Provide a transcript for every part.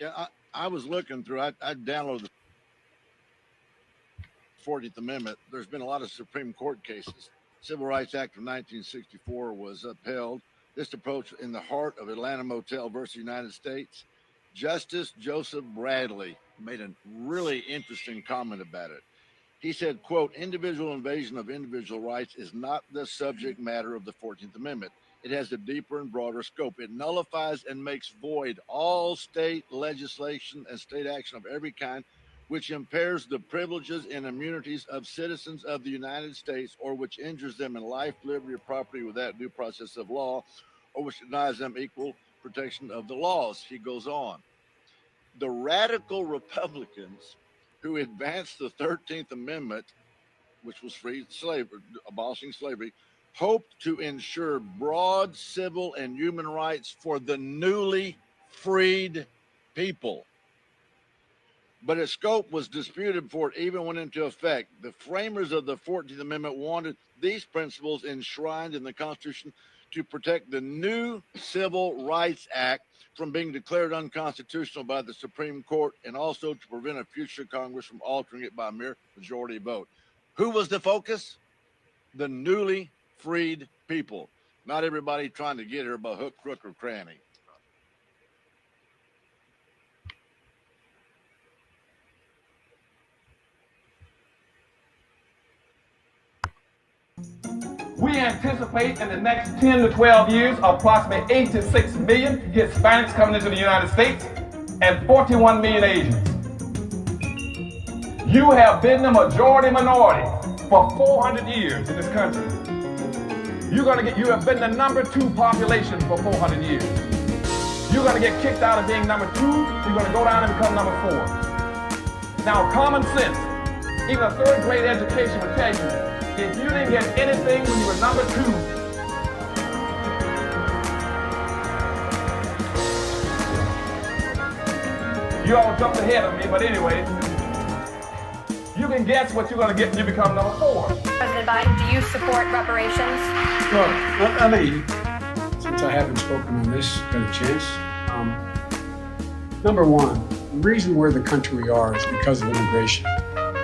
Yeah, I was looking through. I downloaded the 14th Amendment. There's been a lot of Supreme Court cases. Civil Rights Act of 1964 was upheld. This approach in the heart of Atlanta Motel versus United States. Justice Joseph Bradley made a really interesting comment about it. He said, quote, individual invasion of individual rights is not the subject matter of the 14th Amendment. It has a deeper and broader scope. It nullifies and makes void all state legislation and state action of every kind which impairs the privileges and immunities of citizens of the United States, or which injures them in life, liberty, or property without due process of law, or which denies them equal protection of the laws. He goes on. The radical Republicans who advanced the 13th Amendment, which was free slavery, abolishing slavery, hoped to ensure broad civil and human rights for the newly freed people. But its scope was disputed before it even went into effect. The framers of the 14th Amendment wanted these principles enshrined in the Constitution to protect the new Civil Rights Act from being declared unconstitutional by the Supreme Court, and also to prevent a future Congress from altering it by a mere majority vote. Who was the focus? The newly freed people. Not everybody trying to get here by hook, crook, or cranny. We anticipate in the next 10 to 12 years approximately 86 million Hispanics coming into the United States and 41 million Asians. You have been the majority minority for 400 years in this country. You have been the number 2 population for 400 years. You're going to get kicked out of being number 2. You're going to go down and become number 4. Now, common sense, even a third grade education would tell you, if you didn't get anything when you were number 2, you all jumped ahead of me, but anyway, you can guess what you're going to get when you become number 4. President Biden, do you support reparations? Well, I mean, since I haven't spoken on this, got a chance. Number one, the reason we're the country we are is because of immigration.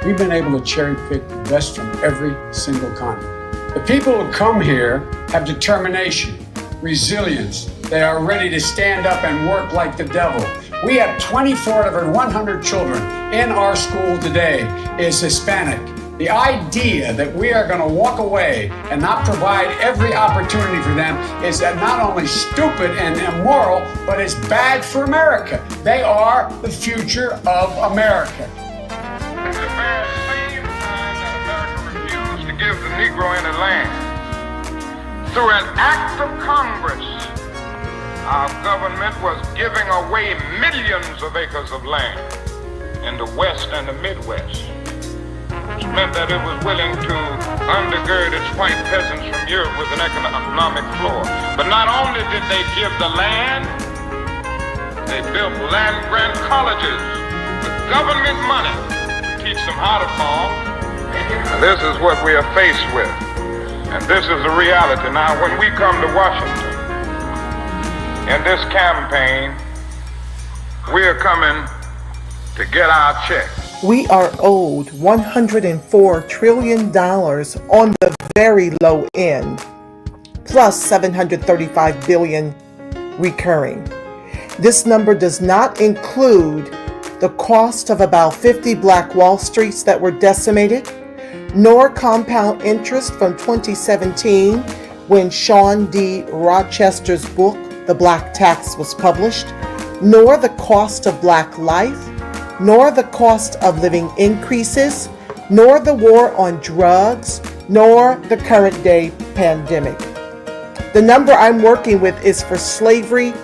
We've been able to cherry pick the best from every single continent. The people who come here have determination, resilience. They are ready to stand up and work like the devil. We have 24 out of every 100 children in our school today is Hispanic. The idea that we are going to walk away and not provide every opportunity for them is not only stupid and immoral, but it's bad for America. They are the future of America. It's the very same time that America refused to give the Negro any land. Through an act of Congress, our government was giving away millions of acres of land in the West and the Midwest. Which meant that it was willing to undergird its white peasants from Europe with an economic floor. But not only did they give the land, they built land-grant colleges with government money. Teach them how to farm. And this is what we are faced with. And this is the reality. Now, when we come to Washington, in this campaign, we are coming to get our check. We are owed $104 trillion on the very low end, plus $735 billion recurring. This number does not include the cost of about 50 Black Wall Streets that were decimated, nor compound interest from 2017 when Sean D. Rochester's book, The Black Tax, was published, nor the cost of Black life, nor the cost of living increases, nor the war on drugs, nor the current day pandemic. The number I'm working with is for slavery,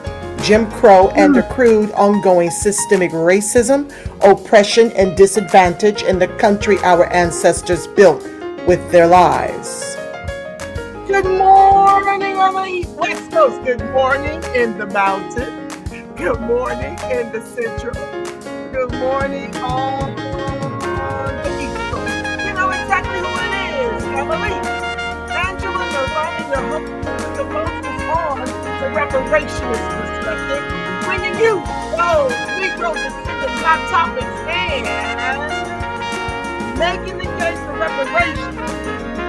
Jim Crow, and accrued ongoing systemic racism, oppression, and disadvantage in the country our ancestors built with their lives. Good morning on the West Coast. Good morning in the mountain. Good morning in the central. Good morning on the East Coast. You know exactly who it is. Emily, Angela, the focus on the reparations perspective bringing you those Negro descendant hot topics and making the case for reparations,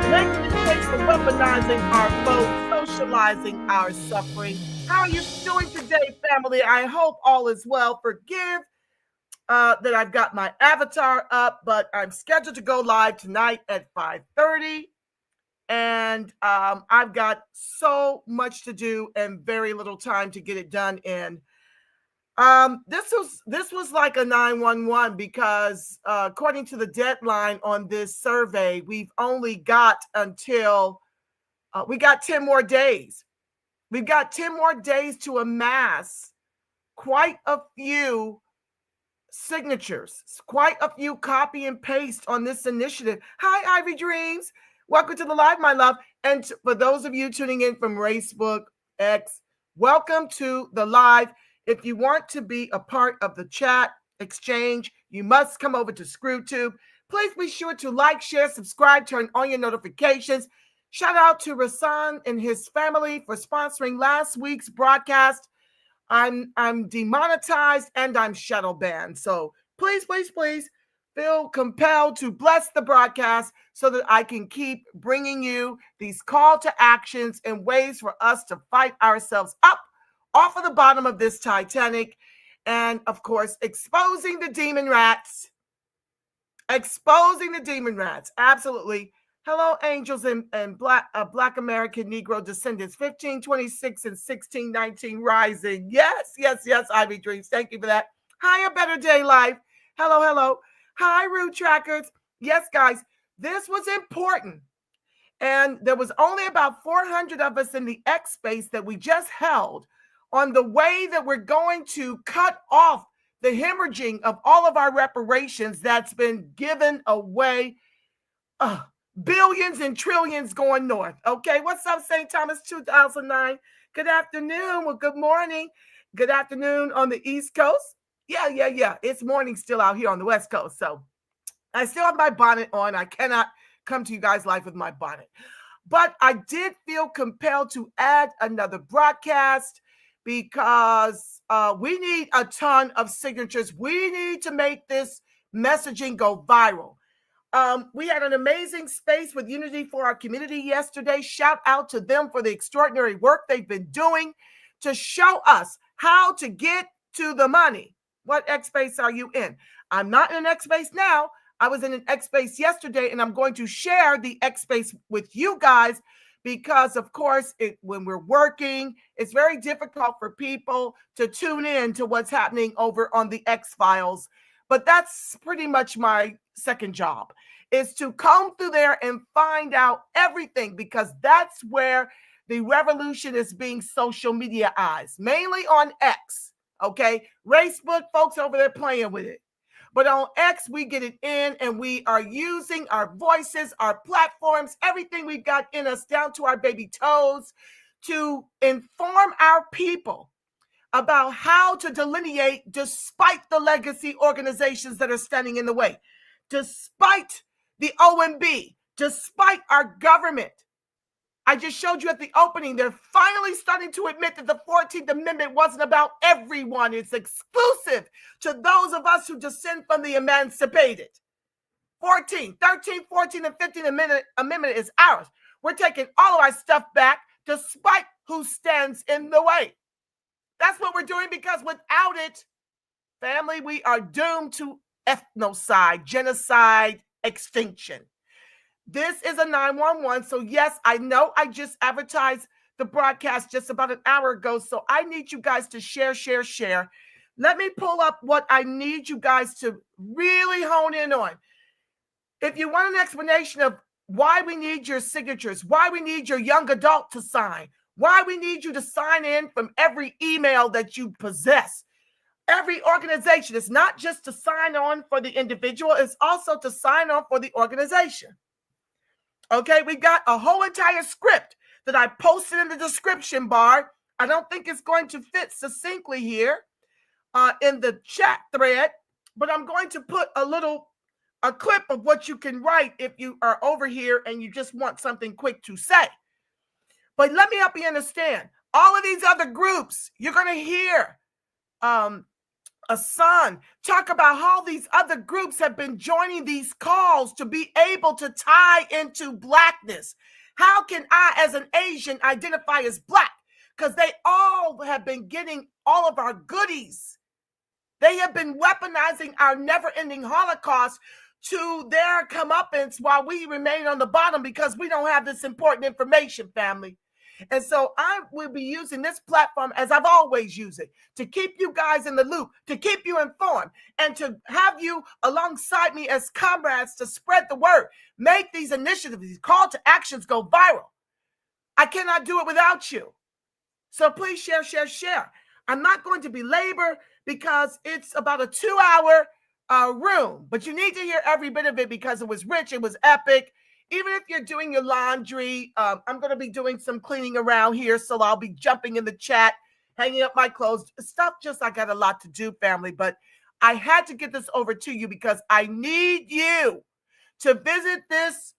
making the case for weaponizing our vote, socializing our suffering. How are you doing today, family? I hope all is well. Forgive that I've got my avatar up, but I'm scheduled to go live tonight at 5:30. And I've got so much to do and very little time to get it done in. This was like a 911 because according to the deadline on this survey, we've only got until we got 10 more days. We've got 10 more days to amass quite a few signatures, quite a few copy and paste on this initiative. Hi, Ivy Dreams. Welcome to the live, my love. And for those of you tuning in from Facebook X, welcome to the live. If you want to be a part of the chat exchange, you must come over to ScrewTube. Please be sure to like, share, subscribe, turn on your notifications. Shout out to Rasan and his family for sponsoring last week's broadcast. I'm demonetized and I'm shadow banned. So please feel compelled to bless the broadcast so that I can keep bringing you these call to actions and ways for us to fight ourselves up off of the bottom of this Titanic. And of course, exposing the demon rats. Absolutely. Hello, angels and Black American Negro descendants, 1526 and 1619 rising. Yes, Ivy Dreams. Thank you for that. Hi, A Better Day Life. Hello. Hi, Root Trackers. Yes, guys, this was important. And there was only about 400 of us in the X space that we just held on the way that we're going to cut off the hemorrhaging of all of our reparations that's been given away. Billions and trillions going north. Okay, what's up, St. Thomas 2009? Good afternoon. Well, good morning. Good afternoon on the East Coast. Yeah. It's morning still out here on the West Coast. So I still have my bonnet on. I cannot come to you guys live with my bonnet. But I did feel compelled to add another broadcast because we need a ton of signatures. We need to make this messaging go viral. We had an amazing space with Unity for Our Community yesterday. Shout out to them for the extraordinary work they've been doing to show us how to get to the money. What X space are you in? I'm not in an X space now. I was in an X space yesterday, and I'm going to share the X space with you guys because, of course, when we're working, it's very difficult for people to tune in to what's happening over on the X files. But that's pretty much my second job, is to comb through there and find out everything, because that's where the revolution is being social mediaized, mainly on X, okay? Facebook, folks over there playing with it. But on X, we get it in, and we are using our voices, our platforms, everything we've got in us down to our baby toes to inform our people about how to delineate despite the legacy organizations that are standing in the way, despite the OMB, despite our government. I just showed you at the opening, they're finally starting to admit that the 14th Amendment wasn't about everyone. It's exclusive to those of us who descend from the emancipated. 13, 14, and 15th Amendment is ours. We're taking all of our stuff back despite who stands in the way. That's what we're doing, because without it, family, we are doomed to ethnocide, genocide, extinction. This is a 911. So yes, I know I just advertised the broadcast just about an hour ago. So I need you guys to share. Let me pull up what I need you guys to really hone in on. If you want an explanation of why we need your signatures, why we need your young adult to sign, why we need you to sign in from every email that you possess, every organization, it's not just to sign on for the individual, it's also to sign on for the organization. Okay, we got a whole entire script that I posted in the description bar. I don't think it's going to fit succinctly here in the chat thread, but I'm going to put a clip of what you can write if you are over here and you just want something quick to say. But let me help you understand. All of these other groups, you're going to hear Asan, talk about how these other groups have been joining these calls to be able to tie into Blackness. How can I, as an Asian, identify as Black? Because they all have been getting all of our goodies. They have been weaponizing our never-ending Holocaust to their comeuppance while we remain on the bottom because we don't have this important information, family. And so I will be using this platform, as I've always used it, to keep you guys in the loop, to keep you informed, and to have you alongside me as comrades to spread the word, make these initiatives, these call to actions go viral. I cannot do it without you. So please share, share, share. I'm not going to belabor because it's about a 2-hour room, but you need to hear every bit of it because it was rich, it was epic. Even if you're doing your laundry, I'm going to be doing some cleaning around here, so I'll be jumping in the chat, hanging up my clothes, stuff. Just I got a lot to do, family, but I had to get this over to you because I need you to visit this.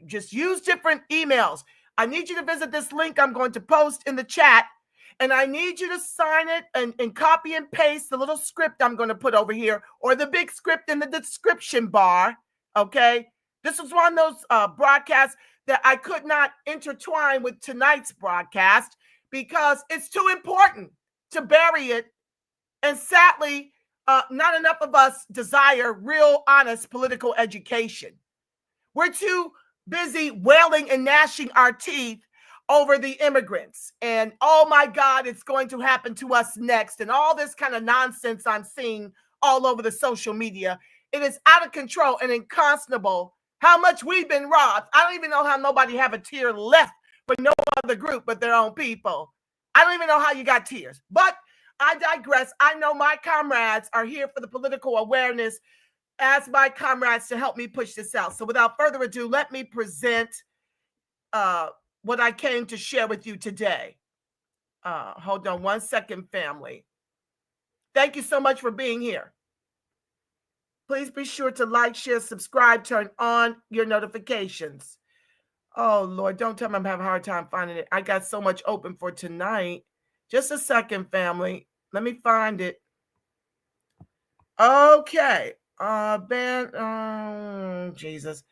Just use different emails. I need you to visit this link I'm going to post in the chat, and I need you to sign it and copy and paste the little script I'm going to put over here, or the big script in the description bar, okay? This was one of those broadcasts that I could not intertwine with tonight's broadcast because it's too important to bury it. And sadly, not enough of us desire real, honest political education. We're too busy wailing and gnashing our teeth over the immigrants. And oh my God, it's going to happen to us next. And all this kind of nonsense I'm seeing all over the social media. It is out of control and unconscionable how much we've been robbed. I don't even know how nobody have a tear left for no other group but their own people. I don't even know how you got tears. But I digress. I know my comrades are here for the political awareness as my comrades to help me push this out. So without further ado, let me present what I came to share with you today. Hold on one second, family. Thank you so much for being here. Please be sure to like, share, subscribe, turn on your notifications. Oh, Lord, don't tell me I'm having a hard time finding it. I got so much open for tonight. Just a second, family. Let me find it. Okay. Jesus.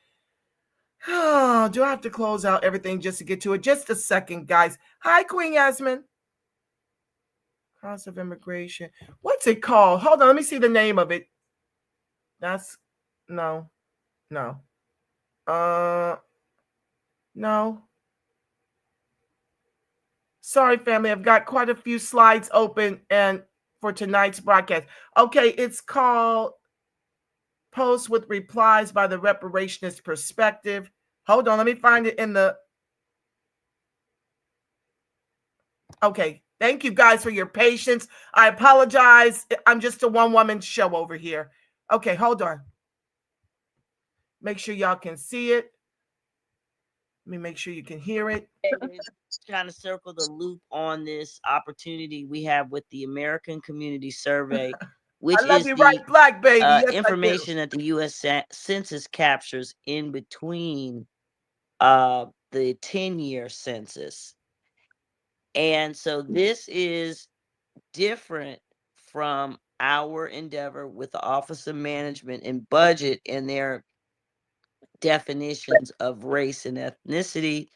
Oh, do I have to close out everything just to get to it? Just a second, guys. Hi, Queen Yasmin. Cost of immigration. What's it called? Hold on. Let me see the name of it. That's no. No. Sorry, family. I've got quite a few slides open and for tonight's broadcast. Okay, it's called Post with Replies by the Reparationist Perspective. Hold on, let me find it in the... Okay, thank you guys for your patience. I apologize. I'm just a one-woman show over here. Okay, hold on. Make sure y'all can see it. Let me make sure you can hear it. Trying to circle the loop on this opportunity we have with the American Community Survey, which is the right, Black baby. Yes, information that the U.S. Census captures in between the 10-year census. And so this is different from our endeavor with the Office of Management and Budget and their definitions of race and ethnicity,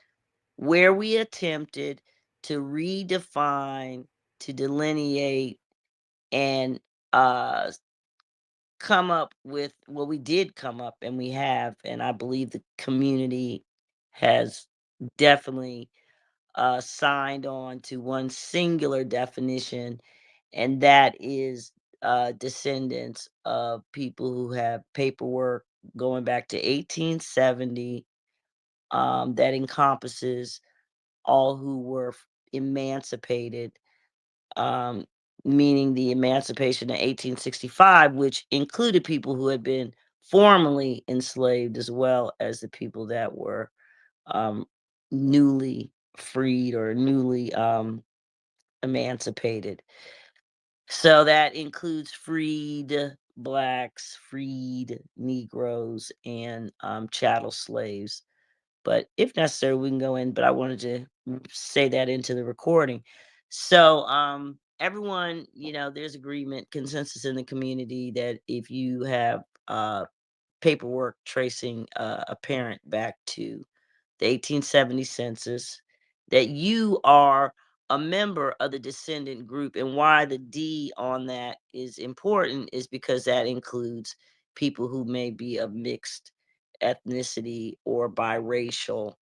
where we attempted to redefine, to delineate, and come up with, well, we did come up, and we have, and I believe the community has definitely signed on to one singular definition, and that is descendants of people who have paperwork going back to 1870 that encompasses all who were emancipated, meaning the emancipation in 1865, which included people who had been formerly enslaved as well as the people that were newly freed or newly emancipated. So that includes freed Blacks, freed Negroes, and chattel slaves. But if necessary, we can go in. But I wanted to say that into the recording. So everyone, there's agreement, consensus in the community that if you have paperwork tracing a parent back to the 1870 census, that you are a member of the descendant group. And why the D on that is important is because that includes people who may be of mixed ethnicity or biracial,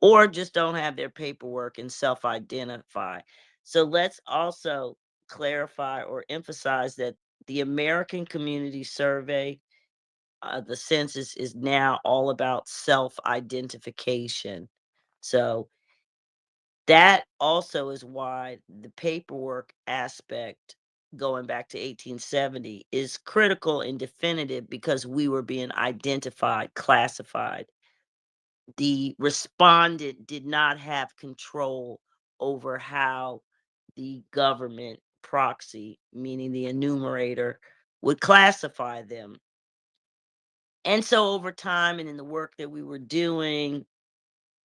or just don't have their paperwork and self identify. So let's also clarify or emphasize that the American Community Survey, the census, is now all about self identification. So that also is why the paperwork aspect, going back to 1870, is critical and definitive, because we were being identified, classified. The respondent did not have control over how the government proxy, meaning the enumerator, would classify them. And so over time and in the work that we were doing,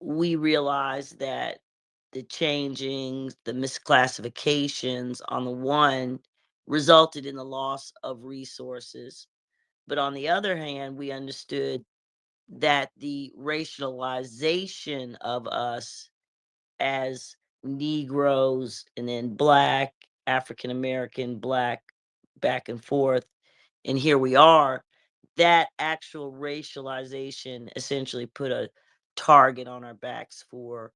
we realized that the changings, the misclassifications on the one resulted in the loss of resources. But on the other hand, we understood that the racialization of us as Negroes and then Black, African American, Black, back and forth, and here we are, that actual racialization essentially put a target on our backs for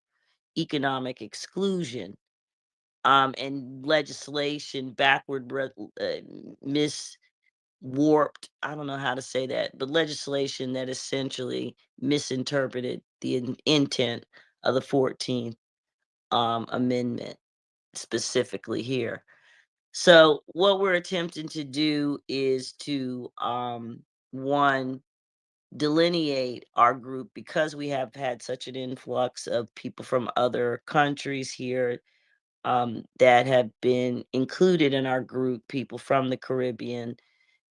economic exclusion, and legislation backward, warped, I don't know how to say that, but legislation that essentially misinterpreted the intent of the 14th amendment, specifically here. So what we're attempting to do is to one, delineate our group, because we have had such an influx of people from other countries here, that have been included in our group, people from the Caribbean,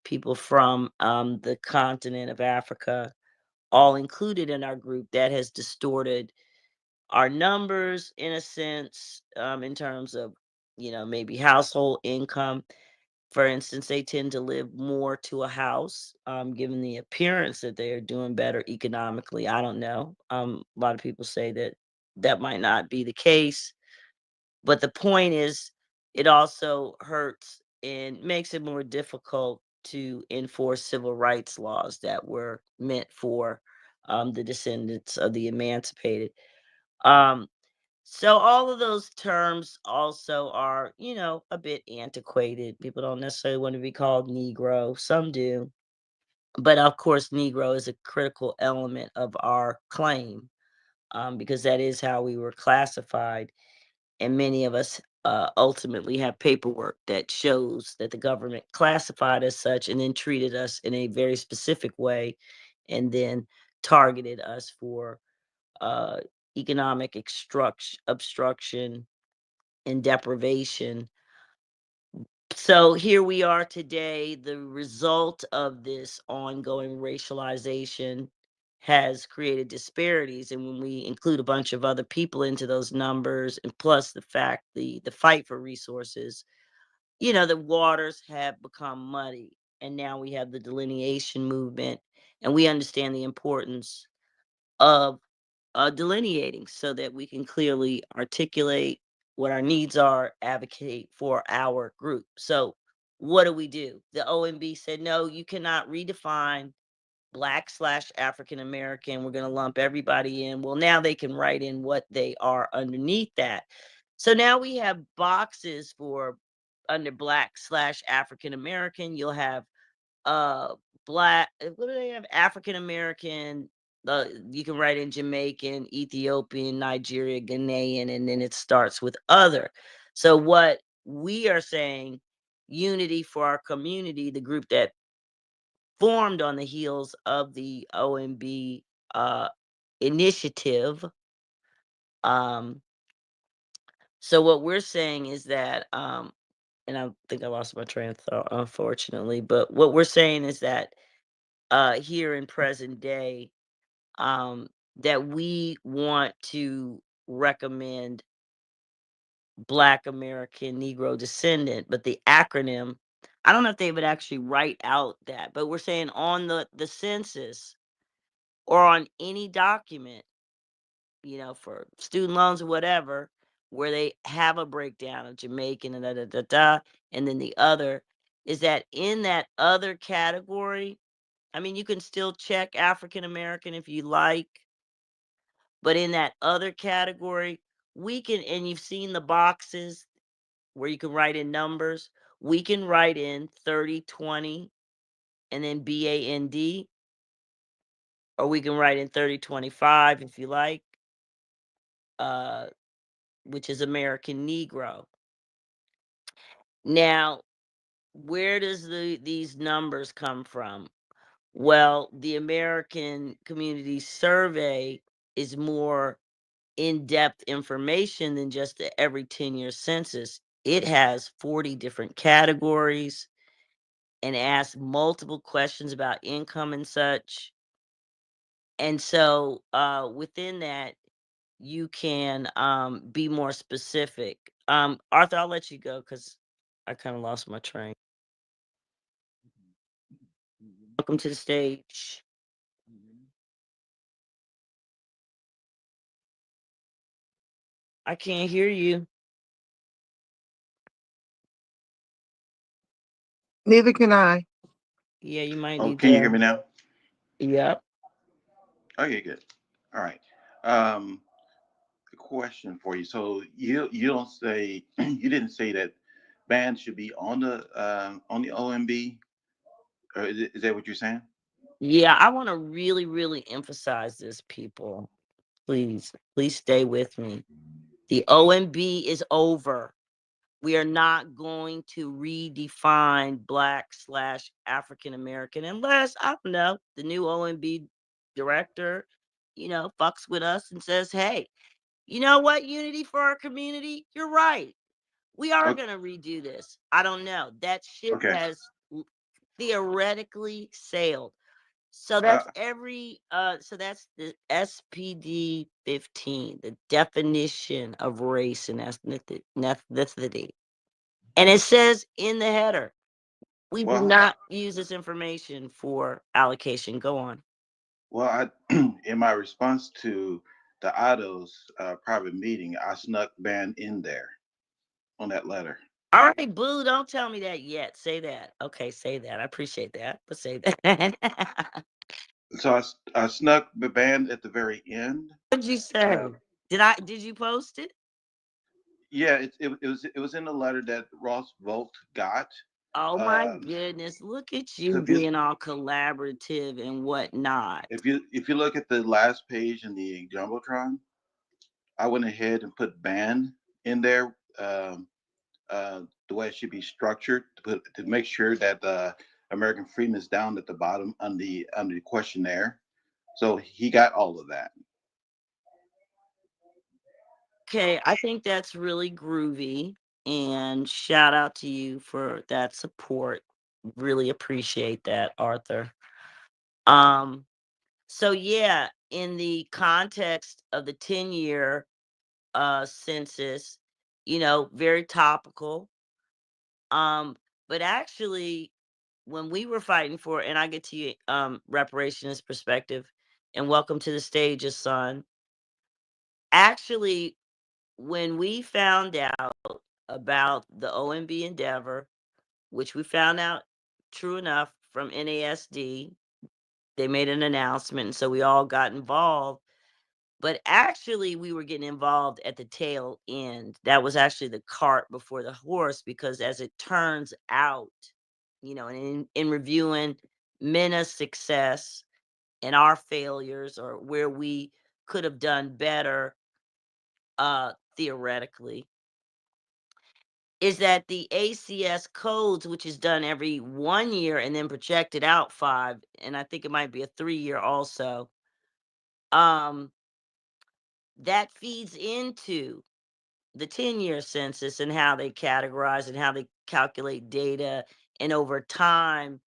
people from the continent of Africa, all included in our group. That has distorted our numbers in a sense, in terms of, maybe household income. For instance, they tend to live more to a house, given the appearance that they are doing better economically. I don't know. A lot of people say that that might not be the case. But the point is, it also hurts and makes it more difficult to enforce civil rights laws that were meant for the descendants of the emancipated. Um, so all of those terms also are, a bit antiquated. People don't necessarily want to be called Negro. Some do. But of course, Negro is a critical element of our claim, because that is how we were classified. And many of us ultimately have paperwork that shows that the government classified as such and then treated us in a very specific way, and then targeted us for uh, economic obstruction and deprivation. So here we are today. The result of this ongoing racialization has created disparities, and when we include a bunch of other people into those numbers, and plus the fact the fight for resources, the waters have become muddy, and now we have the delineation movement, and we understand the importance of delineating so that we can clearly articulate what our needs are, advocate for our group. So, what do? The OMB said, no, you cannot redefine Black/African American. We're going to lump everybody in. Well, now they can write in what they are underneath that. So now we have boxes for under Black/African American. You'll have uh Black, what do they have, African American, you can write in Jamaican, Ethiopian, Nigeria, Ghanaian, and then it starts with other. So what we are saying, unity for our community, the group that formed on the heels of the OMB uh initiative. um so what we're saying is that, and I think I lost my train of thought, unfortunately, but what we're saying is that here in present day, that we want to recommend Black American Negro descendant, but the acronym, I don't know if they would actually write out that, but we're saying on the census or on any document, for student loans or whatever, where they have a breakdown of Jamaican and and then the other is that in that other category, I mean, you can still check African American if you like, but in that other category, we can, and you've seen the boxes where you can write in numbers, we can write in 3020 and then BAND, or we can write in 3025 if you like, which is American Negro. Now, where does these numbers come from? Well, the American Community Survey is more in-depth information than just the every 10-year census. It has 40 different categories and asks multiple questions about income and such. And so within that, you can be more specific. Arthur, I'll let you go because I kind of lost my train. Welcome to the stage. I can't hear you. Neither can I. Yeah, you might Oh, need can you hear me now? Yep. Okay, good. All right. A question for you. So you don't say you didn't say that bands should be on the OMB, or is that what you're saying? Yeah, I want to really, really emphasize this, people. Please stay with me. The OMB is over. We are not going to redefine Black/African American unless, I don't know, the new OMB director, fucks with us and says, hey, you know what, unity for our community? You're right. We are Oh, going to redo this. I don't know. That ship okay. has theoretically sailed. So Uh, that's so that's the SPD 15, the definition of race and ethnicity. And it says in the header, we do well, not use this information for allocation. Go on. well, in my response to the Otto's private meeting, I snuck band in there on that letter. All right, boo, don't tell me that yet. Say that. Okay, say that. I appreciate that, but say that. So I snuck the band at the very end. What did you say? Uh, Did you post it? yeah, it was in the letter that Ross Volt got. Oh my Um, goodness, look at so you being all collaborative and whatnot. if you look at the last page in the jumbotron, I went ahead and put band in there, the way it should be structured to make sure that American freedom is down at the bottom under the questionnaire. So he got all of that. Okay, I think that's really groovy. And shout out to you for that support. Really appreciate that, Arthur. So yeah, in the context of the 10-year census, very topical. But actually, when we were fighting for, and I get to you, reparations perspective, and welcome to the stage, son. Actually, when we found out about the OMB endeavor, which we found out true enough from NASD, they made an announcement, and so we all got involved. But actually, we were getting involved at the tail end. That was actually the cart before the horse, because as it turns out, and in reviewing MENA's success and our failures, or where we could have done better, theoretically, is that the ACS Codes, which is done every 1 year and then projected out 5, and I think it might be a 3-year also, that feeds into the 10-year census and how they categorize and how they calculate data. And over time,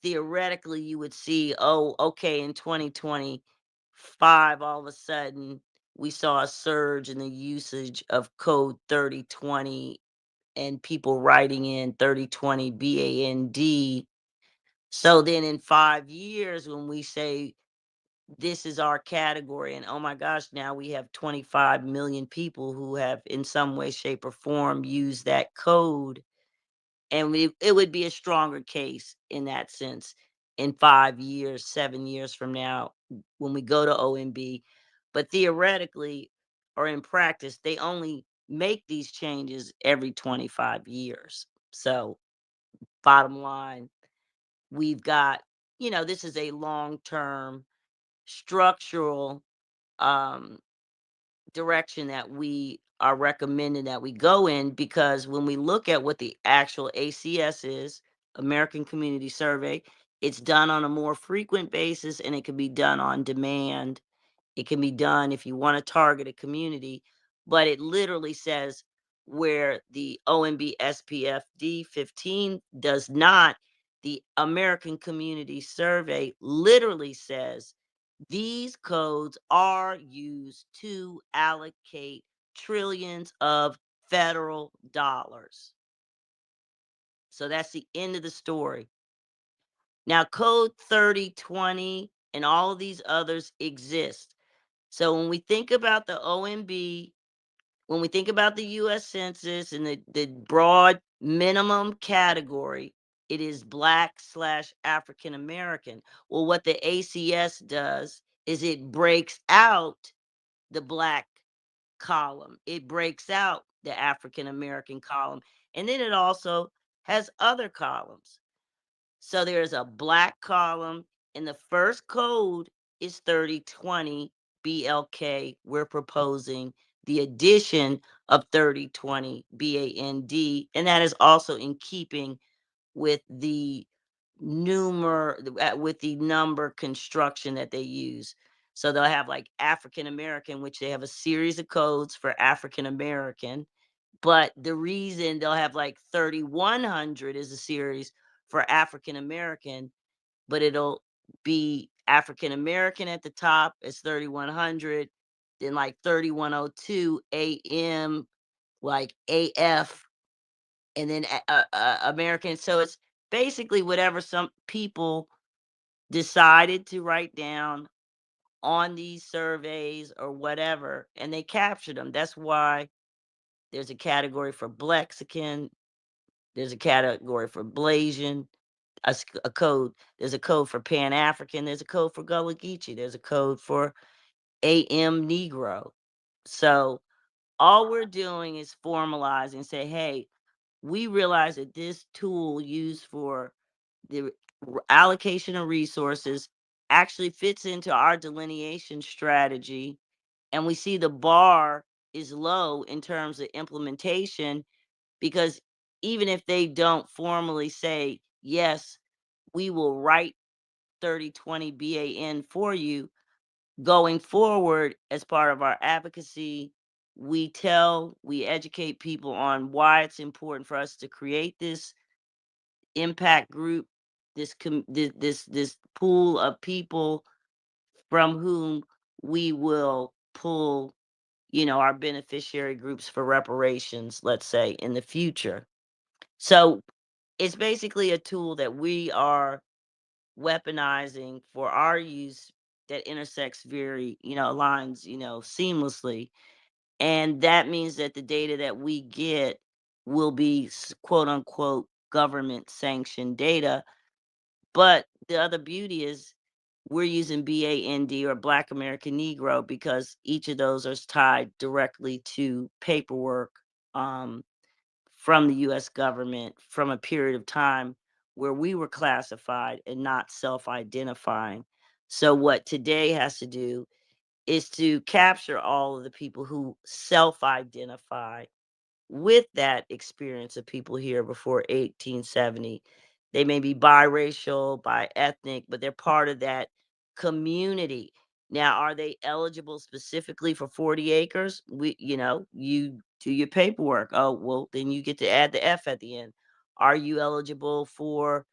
theoretically, you would see, oh, okay, in 2025, all of a sudden, we saw a surge in the usage of code 3020 and people writing in 3020 BAND. So then in 5 years, when we say this is our category, and oh my gosh, now we have 25 million people who have in some way, shape, or form used that code, and it would be a stronger case in that sense in 5 years, 7 years from now when we go to OMB. But theoretically or in practice, they only make these changes every 25 years. So bottom line, we've got, this is a long-term structural um, direction that we are recommending that we go in, because when we look at what the actual ACS is, American Community Survey, it's done on a more frequent basis and it can be done on demand. It can be done if you want to target a community, but it literally says where the OMB SPFD 15 does not, the American Community Survey literally says these codes are used to allocate trillions of federal dollars. So that's the end of the story. Now, Code 3020 and all of these others exist. So when we think about the OMB, when we think about the US Census and the broad minimum category, it is Black/African American. Well, what the ACS does is it breaks out the Black column, it breaks out the African American column, and then it also has other columns. So there's a Black column, and the first code is 3020 BLK. We're proposing the addition of 3020 BAND, and that is also in keeping with the with the number construction that they use. So they'll have like African American, which they have a series of codes for African American. But the reason they'll have like 3100 is a series for African American, but it'll be African American at the top as 3100, then like 3102 AM, like AF, and then American. So it's basically whatever some people decided to write down on these surveys or whatever, and they captured them. That's why there's a category for Blexican, there's a category for Blasian, a code. There's a code for Pan African. There's a code for Gullah Geechee. There's a code for AM Negro. So all we're doing is formalizing, say, hey, we realize that this tool used for the allocation of resources actually fits into our delineation strategy. And we see the bar is low in terms of implementation, because even if they don't formally say, yes, we will write 3020 BAN for you, going forward as part of our advocacy, we educate people on why it's important for us to create this impact group, this pool of people from whom we will pull, our beneficiary groups for reparations, let's say, in the future. So it's basically a tool that we are weaponizing for our use that intersects aligns, seamlessly. And that means that the data that we get will be quote unquote government sanctioned data. But the other beauty is we're using BAND or Black American Negro because each of those are tied directly to paperwork from the US government from a period of time where we were classified and not self-identifying. So what today has to do is to capture all of the people who self-identify with that experience of people here before 1870. They may be biracial, bi-ethnic, but they're part of that community. Now, are they eligible specifically for 40 acres? You do your paperwork. Oh, well, then you get to add the F at the end. Are you eligible for,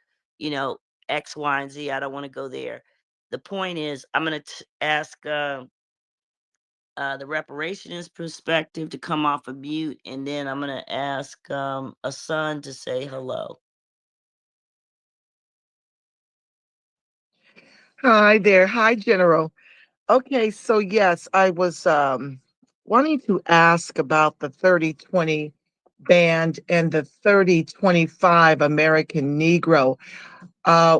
X, Y, and Z? I don't want to go there. The point is, I'm going to ask the reparations perspective to come off of mute, and then I'm going to ask Asan to say hello. Hi there. Hi, General. Okay, so yes, I was wanting to ask about the 30/20 band and the 30/25 American Negro.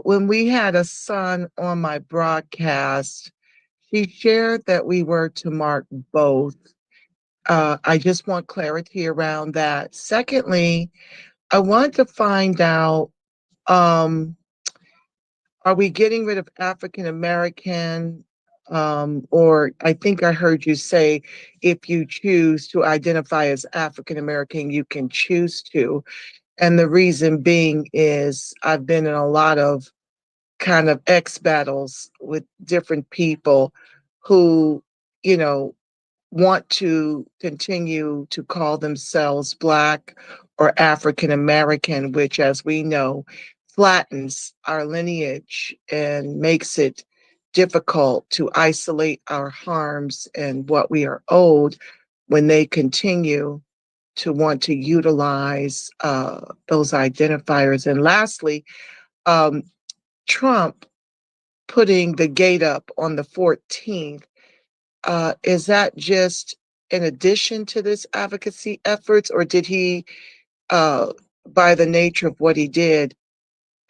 When we had a son on my broadcast, she shared that we were to mark both. I just want clarity around that. Secondly, I want to find out, um, are we getting rid of African American? Or I think I heard you say if you choose to identify as African American, you can choose to. And the reason being is I've been in a lot of kind of X battles with different people who, you know, want to continue to call themselves Black or African American, which, as we know, flattens our lineage and makes it difficult to isolate our harms and what we are owed when they continue to want to utilize those identifiers. And lastly, um, Trump putting the gate up on the 14th, is that just in addition to this advocacy efforts, or did he, uh, by the nature of what he did,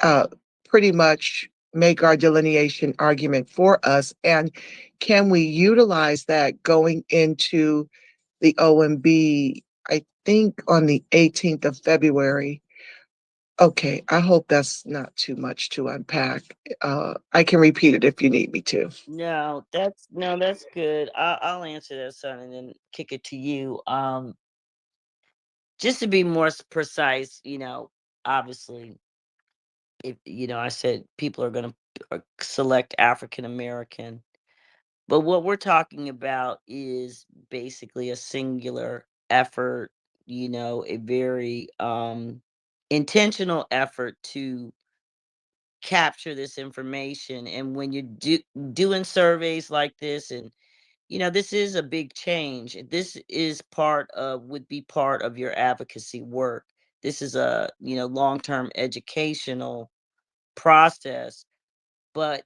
uh, pretty much make our delineation argument for us? And can we utilize that going into the OMB, I think on the 18th of February? Okay, I hope that's not too much to unpack. I can repeat it if you need me to. No, that's good. I'll answer that, son, and then kick it to you. Just to be more precise, obviously, if I said people are going to select African American, but what we're talking about is basically a singular effort, a very intentional effort to capture this information. And when you're doing surveys like this, and this is a big change. This is would be part of your advocacy work. This is a long-term educational process, but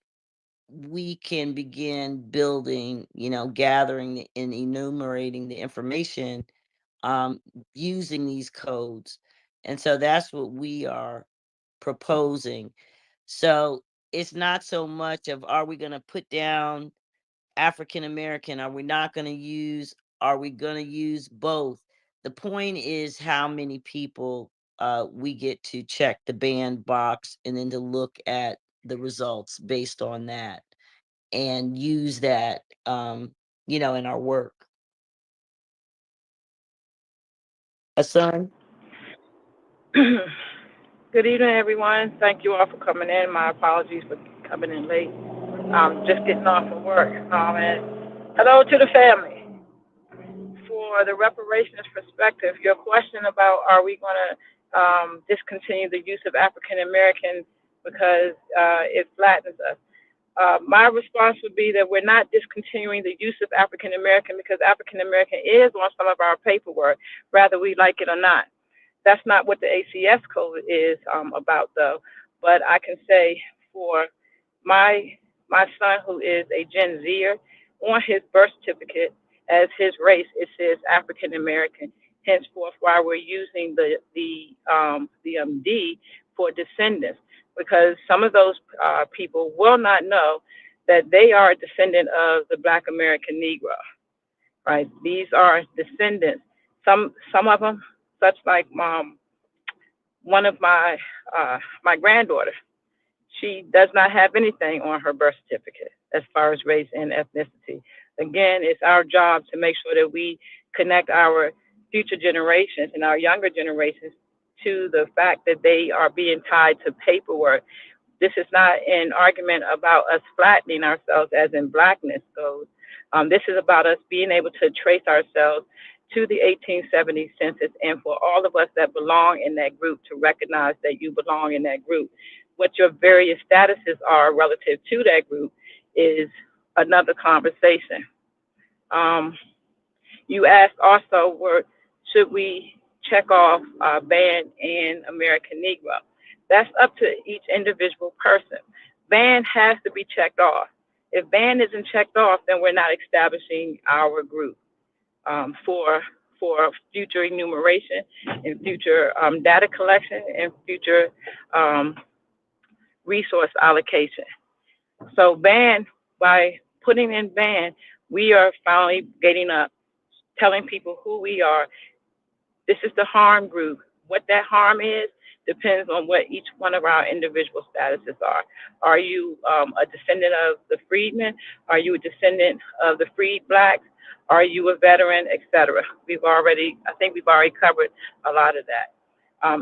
we can begin building, gathering and enumerating the information using these codes. And so that's what we are proposing. So it's not so much of, are we going to put down African American? Are we not going to use? Are we going to use both? The point is how many people we get to check the band box and then to look at the results based on that and use that, in our work. Son? Good evening, everyone. Thank you all for coming in. My apologies for coming in late. Just getting off from work. And hello to the family. For the reparations perspective, your question about are we going to discontinue the use of African American because it flattens us? My response would be that we're not discontinuing the use of African American because African American is on some of our paperwork, whether we like it or not. That's not what the ACS code is about, though. But I can say for my son, who is a Gen Zer, on his birth certificate as his race, it says African American. Henceforth, why we're using the D for descendants, because some of those people will not know that they are a descendant of the Black American Negro. Right? These are descendants. Some of them, such like one of my granddaughter, she does not have anything on her birth certificate as far as race and ethnicity. Again, it's our job to make sure that we connect our future generations and our younger generations to the fact that they are being tied to paperwork. This is not an argument about us flattening ourselves as in Blackness goes. This is about us being able to trace ourselves to the 1870 census, and for all of us that belong in that group to recognize that you belong in that group. What your various statuses are relative to that group is another conversation. You asked also, should we check off ban and American Negro? That's up to each individual person. Ban has to be checked off. If ban isn't checked off, then we're not establishing our group for future enumeration and future data collection and future resource allocation. So ban, by putting in ban, we are finally getting up, telling people who we are. This is the harm group. What that harm is depends on what each one of our individual statuses are. Are you a descendant of the freedmen? Are you a descendant of the freed blacks? Are you a veteran, et cetera? I think we've already covered a lot of that.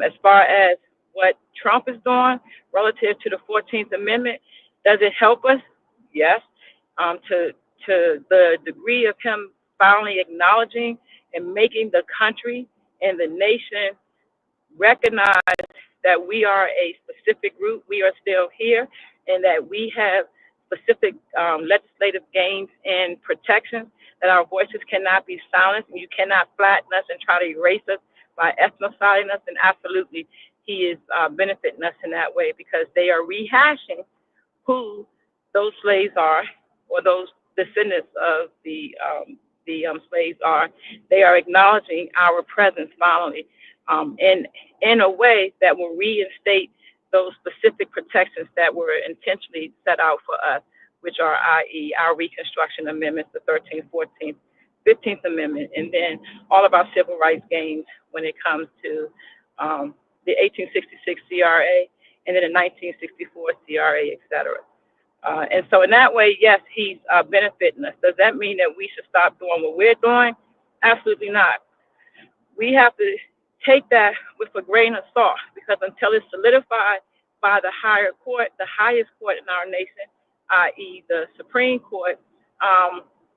As far as what Trump is doing relative to the 14th Amendment, does it help us? Yes. To the degree of him finally acknowledging and making the country and the nation recognize that we are a specific group, we are still here, and that we have specific legislative gains and protections, that our voices cannot be silenced, and you cannot flatten us and try to erase us by ethnociding us. And absolutely, he is benefiting us in that way, because they are rehashing who those slaves are, or those descendants of the slaves are. They are acknowledging our presence finally, in a way that will reinstate those specific protections that were intentionally set out for us, which are, i.e., our Reconstruction Amendments, the 13th, 14th, 15th Amendment, and then all of our civil rights gains when it comes to the 1866 CRA, and then the 1964 CRA, et cetera. And so in that way, yes, he's benefiting us. Does that mean that we should stop doing what we're doing? Absolutely not. We have to take that with a grain of salt, because until it's solidified by the higher court, the highest court in our nation, i.e. the Supreme Court,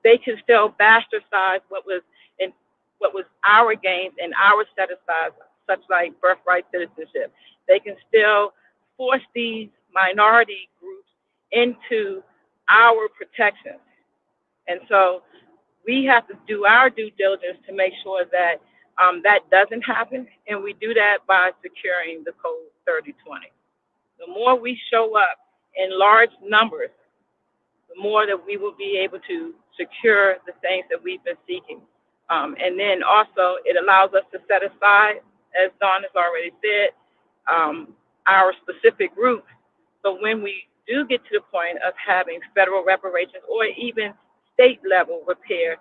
they can still bastardize what was our gains and our set-asides, such like birthright citizenship. They can still force these minority groups into our protections. And so we have to do our due diligence to make sure that that doesn't happen, and we do that by securing the Code 3020. The more we show up in large numbers, the more that we will be able to secure the things that we've been seeking. And then also, it allows us to set aside, as Dawn has already said, our specific group. So when we do get to the point of having federal reparations or even state level repair,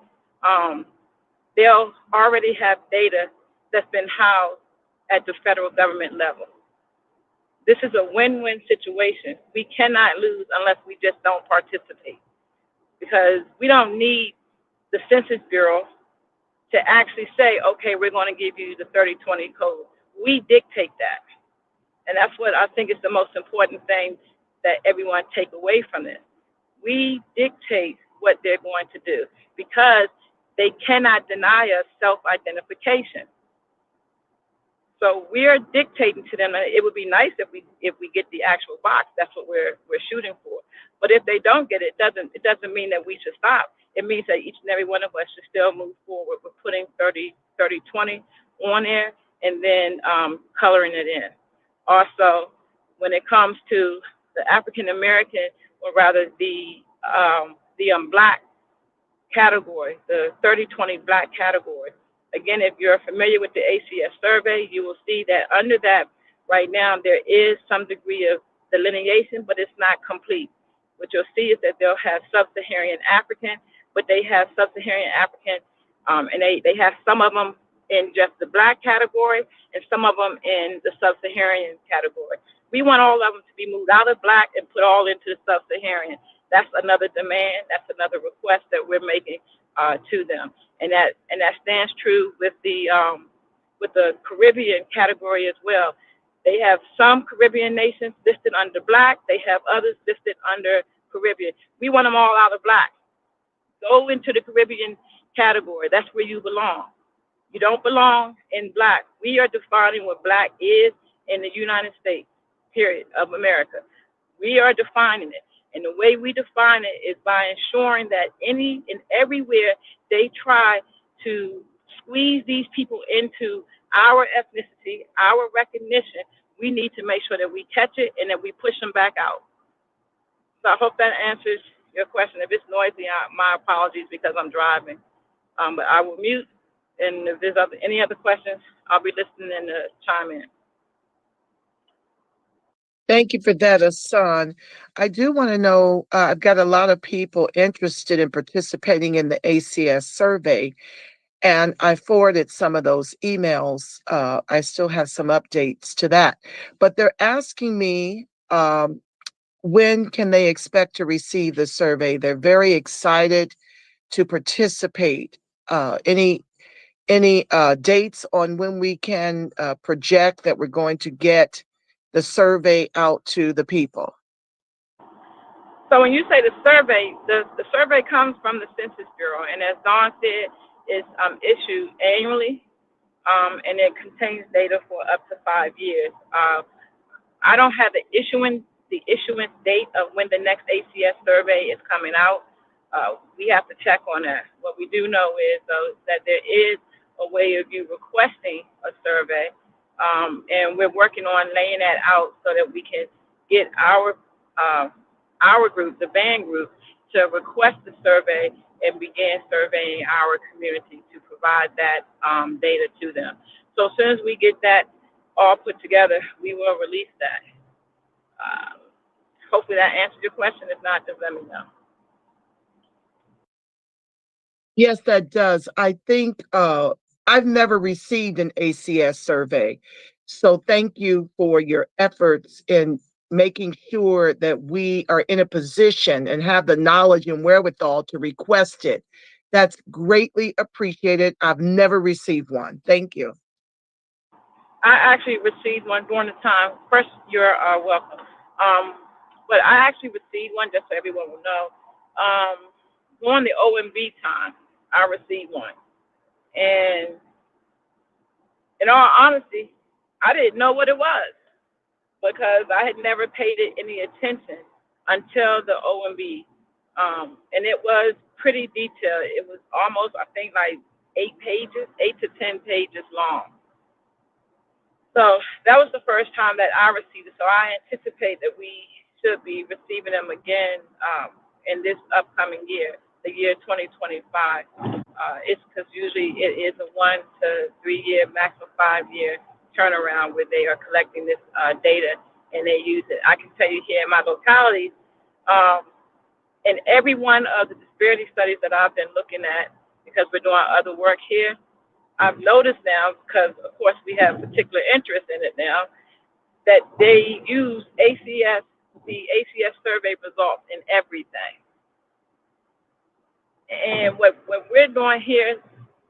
they'll already have data that's been housed at the federal government level. This is a win-win situation. We cannot lose unless we just don't participate, because we don't need the Census Bureau to actually say, okay, we're going to give you the 3020 code. We dictate that. And that's what I think is the most important thing that everyone take away from this. We dictate what they're going to do, because they cannot deny us self-identification. So we're dictating to them. It would be nice if we get the actual box. That's what we're shooting for. But if they don't get it, it doesn't mean that we should stop. It means that each and every one of us should still move forward with putting 3020 on there, and then coloring it in. Also, when it comes to the African American, or rather the Black category, the 3020 Black category. Again, if you're familiar with the ACS survey, you will see that under that, right now, there is some degree of delineation, but it's not complete. What you'll see is that they'll have sub-Saharan African, but they have sub-Saharan African, and they have some of them in just the Black category and some of them in the sub-Saharan category. We want all of them to be moved out of Black and put all into the sub-Saharan. That's another demand. That's another request that we're making to them, and that stands true with the Caribbean category as well. They have some Caribbean nations listed under Black. They have others listed under Caribbean. We want them all out of Black. Go into the Caribbean category. That's where you belong. You don't belong in Black. We are defining what Black is in the United States, period, of America. We are defining it. And the way we define it is by ensuring that any and everywhere they try to squeeze these people into our ethnicity, our recognition, we need to make sure that we catch it and that we push them back out. So I hope that answers your question. If it's noisy, my apologies because I'm driving. But I will mute, and if there's any other questions, I'll be listening to chime in. Thank you for that, Hassan. I do want to know, I've got a lot of people interested in participating in the ACS survey, and I forwarded some of those emails. I still have some updates to that, but they're asking me, when can they expect to receive the survey? They're very excited to participate. Any dates on when we can project that we're going to get the survey out to the people? So when you say the survey comes from the Census Bureau, and as Dawn said, it's issued annually, and it contains data for up to 5 years. I don't have the issuance date of when the next ACS survey is coming out. We have to check on that. What we do know is, though, that there is a way of you requesting a survey, and we're working on laying that out so that we can get our group, the band group, to request the survey and begin surveying our community to provide that data to them. So as soon as we get that all put together, we will release that. Hopefully that answers your question. If not, just let me know. Yes, that does. I think I've never received an ACS survey. So thank you for your efforts in making sure that we are in a position and have the knowledge and wherewithal to request it. That's greatly appreciated. I've never received one. Thank you. I actually received one during the time. First, you're welcome. But I actually received one, just so everyone will know. During the OMB time, I received one. And in all honesty, I didn't know what it was because I had never paid it any attention until the OMB. And it was pretty detailed. It was almost, I think, like 8 to 10 pages long. So that was the first time that I received it. So I anticipate that we should be receiving them again in this upcoming year, the year 2025. It's because usually it is a 1 to 3 year, maximum 5 year turnaround where they are collecting this data and they use it. I can tell you here in my locality, in every one of the disparity studies that I've been looking at, because we're doing other work here, I've noticed now, because of course we have particular interest in it now, that they use the ACS survey results in everything. And what we're doing here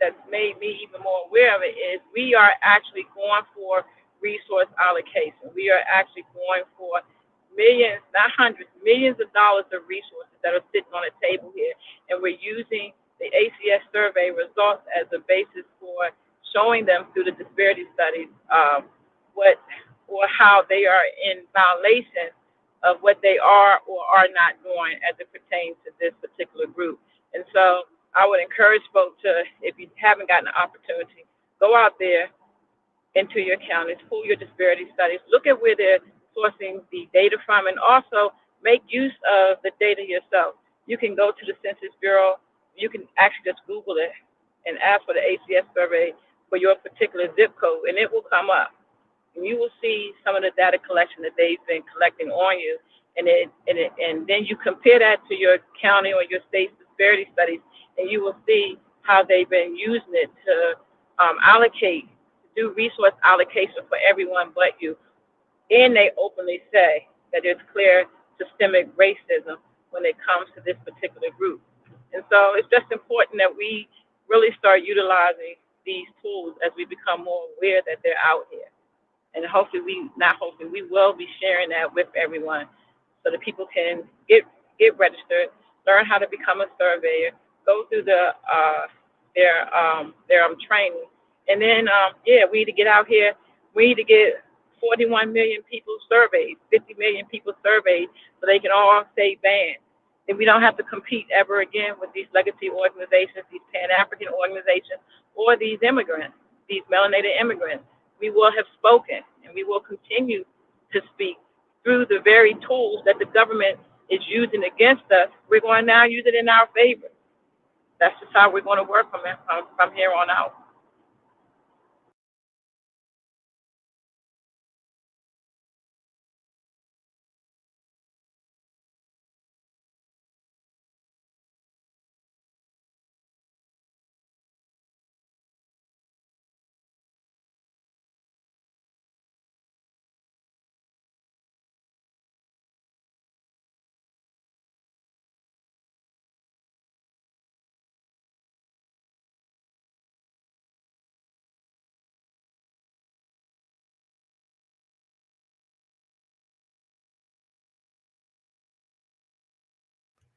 that's made me even more aware of it is we are actually going for resource allocation. We are actually going for millions, not hundreds, millions of dollars of resources that are sitting on the table here. And we're using the ACS survey results as a basis for showing them through the disparity studies what or how they are in violation of what they are or are not doing as it pertains to this particular group. And so I would encourage folks to, if you haven't gotten the opportunity, go out there into your counties, pull your disparity studies, look at where they're sourcing the data from, and also make use of the data yourself. You can go to the Census Bureau, you can actually just Google it and ask for the ACS survey for your particular zip code, and it will come up. And you will see some of the data collection that they've been collecting on you, and then you compare that to your county or your state's disparity studies, and you will see how they've been using it to do resource allocation for everyone but you. And they openly say that there's clear systemic racism when it comes to this particular group. And so it's just important that we really start utilizing these tools as we become more aware that they're out here. And hopefully we will be sharing that with everyone so that people can get registered, learn how to become a surveyor, go through their training. And then, we need to get out here. We need to get 41 million people surveyed, 50 million people surveyed so they can all stay banned. That we don't have to compete ever again with these legacy organizations, these Pan-African organizations, or these immigrants, these melanated immigrants. We will have spoken, and we will continue to speak through the very tools that the government is using against us. We're going to now use it in our favor. That's just how we're going to work from here on out.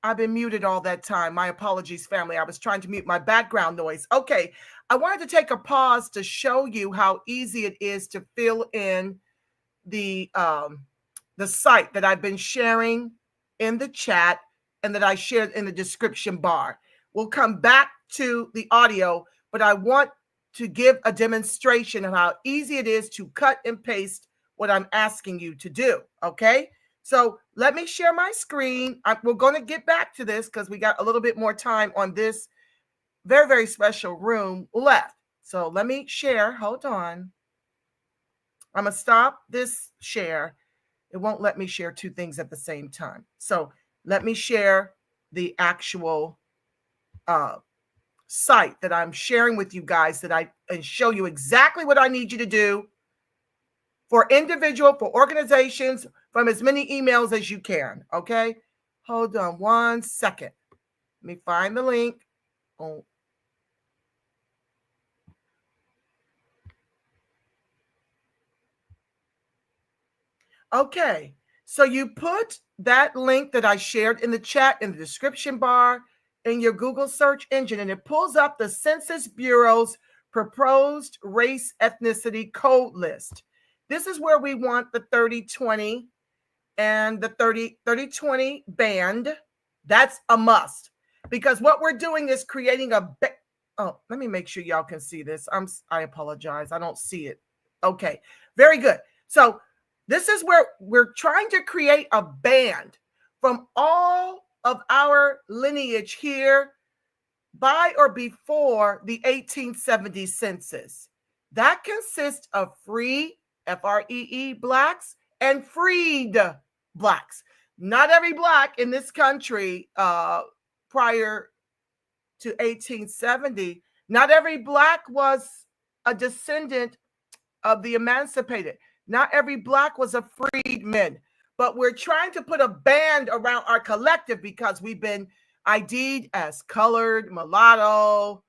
I've been muted all that time. My apologies, family. I was trying to mute my background noise. Okay, I wanted to take a pause to show you how easy it is to fill in the site that I've been sharing in the chat and that I shared in the description bar. We'll come back to the audio, but I want to give a demonstration of how easy it is to cut and paste what I'm asking you to do, okay? So let me share my screen. We're going to get back to this because we got a little bit more time on this very, very special room left. So let me share. Hold on. I'm going to stop this share. It won't let me share two things at the same time. So let me share the actual site that I'm sharing with you guys and show you exactly what I need you to do for individual, for organizations, from as many emails as you can, okay? Hold on 1 second. Let me find the link. Oh. Okay, so you put that link that I shared in the chat in the description bar in your Google search engine, and it pulls up the Census Bureau's proposed race ethnicity code list. This is where we want the 30/20 and the 30/20 band. That's a must, because what we're doing is creating oh, let me make sure y'all can see this. I apologize. I don't see it. Okay, very good. So this is where we're trying to create a band from all of our lineage here by or before the 1870 census. That consists of free, F-R-E-E, blacks, and freed blacks. Not every black in this country prior to 1870, not every black was a descendant of the emancipated. Not every black was a freedman. But we're trying to put a band around our collective because we've been ID'd as colored, mulatto.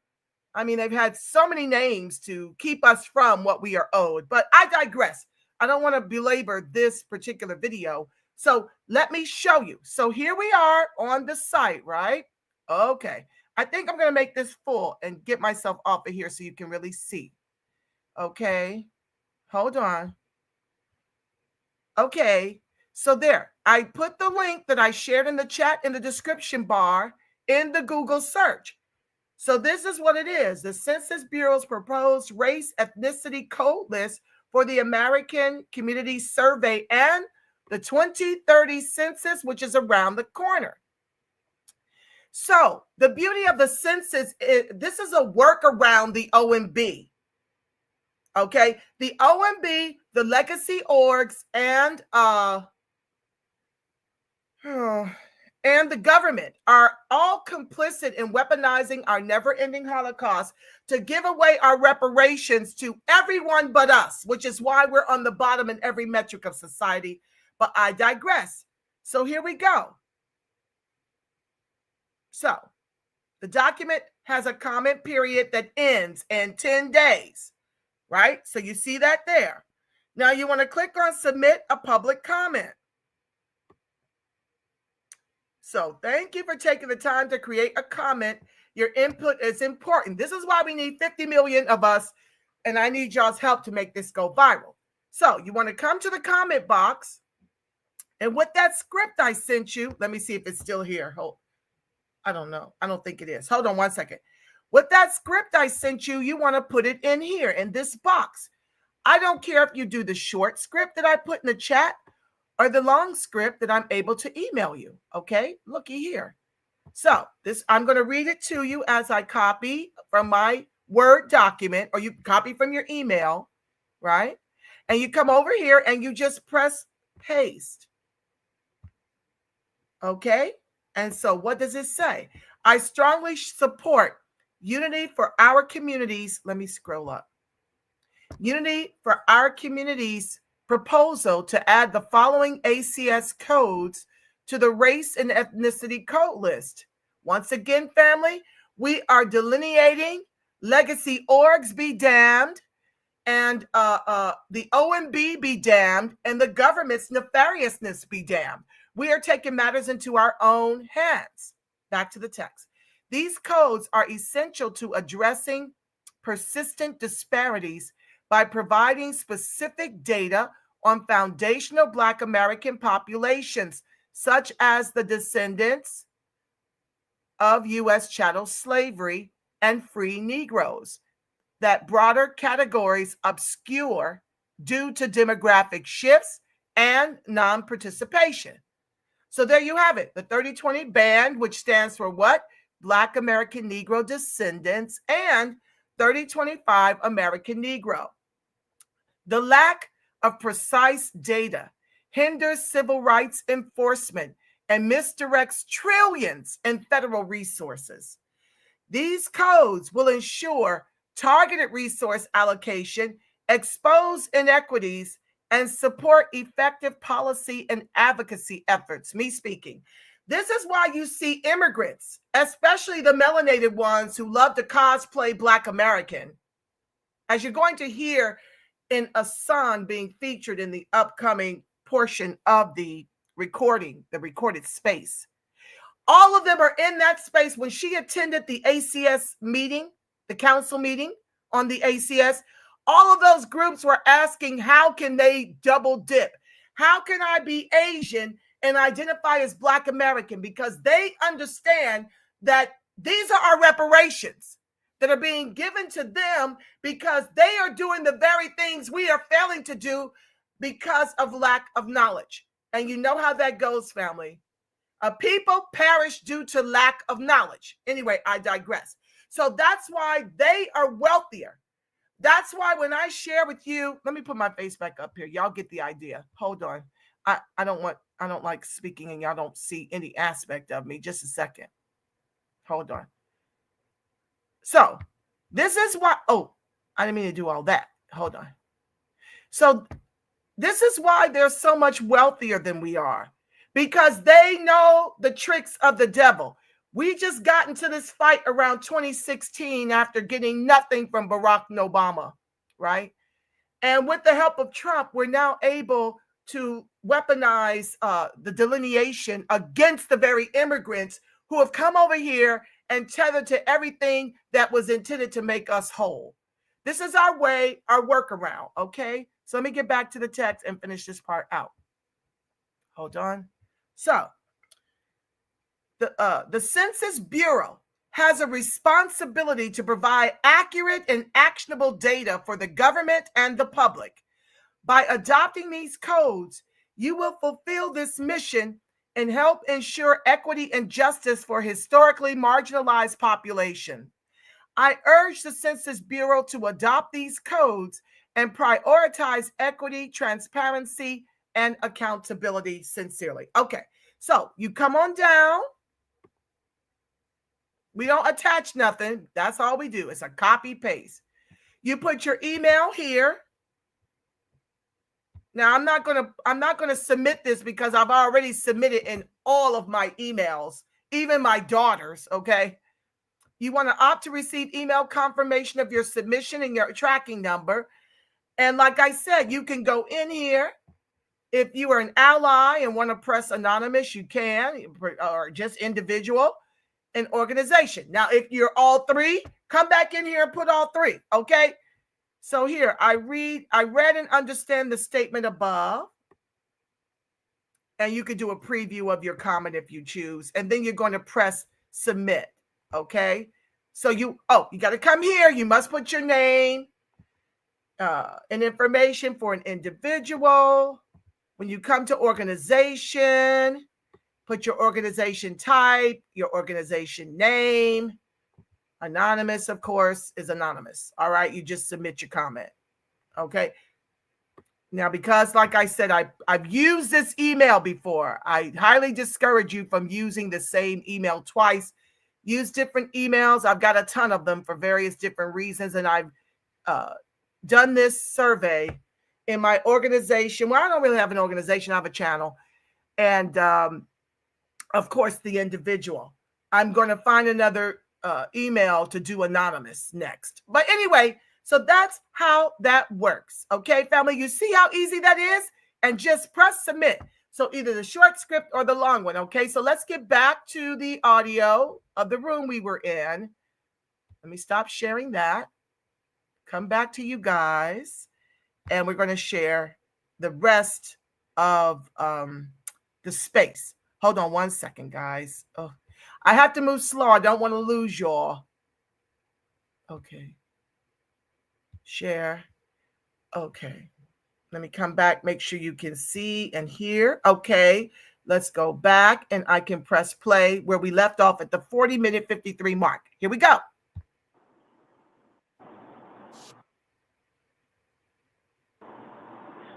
I mean, they've had so many names to keep us from what we are owed. But I digress. I don't want to belabor this particular video. So let me show you. So here we are on the site, right? Okay. I think I'm going to make this full and get myself off of here so you can really see. Okay. Hold on. Okay. So there, I put the link that I shared in the chat in the description bar in the Google search. So this is what it is. The Census Bureau's proposed race ethnicity code list for the American Community Survey and the 2030 census, which is around the corner. So the beauty of the census is this is a work around the OMB. Okay, the OMB, the legacy orgs, and the government are all complicit in weaponizing our never-ending Holocaust to give away our reparations to everyone but us, which is why we're on the bottom in every metric of society. But I digress. So here we go. So the document has a comment period that ends in 10 days, right? So you see that there. Now you want to click on submit a public comment. So thank you for taking the time to create a comment. Your input is important. This is why we need 50 million of us, and I need y'all's help to make this go viral. So you want to come to the comment box, And with that script I sent you, let me see if it's still here. Hold. I don't know. I don't think it is. Hold on one second. With that script I sent you, you want to put it in here in this box. I don't care if you do the short script that I put in the chat or the long script that I'm able to email you. Okay, looky here. So this, I'm going to read it to you as I copy from my Word document, or you copy from your email, right? And you come over here and you just press paste. Okay. And so what does it say? I strongly support Unity for Our Communities. Let me scroll up. Unity for Our Communities proposal to add the following ACS codes to the race and ethnicity code list. Once again, family, we are delineating legacy orgs be damned, and the OMB be damned, and the government's nefariousness be damned. We are taking matters into our own hands. Back to the text. These codes are essential to addressing persistent disparities by providing specific data on foundational Black American populations, such as the descendants of U.S. chattel slavery and free Negroes, that broader categories obscure due to demographic shifts and non-participation. So there you have it, the 3020 band, which stands for what? Black American Negro Descendants, and 3025 American Negro. The lack of precise data hinders civil rights enforcement and misdirects trillions in federal resources. These codes will ensure targeted resource allocation, expose inequities, and support effective policy and advocacy efforts. Me speaking. This is why you see immigrants, especially the melanated ones who love to cosplay Black American, as you're going to hear in a song being featured in the upcoming portion of the recording, the recorded space. All of them are in that space. When she attended the ACS meeting, the council meeting on the ACS, all of those groups were asking, how can they double dip? How can I be Asian and identify as Black American? Because they understand that these are our reparations that are being given to them because they are doing the very things we are failing to do because of lack of knowledge. And you know how that goes, family. People perish due to lack of knowledge. Anyway, I digress. So that's why they are wealthier. That's why when I share with you, let me put my face back up here. Y'all get the idea. Hold on. I don't like speaking and y'all don't see any aspect of me. Just a second. Hold on. So this is why, I didn't mean to do all that. Hold on. So this is why they're so much wealthier than we are, because they know the tricks of the devil. We just got into this fight around 2016 after getting nothing from Barack Obama, right? And with the help of Trump, we're now able to weaponize the delineation against the very immigrants who have come over here and tethered to everything that was intended to make us whole. This is our way, our workaround, okay? So let me get back to the text and finish this part out. Hold on. So the Census Bureau has a responsibility to provide accurate and actionable data for the government and the public. By adopting these codes, you will fulfill this mission and help ensure equity and justice for historically marginalized population. I urge the Census Bureau to adopt these codes and prioritize equity, transparency, and accountability sincerely. Okay, so you come on down. We don't attach nothing. That's all we do. It's a copy paste. You put your email here. Now I'm not gonna submit this because I've already submitted in all of my emails, even my daughter's. Okay. You want to opt to receive email confirmation of your submission and your tracking number. And like I said, you can go in here. If you are an ally and want to press anonymous, you can, or just individual and organization. Now, if you're all three, come back in here and put all three. Okay. So here, I read and understand the statement above. and you can do a preview of your comment if you choose, and then you're going to press submit. Okay, so you got to come here. You must put your name and information for an individual. When you come to organization, put your organization type, your organization name. Anonymous, of course, is anonymous. All right, you just submit your comment. Okay. Now, because like I said, I've used this email before, I highly discourage you from using the same email twice. Use different emails. I've got a ton of them for various different reasons, and I've done this survey in my organization. Well, I don't really have an organization, I have a channel. And of course, the individual. I'm going to find another email to do anonymous next. But anyway, so that's how that works. Okay, family, you see how easy that is? And just press submit. So either the short script or the long one. Okay, so let's get back to the audio of the room we were in. Let me stop sharing that. Come back to you guys. And we're going to share the rest of the space. Hold on one second, guys. Oh, I have to move slow. I don't want to lose y'all. Okay. Share. Okay. Let me come back. Make sure you can see and hear. Okay. Let's go back and I can press play where we left off at the 40-minute 53 mark. Here we go.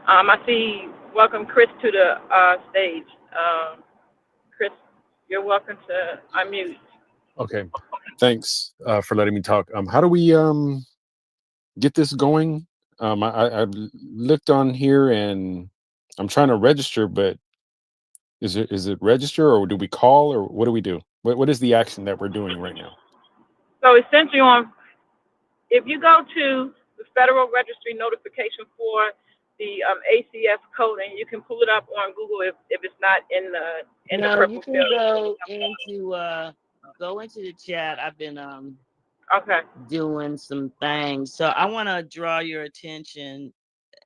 I see. Welcome, Chris, to the stage. Chris, you're welcome to unmute. Okay, thanks for letting me talk. How do we get this going? I've looked on here and I'm trying to register, but is it register or do we call or what do we do? What is the action that we're doing right now? So essentially, if you go to the Federal Registry notification for the ACS code, and you can pull it up on Google if it's not in the purple you can field. go into the chat. I've been Okay. doing some things, so I want to draw your attention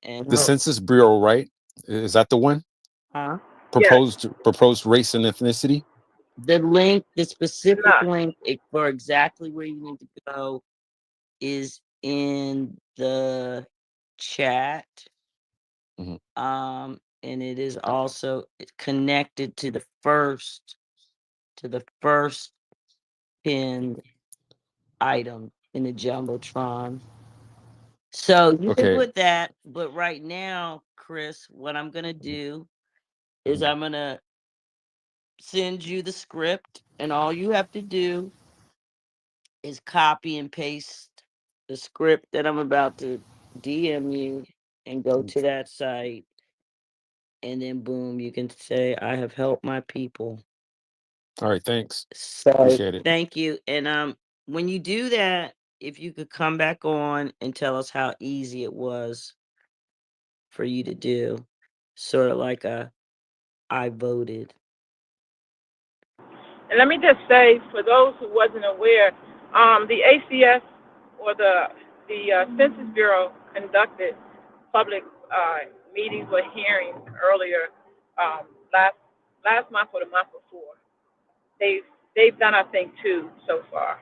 and The Census Bureau, right? Is that the one? Huh? Yes. Proposed race and ethnicity? The link, the specific Not. link for exactly where you need to go is in the chat. Mhm. And it is also connected to the first pinned item in the Jumbotron. So you can Okay. put that, but right now, Chris, what I'm gonna do is I'm gonna send you the script, and all you have to do is copy and paste the script that I'm about to DM you and go to that site, and then boom, you can say, I have helped my people. All right, thanks. So Appreciate it. thank you. And when you do that, if you could come back on and tell us how easy it was for you to do, sort of like I voted. And let me just say, for those who wasn't aware, the ACS or the Census Bureau conducted public meetings or hearings earlier last month or the month before. They've done, I think, 2 so far.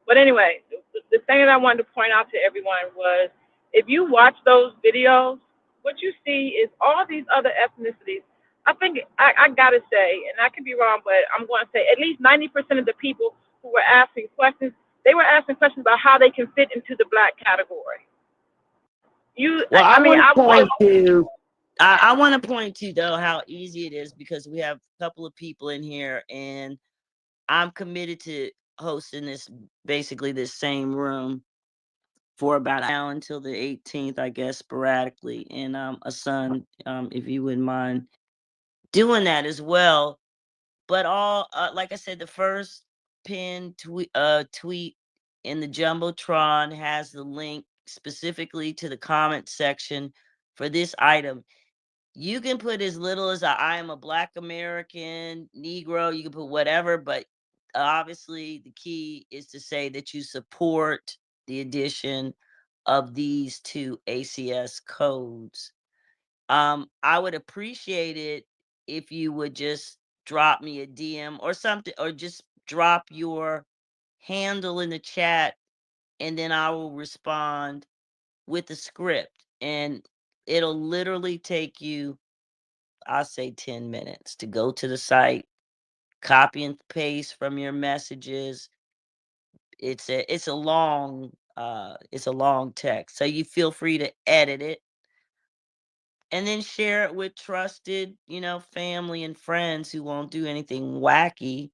But anyway, the thing that I wanted to point out to everyone was, if you watch those videos, what you see is all these other ethnicities. I think I gotta say, and I could be wrong, but I'm going to say at least 90% of the people who were asking questions, they were asking questions about how they can fit into the Black category. Well, I want I to point to though how easy it is, because we have a couple of people in here, and I'm committed to hosting this same room for about now until the 18th, I guess, sporadically. And Asun, if you wouldn't mind doing that as well. But like I said, the first pinned tweet in the Jumbotron has the link specifically to the comment section for this item. You can put as little as I am a Black American, Negro, you can put whatever, but obviously the key is to say that you support the addition of these 2 ACS codes. I would appreciate it if you would just drop me a DM or something, or just drop your handle in the chat, and then I will respond with the script. And it'll literally take you, I'll say 10 minutes to go to the site, copy and paste from your messages. It's a long text. So you feel free to edit it and then share it with trusted, family and friends who won't do anything wacky.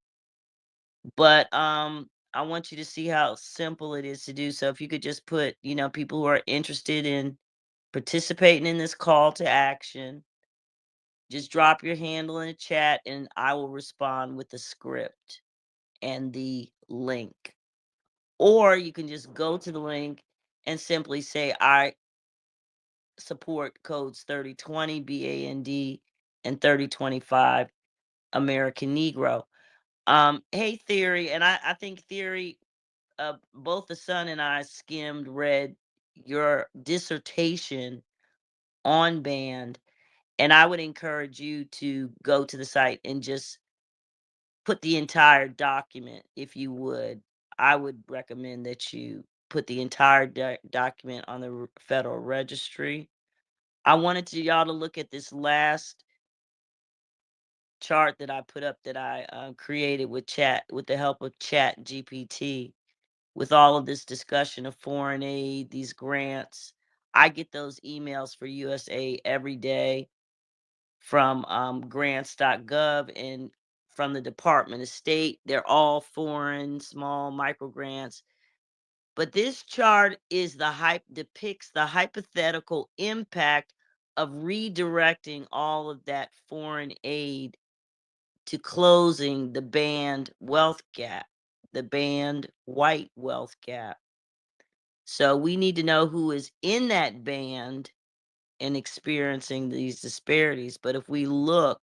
But I want you to see how simple it is to do. So if you could just put, people who are interested in participating in this call to action, just drop your handle in the chat and I will respond with the script and the link. Or you can just go to the link and simply say, I support codes 3020 BAND and 3025 American Negro. Hey, Theory, and I think Theory, both the son and I read your dissertation on band, and I would encourage you to go to the site and just put the entire document, if you would. I would recommend that you put the entire document on the Federal Registry. I wanted y'all to look at this last chart that I put up that I created with the help of Chat GPT. With all of this discussion of foreign aid, these grants, I get those emails for USA every day from grants.gov and from the Department of State. They're all foreign, small micro grants. But this chart depicts the hypothetical impact of redirecting all of that foreign aid to closing the band wealth gap, the band white wealth gap. So we need to know who is in that band and experiencing these disparities. But if we look,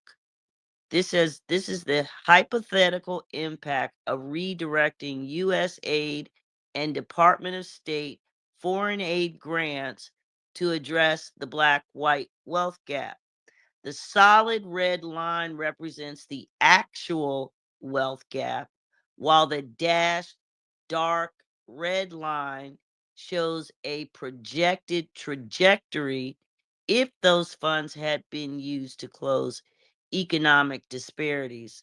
this is the hypothetical impact of redirecting U.S. aid and Department of State foreign aid grants to address the black-white wealth gap. The solid red line represents the actual wealth gap, while the dashed dark red line shows a projected trajectory if those funds had been used to close economic disparities.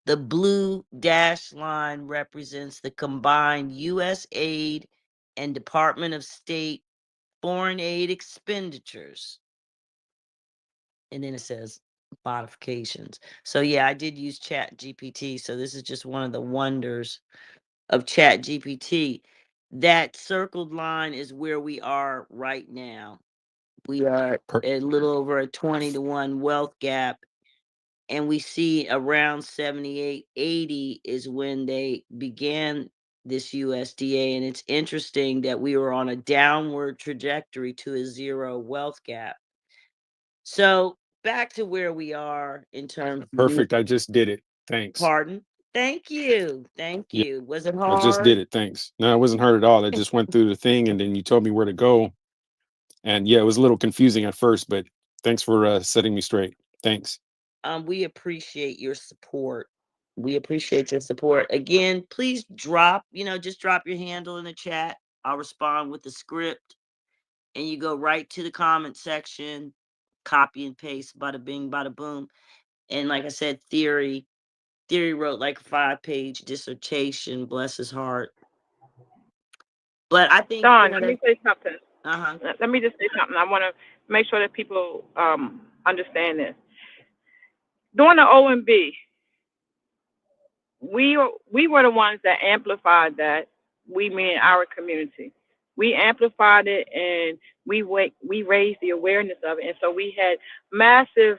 The blue dashed line represents the combined U.S. aid and Department of State foreign aid expenditures. And then it says modifications. So yeah, I did use Chat GPT. So this is just one of the wonders of Chat GPT. That circled line is where we are right now. We are a little over a 20-to-1 wealth gap. And we see around 78, 80 is when they began this USDA. And it's interesting that we were on a downward trajectory to a zero wealth gap. So back to where we are in terms of Perfect. I just did it. Thanks. Pardon? Thank you. Thank Yeah, you. Was it I just did hard? it. Thanks. No, it wasn't hard at all. I just went through the thing and then you told me where to go. And yeah, it was a little confusing at first, but thanks for setting me straight. Thanks. We appreciate your support. We appreciate your support. Again, please just drop your handle in the chat. I'll respond with the script. And you go right to the comment section, copy and paste, bada bing, bada boom. And like I said, Theory wrote like a 5-page dissertation, bless his heart. But I think Don, let me say something. Uh-huh. Let me just say something. I want to make sure that people understand this. During the OMB, we were the ones that amplified that. We mean our community. We amplified it and we raised the awareness of it, and so we had massive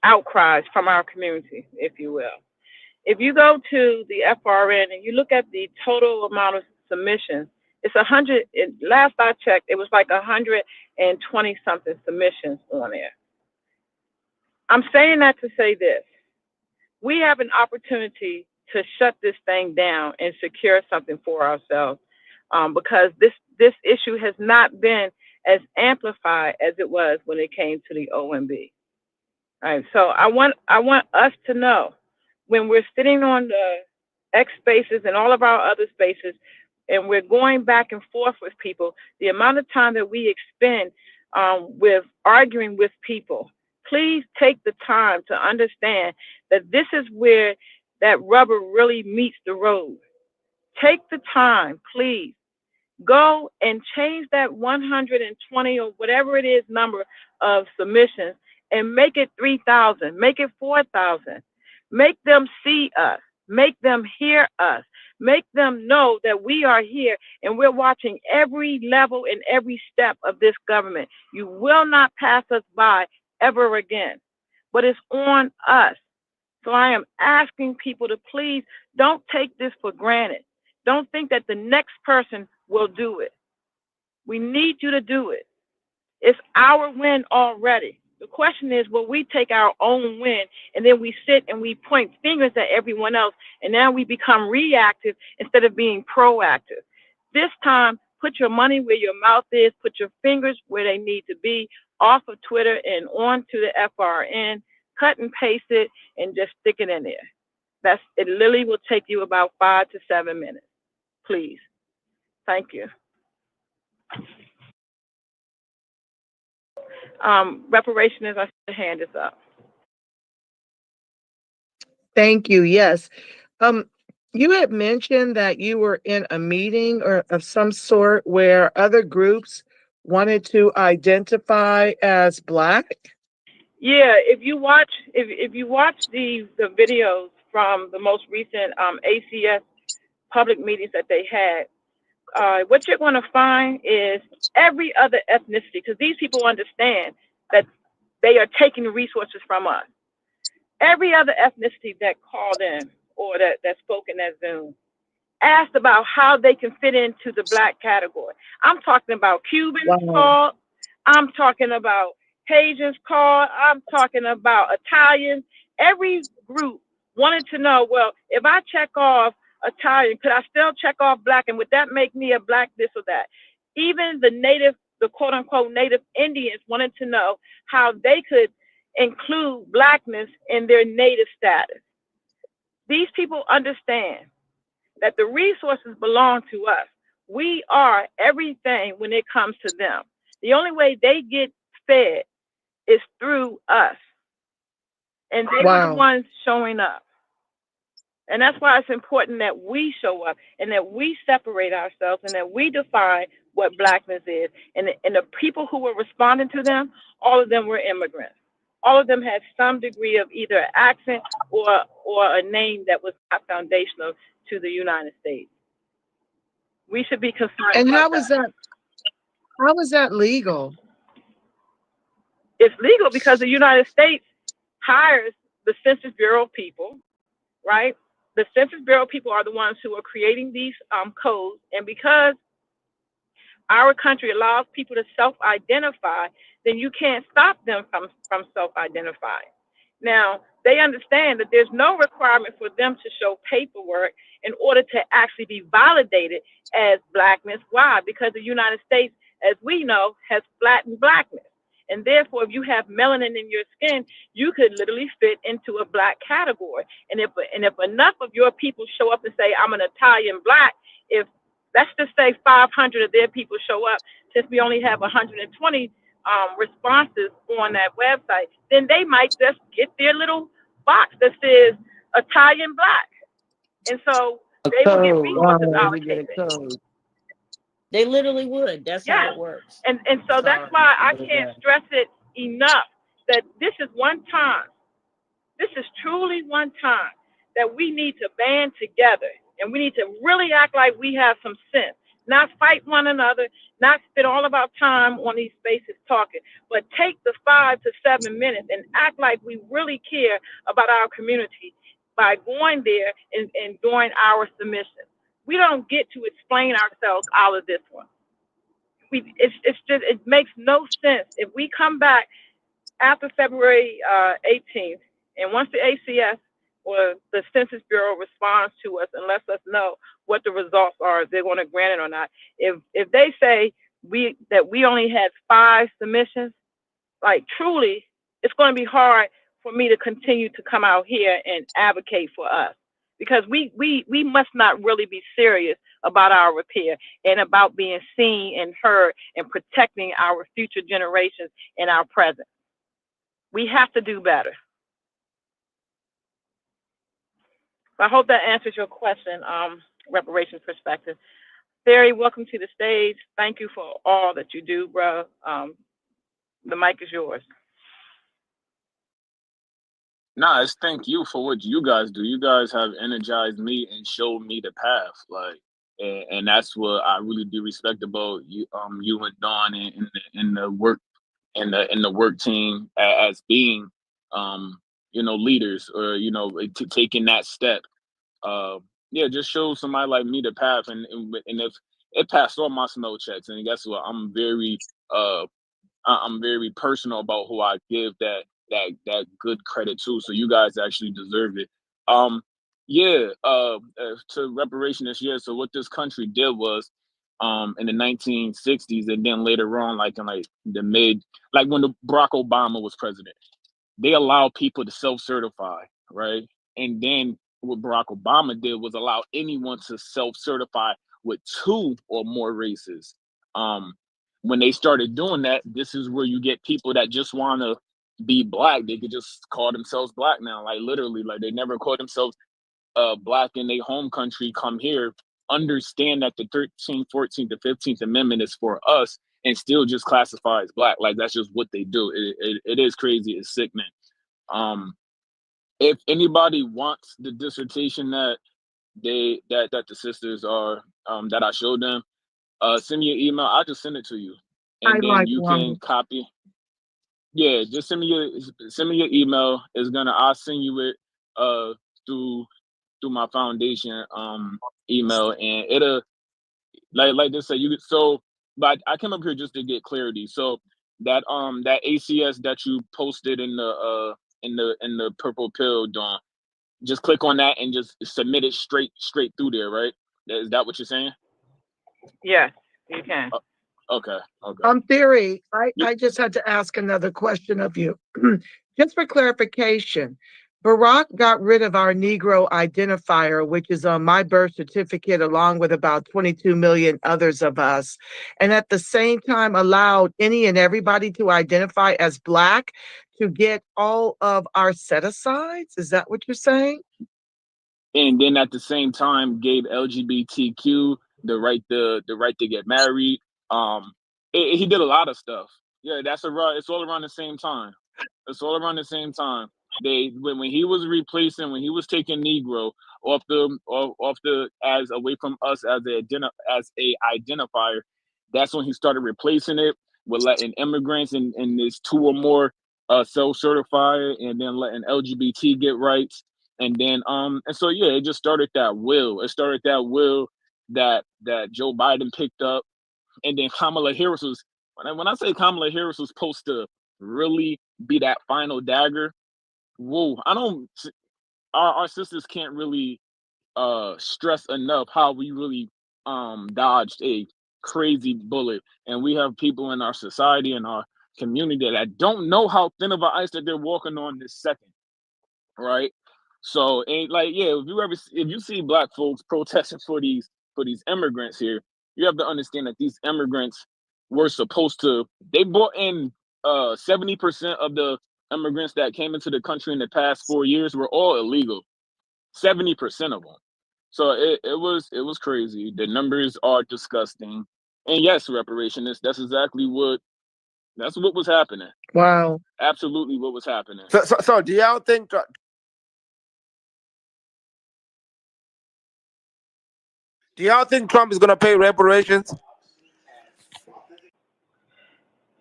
outcries from our community, if you will. If you go to the FRN and you look at the total amount of submissions, it's 100. Last I checked, it was like 120 something submissions on there. I'm saying that to say this: we have an opportunity to shut this thing down and secure something for ourselves, because this issue has not been as amplified as it was when it came to the OMB. All right, so I want us to know when we're sitting on the X spaces and all of our other spaces, and we're going back and forth with people, the amount of time that we expend with arguing with people. Please take the time to understand that this is where that rubber really meets the road. Take the time, please. Go and change that 120 or whatever it is number of submissions and make it 3,000, make it 4,000. Make them see us, make them hear us, make them know that we are here and we're watching every level and every step of this government. You will not pass us by ever again, but it's on us. So I am asking people to please don't take this for granted. Don't think that the next person will do it. We need you to do it. It's our win already. The question is, will we take our own win and then we sit and we point fingers at everyone else and now we become reactive instead of being proactive? This time, put your money where your mouth is, put your fingers where they need to be, off of Twitter and on to the FRN, cut and paste it and just stick it in there. It literally will take you about 5 to 7 minutes. Please. Thank you. Reparation, as I said, the hand is up. Thank you. Yes. You had mentioned that you were in a meeting or of some sort where other groups wanted to identify as Black. Yeah, if you watch the videos from the most recent ACS public meetings that they had, what you're going to find is every other ethnicity, because these people understand that they are taking the resources from us. Every other ethnicity that called in or that spoke in that Zoom asked about how they can fit into the Black category. I'm talking about Cubans called. I'm talking about Haitians called. I'm talking about Italians. Every group wanted to know, well, if I check off Italian, could I still check off Black? And would that make me a Black this or that? Even the quote unquote native Indians wanted to know how they could include Blackness in their native status. These people understand that the resources belong to us. We are everything when it comes to them. The only way they get fed is through us. And they were the ones showing up. And that's why it's important that we show up and that we separate ourselves and that we define what Blackness is. And the people who were responding to them, all of them were immigrants. All of them had some degree of either accent or a name that was not foundational to the United States. We should be concerned. And how is that legal? It's legal because the United States hires the Census Bureau people, right? The Census Bureau people are the ones who are creating these codes. And because our country allows people to self-identify, then you can't stop them from self-identifying. Now, they understand that there's no requirement for them to show paperwork in order to actually be validated as Blackness. Why? Because the United States, as we know, has flattened Blackness. And therefore, if you have melanin in your skin, you could literally fit into a Black category. And if enough of your people show up and say, I'm an Italian Black, if let's just say 500 of their people show up, since we only have 120 responses on that website, then they might just get their little box that says Italian Black. And so they will get resources allocated. They literally would. That's how it works. And so that's why I can't stress it enough that this is one time. This is truly one time that we need to band together and we need to really act like we have some sense, not fight one another, not spend all of our time on these spaces talking, but take the 5 to 7 minutes and act like we really care about our community by going there and doing our submission. We don't get to explain ourselves all of this one. It makes no sense. If we come back after February 18th, and once the ACS or the Census Bureau responds to us and lets us know what the results are, if they're going to grant it or not. If they say that we only had 5 submissions, like truly, it's going to be hard for me to continue to come out here and advocate for us, because we must not really be serious about our repair and about being seen and heard and protecting our future generations and our present. We have to do better. I hope that answers your question, reparations perspective. Barry, welcome to the stage. Thank you for all that you do, bro. The mic is yours. Nah, it's thank you for what you guys do. You guys have energized me and showed me the path. Like, and that's what I really do respect about you, you and Dawn in the work in the work team as being, leaders, or taking that step. Yeah, just show somebody like me the path, and if it passed all my snow checks, and guess what, I'm very personal about who I give that good credit to. So you guys actually deserve it. Yeah. To reparation yeah. So what this country did was, in the 1960s, and then later on, like in like the like when Barack Obama was president, they allowed people to self-certify, right? And then what Barack Obama did was allow anyone to self-certify with 2 or more races. When they started doing that, this is where you get people that just want to be black. They could just call themselves black now, like literally, like they never called themselves black in their home country. Come here, understand that the 13th, 14th, the 15th Amendment is for us, and still just classify as black. Like that's just what they do. It is crazy. It's sickening. If anybody wants the dissertation that the sisters are that I showed them, send me your email. I'll just send it to you, I and then like you one. can copy. Yeah, just send me your email. I'll send you it through my foundation email, and it'll like they say you. So, but I came up here just to get clarity. So that ACS that you posted in the purple pill, Dawn, just click on that and just submit it straight through there, right? Is that what you're saying? Yes, you can. Okay. Theory, I just had to ask another question of you. Just for clarification, Barack got rid of our Negro identifier, which is on my birth certificate, along with about 22 million others of us, and at the same time allowed any and everybody to identify as Black to get all of our set-asides? Is that what you're saying? And then at the same time gave LGBTQ the right to get married. He did a lot of stuff. Yeah, it's all around the same time. It's all around the same time. When he was taking Negro off the as away from us as a identifier, that's when he started replacing it with letting immigrants and there's 2 or more self-certify, and then letting LGBT get rights. And then and so yeah, it just started that will. It started that will that Joe Biden picked up, and then Kamala Harris was. When I say Kamala Harris was supposed to really be that final dagger, whoa! I don't. Our sisters can't really stress enough how we really dodged a crazy bullet, and we have people in our society and our community that don't know how thin of an ice that they're walking on this second, right? So, and like, yeah, if you see Black folks protesting for these immigrants here, you have to understand that these immigrants were supposed to. They brought in 70% of the immigrants that came into the country in the past 4 years were all illegal. 70% of them. So it was crazy. The numbers are disgusting. And yes, reparationists. That's what was happening. Wow. Absolutely, what was happening. So do y'all think? Do y'all think Trump is going to pay reparations?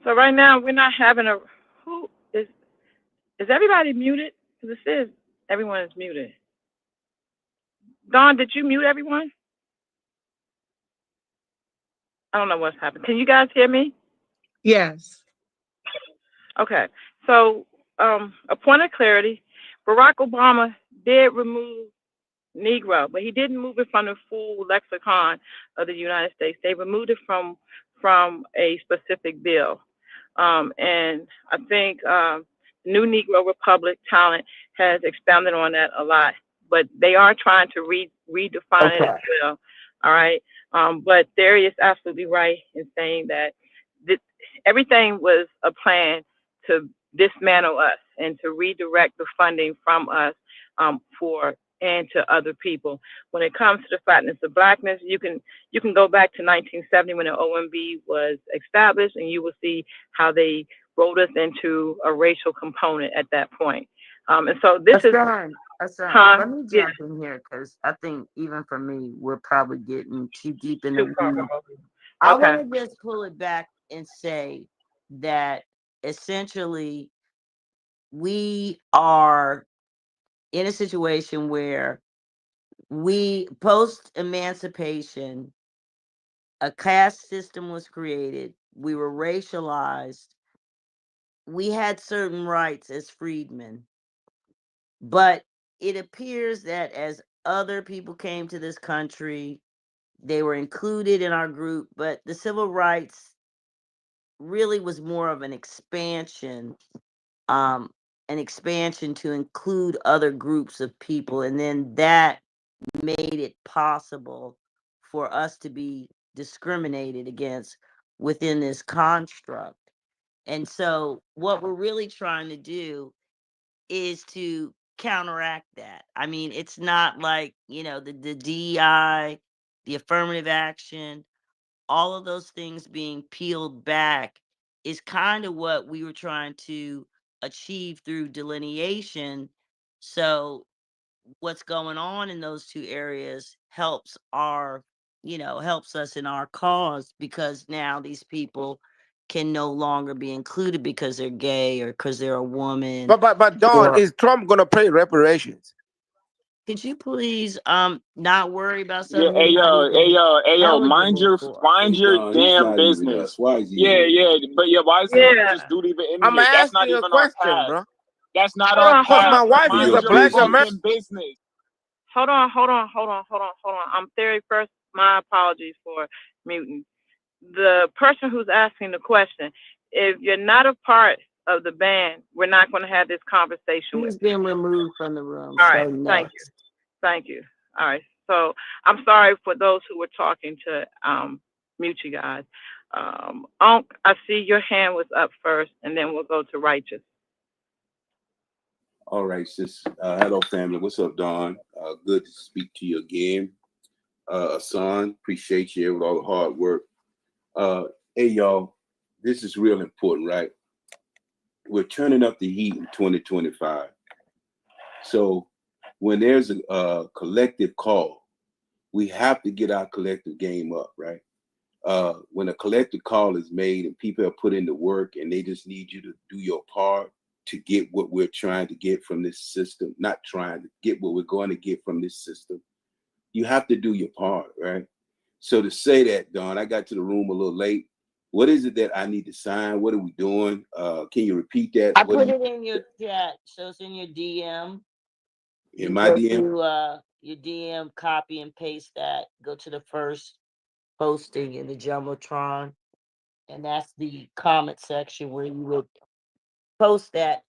So right now we're not having a. Who is everybody muted? Because it says everyone is muted. Dawn, did you mute everyone? I don't know what's happened. Can you guys hear me? Yes. Okay. So a point of clarity: Barack Obama did remove Negro, but he didn't move it from the full lexicon of the United States. They removed it from a specific bill. And I think New Negro Republic talent has expounded on that a lot, but they are trying to redefine it as well. All right. But Theory is absolutely right in saying that everything was a plan to dismantle us and to redirect the funding from us for and to other people. When it comes to the flatness of blackness, you can go back to 1970 when the OMB was established, and you will see how they rolled us into a racial component at that point. And so this is Let me jump in here because I think even for me, we're probably getting too deep in the weeds. I want to just pull it back and say that essentially we are in a situation where we post emancipation, a caste system was created, we were racialized, we had certain rights as freedmen, but it appears that as other people came to this country, they were included in our group, but the civil rights really was more of an expansion to include other groups of people, and then that made it possible for us to be discriminated against within this construct. And so what we're really trying to do is to counteract that. I mean, it's not like, the DEI, the affirmative action, all of those things being peeled back is kind of what we were trying to achieve through delineation. So what's going on in those two areas helps us in our cause, because now these people can no longer be included because they're gay or because they're a woman. But Don, is Trump gonna pay reparations? Could you please not worry about Yeah, something you're not even mind your eligible for? damn business. But why is this dude even in I'm here? That's not asking a even our question, path. bro. That's not our Because my path. wife Mind is a your black fucking American. business. Hold on. I'm Theory first. My apologies for muting. The person who's asking the question, if you're not a part of the band, we're not going to have this conversation with He's you. been removed from the room. All right. So Thank next. you. Thank you. All right. So I'm sorry for those who were talking to mute you guys. Unc, I see your hand was up first, and then we'll go to Righteous. All right, sis. Hello, family. What's up, Don? Good to speak to you again. Hassan, appreciate you with all the hard work. Hey, y'all, this is real important, right? We're turning up the heat in 2025. So when there's a collective call, we have to get our collective game up, right? When a collective call is made and people have put in the work and they just need you to do your part to get what we're trying to get from this system, not trying to get what we're going to get from this system, you have to do your part, right? So to say that, Don, I got to the room a little late. What is it that I need to sign? What are we doing? Can you repeat that? I put it in your chat, so it's in your DM. In my DM? To your DM, copy and paste that. Go to the first posting in the Jumbotron, and that's the comment section where you would post that,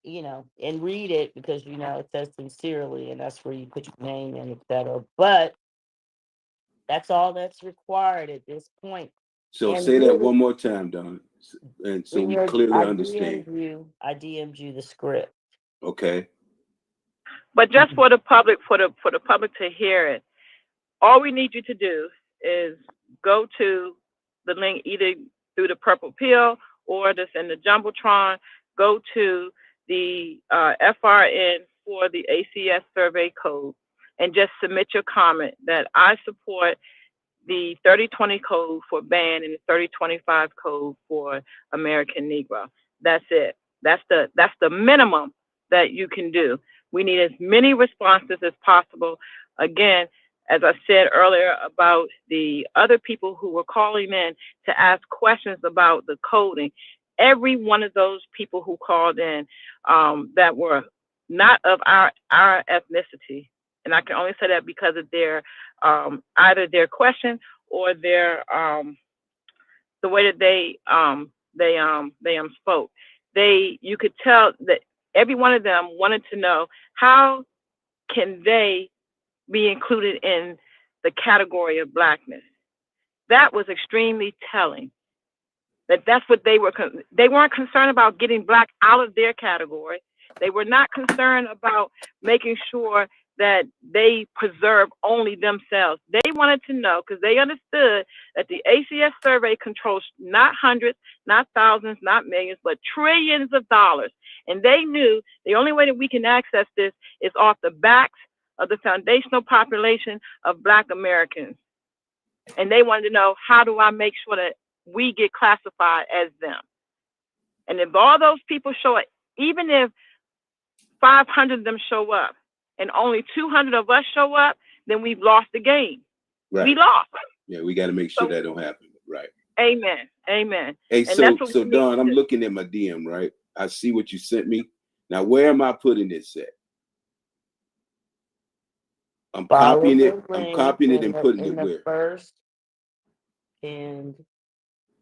and read it, because it says sincerely, and that's where you put your name in, etc. But that's all that's required at this point. So And say that really, one more time, Don, and so we clearly understand. I DM'd you the script. Okay. But just for the public, for the public to hear it, all we need you to do is go to the link either through the purple pill or that's in the Jumbotron. Go to the FRN for the ACS survey code and just submit your comment that I support the 3020 code for band and the 3025 code for American Negro. That's it. That's the minimum that you can do. We need as many responses as possible. Again, as I said earlier about the other people who were calling in to ask questions about the coding, every one of those people who called in that were not of our ethnicity, and I can only say that because of their either their question or their the way that they spoke. you could tell that every one of them wanted to know how can they be included in the category of Blackness. That was extremely telling. That's what they weren't concerned about getting Black out of their category. They were not concerned about making sure that they preserve only themselves. They wanted to know, because they understood that the ACS survey controls not hundreds, not thousands, not millions, but trillions of dollars. And they knew the only way that we can access this is off the backs of the foundational population of Black Americans. And they wanted to know, how do I make sure that we get classified as them? And if all those people show up, even if 500 of them show up and only 200 of us show up, then we've lost the game. Right. We lost. Yeah, we got to make sure that don't happen. Right. Amen. Amen. Hey, and so Don, I'm looking at my DM, right? I see what you sent me. Now, where am I putting this at? I'm copying it. I'm copying it and putting it where? First pinned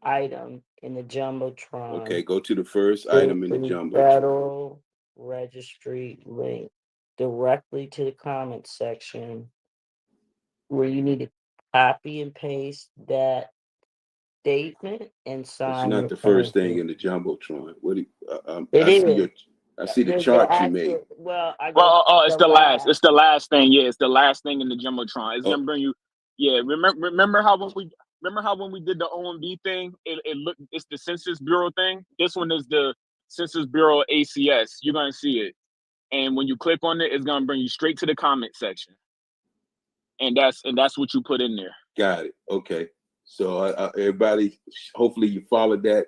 item in the Jumbotron. Okay, go to the first item in the Jumbotron. Federal Registry link directly to the comment section, where you need to copy and paste that statement and sign. It's not the first thing in the Jumbotron. What do you, I see the There's chart the you made. It's the last. It's the last thing. Yeah, it's the last thing in the Jumbotron. It's gonna bring you. Yeah, remember how when we did the OMB thing, it looked, it's the Census Bureau thing. This one is the Census Bureau ACS. You're gonna see it, and when you click on it, it's gonna bring you straight to the comment section, and that's what you put in there. Got it. Okay. So everybody, hopefully you followed that,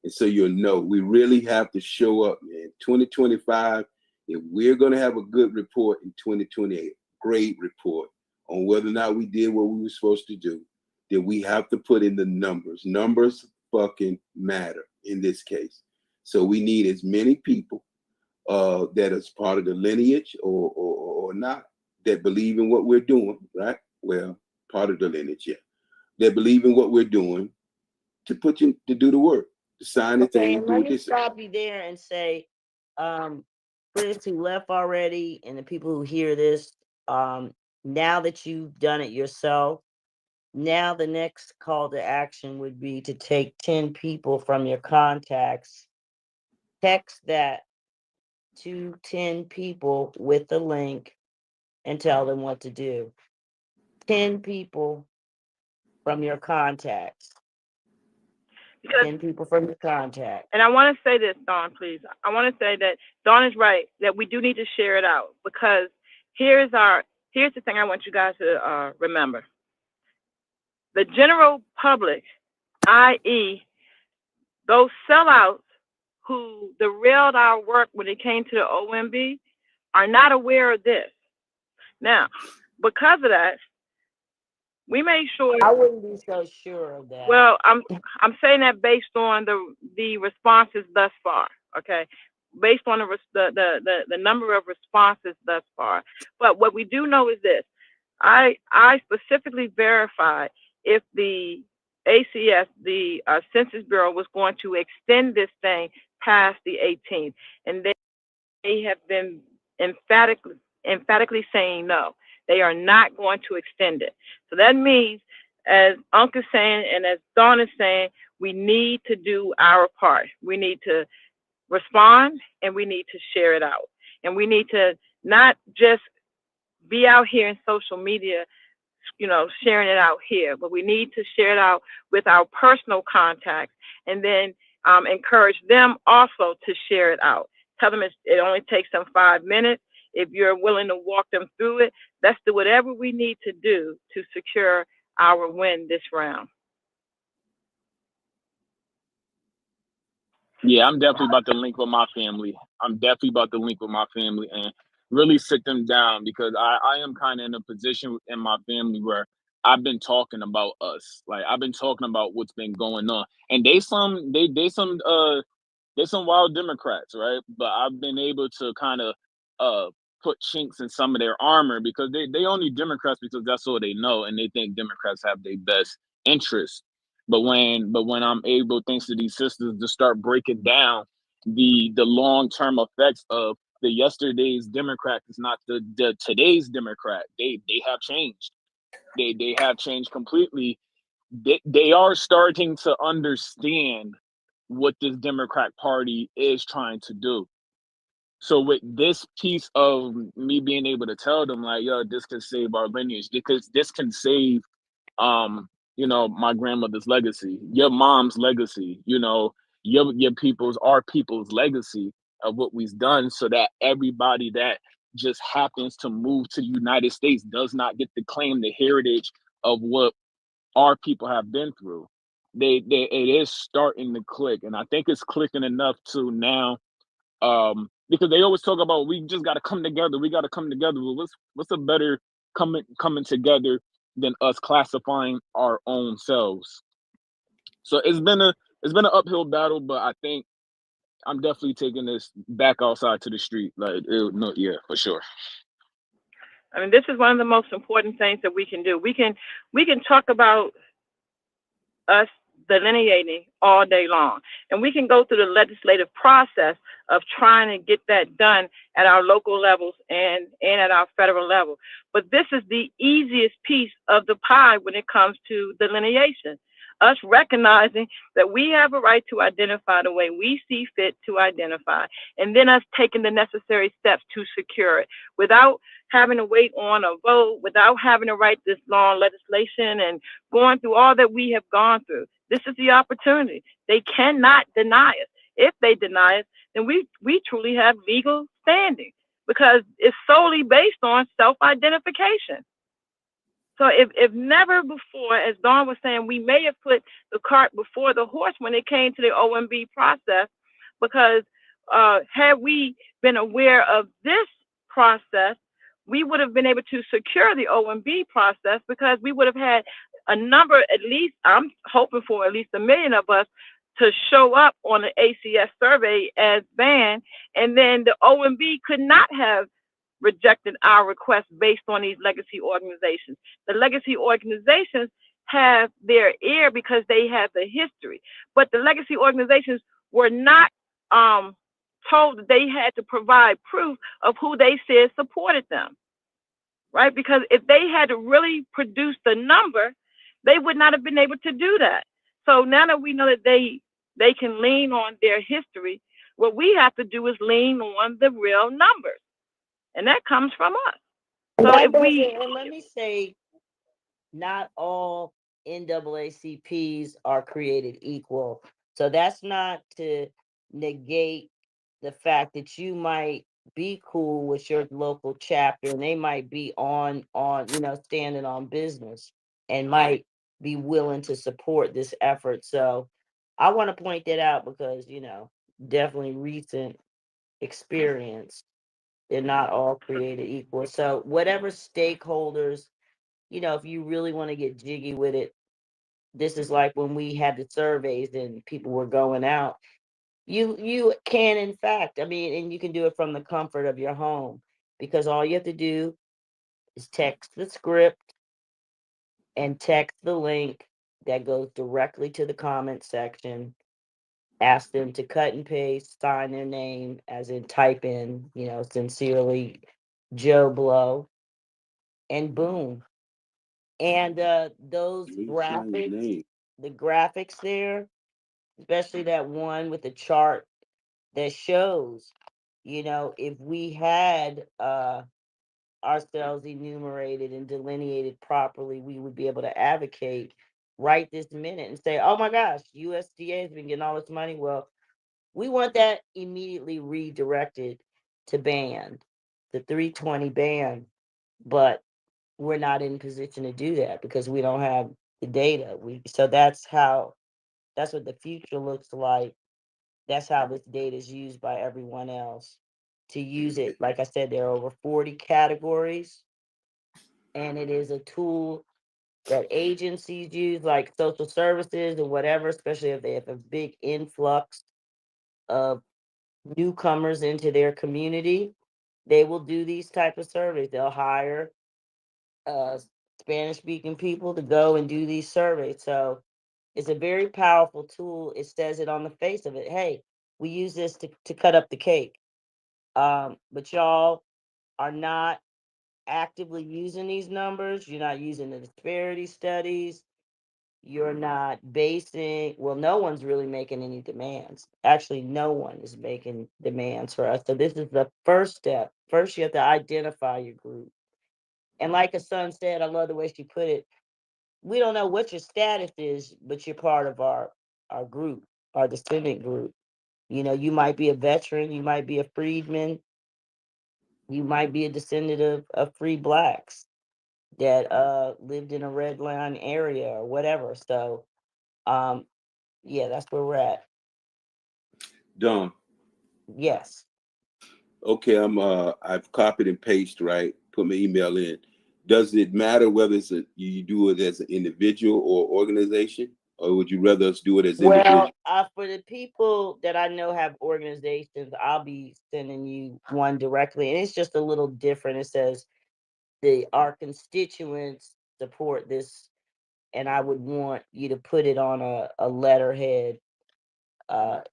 and so you'll know we really have to show up, man. 2025, if we're gonna have a good report in 2028, great report on whether or not we did what we were supposed to do, then we have to put in the numbers. Numbers fucking matter in this case. So we need as many people that is part of the lineage or not, that believe in what we're doing, right? Well, part of the lineage, yeah. That believe in what we're doing to put you to do the work, to sign the thing, do let me this. stop you there and say, friends who left already and the people who hear this, now that you've done it yourself, now the next call to action would be to take 10 people from your contacts, text that to 10 people with the link, and tell them what to do. 10 people from your contacts. 10 people from your contacts. And I want to say this, Dawn, please. I want to say that Dawn is right, that we do need to share it out, because here's the thing I want you guys to remember. The general public, i.e., those sellouts who derailed our work when it came to the OMB, are not aware of this. Now, because of that, we made sure. I wouldn't be so sure of that. Well, I'm saying that based on the responses thus far. Okay, based on the number of responses thus far. But what we do know is this: I specifically verified if the ACS, the Census Bureau, was going to extend this thing past the 18th, and they have been emphatically saying no. They are not going to extend it. So that means, as Unc is saying and as Dawn is saying, we need to do our part. We need to respond, and we need to share it out. And we need to not just be out here in social media, sharing it out here, but we need to share it out with our personal contacts, and then encourage them also to share it out. Tell them it only takes them 5 minutes. If you're willing to walk them through it, let's do whatever we need to do to secure our win this round. Yeah, I'm definitely about to link with my family. And really sit them down, because I am kind of in a position in my family where I've been talking about us. Like, I've been talking about what's been going on. And they some wild Democrats, right? But I've been able to kind of put chinks in some of their armor, because they only Democrats because that's all they know, and they think Democrats have their best interests. But when I'm able, thanks to these systems, to start breaking down the long-term effects of the yesterday's Democrat is not the today's Democrat. They have changed. They have changed completely. They are starting to understand what this Democrat Party is trying to do. So with this piece of me being able to tell them like, yo, this can save our lineage, because this can save my grandmother's legacy, your mom's legacy, your people's, our people's legacy of what we've done, so that everybody that just happens to move to the United States does not get to claim the heritage of what our people have been through. It is starting to click, and I think it's clicking enough to now, because they always talk about we just got to come together. We got to come together. Well, what's a better coming together than us classifying our own selves? So it's been an uphill battle, but I think I'm definitely taking this back outside to the street. No, yeah, for sure. I mean, this is one of the most important things that we can do. We can talk about us delineating all day long, and we can go through the legislative process of trying to get that done at our local levels and at our federal level. But this is the easiest piece of the pie when it comes to delineation. Us recognizing that we have a right to identify the way we see fit to identify, and then us taking the necessary steps to secure it without having to wait on a vote, without having to write this long legislation and going through all that we have gone through. This is the opportunity. They cannot deny us. If they deny us, then we truly have legal standing, because it's solely based on self-identification. So if never before, as Dawn was saying, we may have put the cart before the horse when it came to the OMB process, because had we been aware of this process, we would have been able to secure the OMB process, because we would have had a number, at least I'm hoping for at least 1 million of us to show up on the ACS survey as banned, and then the OMB could not have rejected our request based on these legacy organizations. The legacy organizations have their ear because they have the history, but the legacy organizations were not told that they had to provide proof of who they said supported them, right? Because if they had to really produce the number, they would not have been able to do that. So now that we know that they can lean on their history, what we have to do is lean on the real numbers, and that comes from us. So That if we, doesn't, and let me say, not all NAACPs are created equal. So that's not to negate the fact that you might be cool with your local chapter and they might be on standing on business and might be willing to support this effort. So I want to point that out because definitely recent experience, they're not all created equal. So whatever stakeholders, if you really want to get jiggy with it, this is like when we had the surveys and people were going out. You can, in fact, I mean, and you can do it from the comfort of your home, because all you have to do is text the script and text the link that goes directly to the comment section. Ask them to cut and paste, sign their name, as in type in, sincerely Joe Blow, and boom. And those graphics, the graphics there, especially that one with the chart that shows, if we had ourselves enumerated and delineated properly, we would be able to advocate right this minute and say, oh my gosh, USDA has been getting all this money. Well, we want that immediately redirected to band, the 320 band, but we're not in position to do that because we don't have the data. So that's what the future looks like. That's how this data is used by everyone else. To use it, like I said, there are over 40 categories, and it is a tool that agencies use, like social services or whatever, especially if they have a big influx of newcomers into their community. They will do these type of surveys. They'll hire Spanish speaking people to go and do these surveys. So it's a very powerful tool. It says it on the face of it. Hey, We use this to cut up the cake. But y'all are not actively using these numbers. You're not using the disparity studies. You're not basing, well, no one's really making any demands. Actually, no one is making demands for us. So this is the first step. First, you have to identify your group. And like Hassan said, I love the way she put it. We don't know what your status is, but you're part of our group, our descendant group. You know, you might be a veteran, you might be a freedman, you might be a descendant of free blacks that lived in a red line area or whatever. So yeah, that's where we're at. Don. Yes. Okay, I've copied and pasted, right? Put my email in. Does it matter whether you do it as an individual or organization, or would you rather us do it as individual? Well, for the people that I know have organizations, I'll be sending you one directly, and it's just a little different. It says our constituents support this, and I would want you to put it on a letterhead,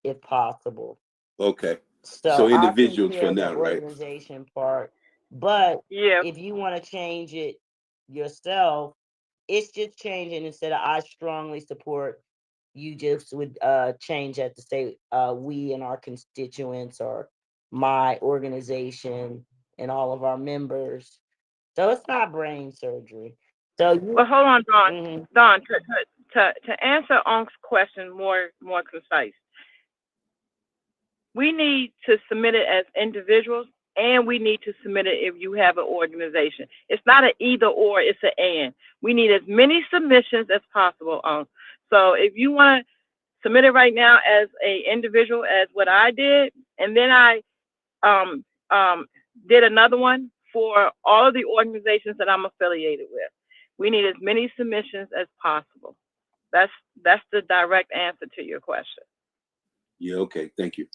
if possible. Okay. So I'll take individuals care for of the now, right? organization part, but Yeah. if you want to change it yourself, it's just changing. Instead of I strongly support, you just would change that to say we and our constituents, or my organization and all of our members. So it's not brain surgery. So Well, hold on, Don. Mhm. Don, to answer Unk's question more concise, we need to submit it as individuals, and we need to submit it if you have an organization. It's not an either or, it's an and. We need as many submissions as possible. So if you want to submit it right now as a individual, as what I did, and then I um, did another one for all of the organizations that I'm affiliated with. We need as many submissions as possible. That's the direct answer to your question. Yeah. Okay. Thank you.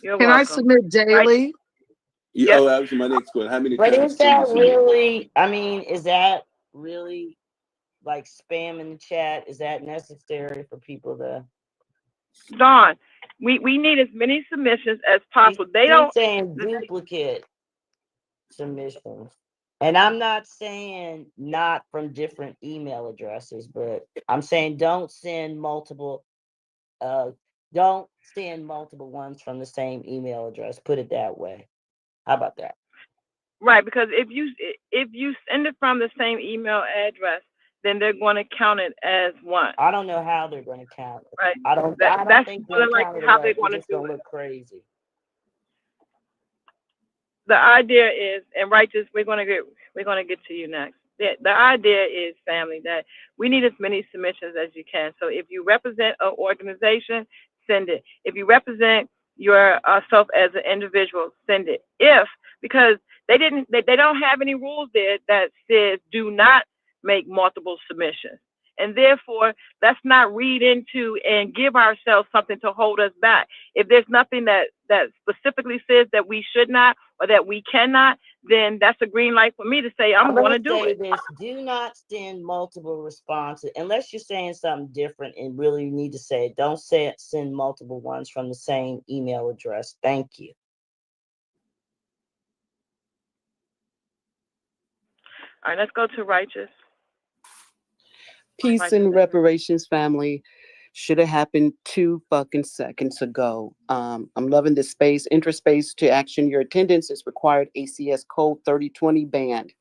You're Can welcome. I submit daily? Right? Yeah. Yep. Oh, that was my next question. How many But times is can you that submit? really, I mean, is that really like spam in the chat? Is that necessary for people to? Dawn, we need as many submissions as possible. They She's don't. saying duplicate submissions. And I'm not saying not from different email addresses, but I'm saying don't send multiple ones from the same email address. Put it that way. How about that? Right, because if you send it from the same email address, then they're going to count it as one. I don't know how they're going to count it. Right. I don't That's think more they'll than count likely it how right. they're It's going to just do going to it. look crazy. The idea is, and Righteous, we're going to get to you next. The idea is, family, that we need as many submissions as you can. So if you represent an organization, send it. If you represent yourself as an individual, send it. Because they don't have any rules there that says do not make multiple submissions. And therefore, let's not read into and give ourselves something to hold us back. If there's nothing that specifically says that we should not or that we cannot, then that's a green light for me to say I'm going to do it. This: do not send multiple responses unless you're saying something different and really need to say it. Don't send multiple ones from the same email address. Thank you. All right, let's go to Righteous. Peace and reparations, family. Should have happened 2 fucking seconds ago. I'm loving this space. Enter space to action. Your attendance is required. ACS Code 3020 banned.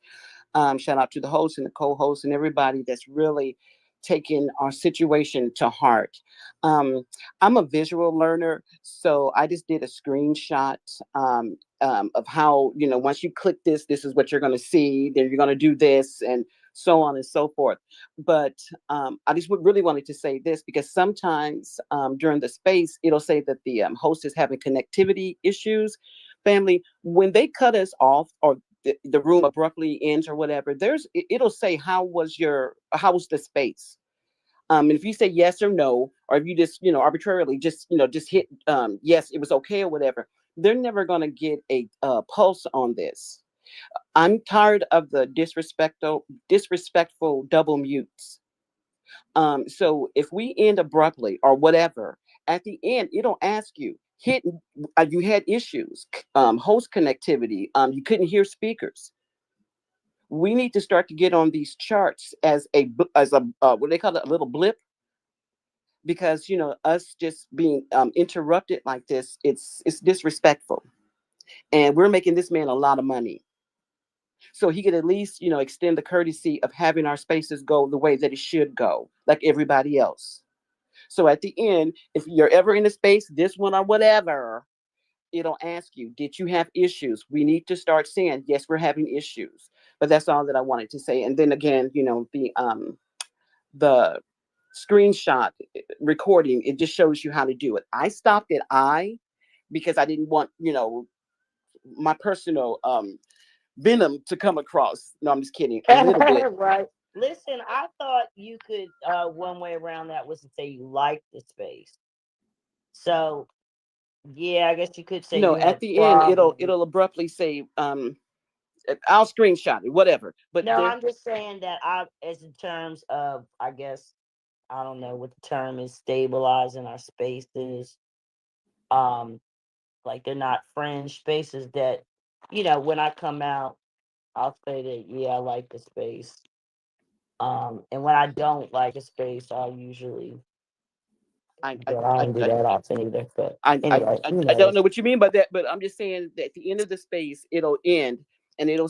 Shout out to the host and the co-host and everybody that's really taking our situation to heart. I'm a visual learner, so I just did a screenshot of how, once you click this is what you're going to see. Then you're going to do this, and so on and so forth. But I just really wanted to say this because sometimes during the space, it'll say that the host is having connectivity issues. Family, when they cut us off or the room abruptly ends or whatever, it'll say how was the space. And if you say yes or no, or if you just arbitrarily just hit yes, it was okay or whatever, they're never going to get a pulse on this. I'm tired of the disrespectful double mutes. So if we end abruptly or whatever, at the end, it'll ask you, hit, you had issues, host connectivity, you couldn't hear speakers. We need to start to get on these charts as a what they call it, a little blip, because us just being interrupted like this, it's disrespectful, and we're making this man a lot of money. So he could at least extend the courtesy of having our spaces go the way that it should go, like everybody else. So at the end, if you're ever in a space, this one or whatever, it'll ask you, did you have issues? We need to start saying, yes, we're having issues. But that's all that I wanted to say. And then again, the screenshot recording, it just shows you how to do it. I stopped at because I didn't want, my personal venom to come across. No, I'm just kidding. A little bit. Right. Listen, I thought you could one way around that was to say you like the space. So yeah, I guess you could say No, you at had the end problems. it'll abruptly say I'll screenshot it, whatever. But No, I'm just saying that as in terms of, I guess, I don't know what the term is, stabilizing our spaces. Like they're not fringe spaces that, when I come out, I'll say that, yeah, I like the space. And when I don't like a space, I'll usually, I but I don't do that often either. But I, I, anyway, I don't know what you mean by that, but I'm just saying that at the end of the space, it'll end and it'll